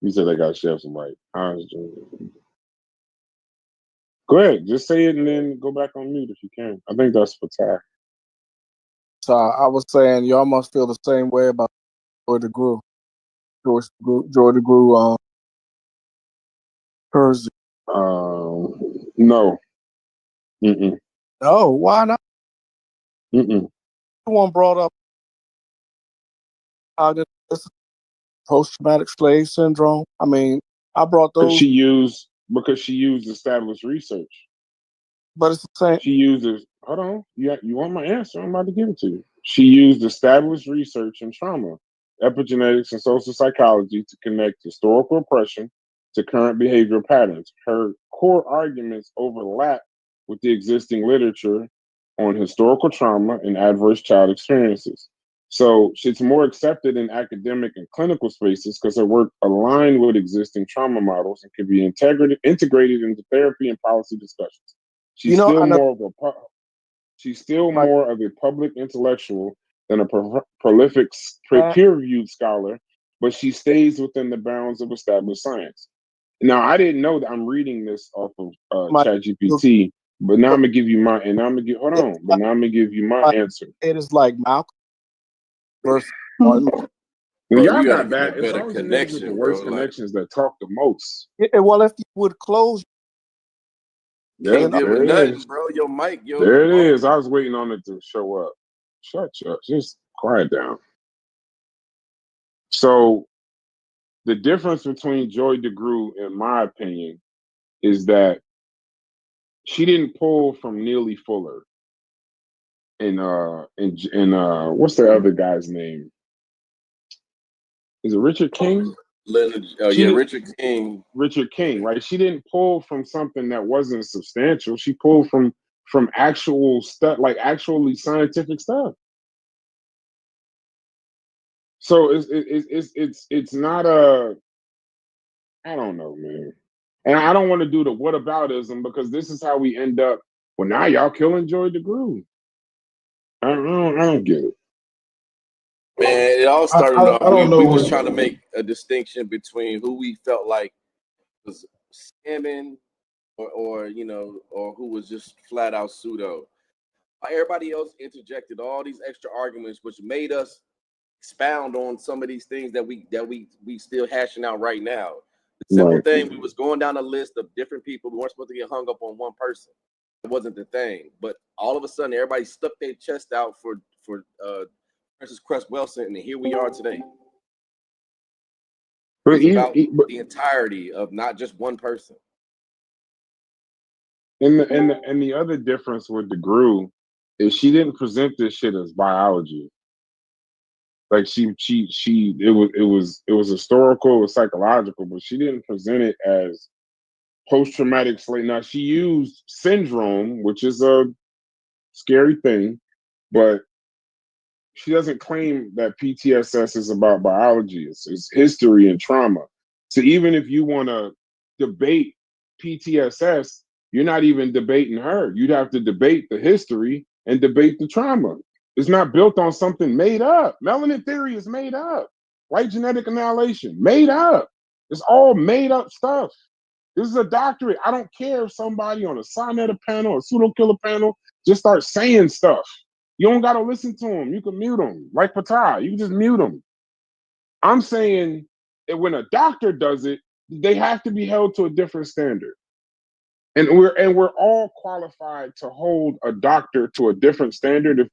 You said I got chef's mic. Go ahead, just say it and then go back on mute if you can. I think that's for Ty. So I was saying y'all must feel the same way about Joy DeGruy. Joy DeGruy, Percy. No. Mm-mm. No, why not? Mm-mm. One brought up post-traumatic slave syndrome. I mean, I brought those. Because she used established research. But it's the same. She uses. Hold on. You want my answer? I'm about to give it to you. She used established research in trauma, epigenetics, and social psychology to connect historical oppression to current behavioral patterns. Her core arguments overlap with the existing literature on historical trauma and adverse child experiences. So it's more accepted in academic and clinical spaces because her work aligned with existing trauma models and can be integrated into therapy and policy discussions. She's still more of a public intellectual than a prolific peer-reviewed scholar, but she stays within the bounds of established science. Now, I didn't know that. I'm reading this off of ChatGPT, but now I'm gonna give you my answer. It is like Malcolm versus Martin. Bro, y'all you got gotta bad. get a better connection, the worst bro. connections that talk the most. Well, if you would close. Yeah, there it is, bro. Your mic, there it is. I was waiting on it to show up. Shut up. Just quiet down. So, the difference between Joy DeGruy, in my opinion, is that she didn't pull from Neely Fuller and what's the other guy's name? Is it Richard King? Leonard, She yeah, didn't. Richard King. Richard King, right? She didn't pull from something that wasn't substantial. She pulled from actual stuff, like actually scientific stuff. So it's not a, I don't know, man. And I don't want to do the whataboutism because this is how we end up. Well, now y'all killing Joy DeGruy. I don't get it. Man, it all started off. I don't know. We was trying to make a distinction between who we felt like was scamming, or you know, or who was just flat out pseudo. Everybody else interjected all these extra arguments, which made us expound on some of these things that we still hashing out right now. The simple Right. thing, we was going down a list of different people. We weren't supposed to get hung up on one person. It wasn't the thing. But all of a sudden, everybody stuck their chest out for Princess Cress Wilson, and here we are today. But It's about the entirety of not just one person. And the other difference with DeGruy is she didn't present this shit as biology. Like it was historical, it was psychological, but she didn't present it as post-traumatic slave. Now she used syndrome, which is a scary thing, but she doesn't claim that PTSS is about biology. It's history and trauma. So even if you want to debate PTSS, you're not even debating her. You'd have to debate the history and debate the trauma. It's not built on something made up. Melanin theory is made up. White genetic annihilation, made up. It's all made up stuff. This is a doctorate. I don't care if somebody on a Sinetta panel or pseudo killer panel just starts saying stuff. You don't got to listen to them. You can mute them. Like Patah, you can just mute them. I'm saying that when a doctor does it, they have to be held to a different standard. And we're all qualified to hold a doctor to a different standard if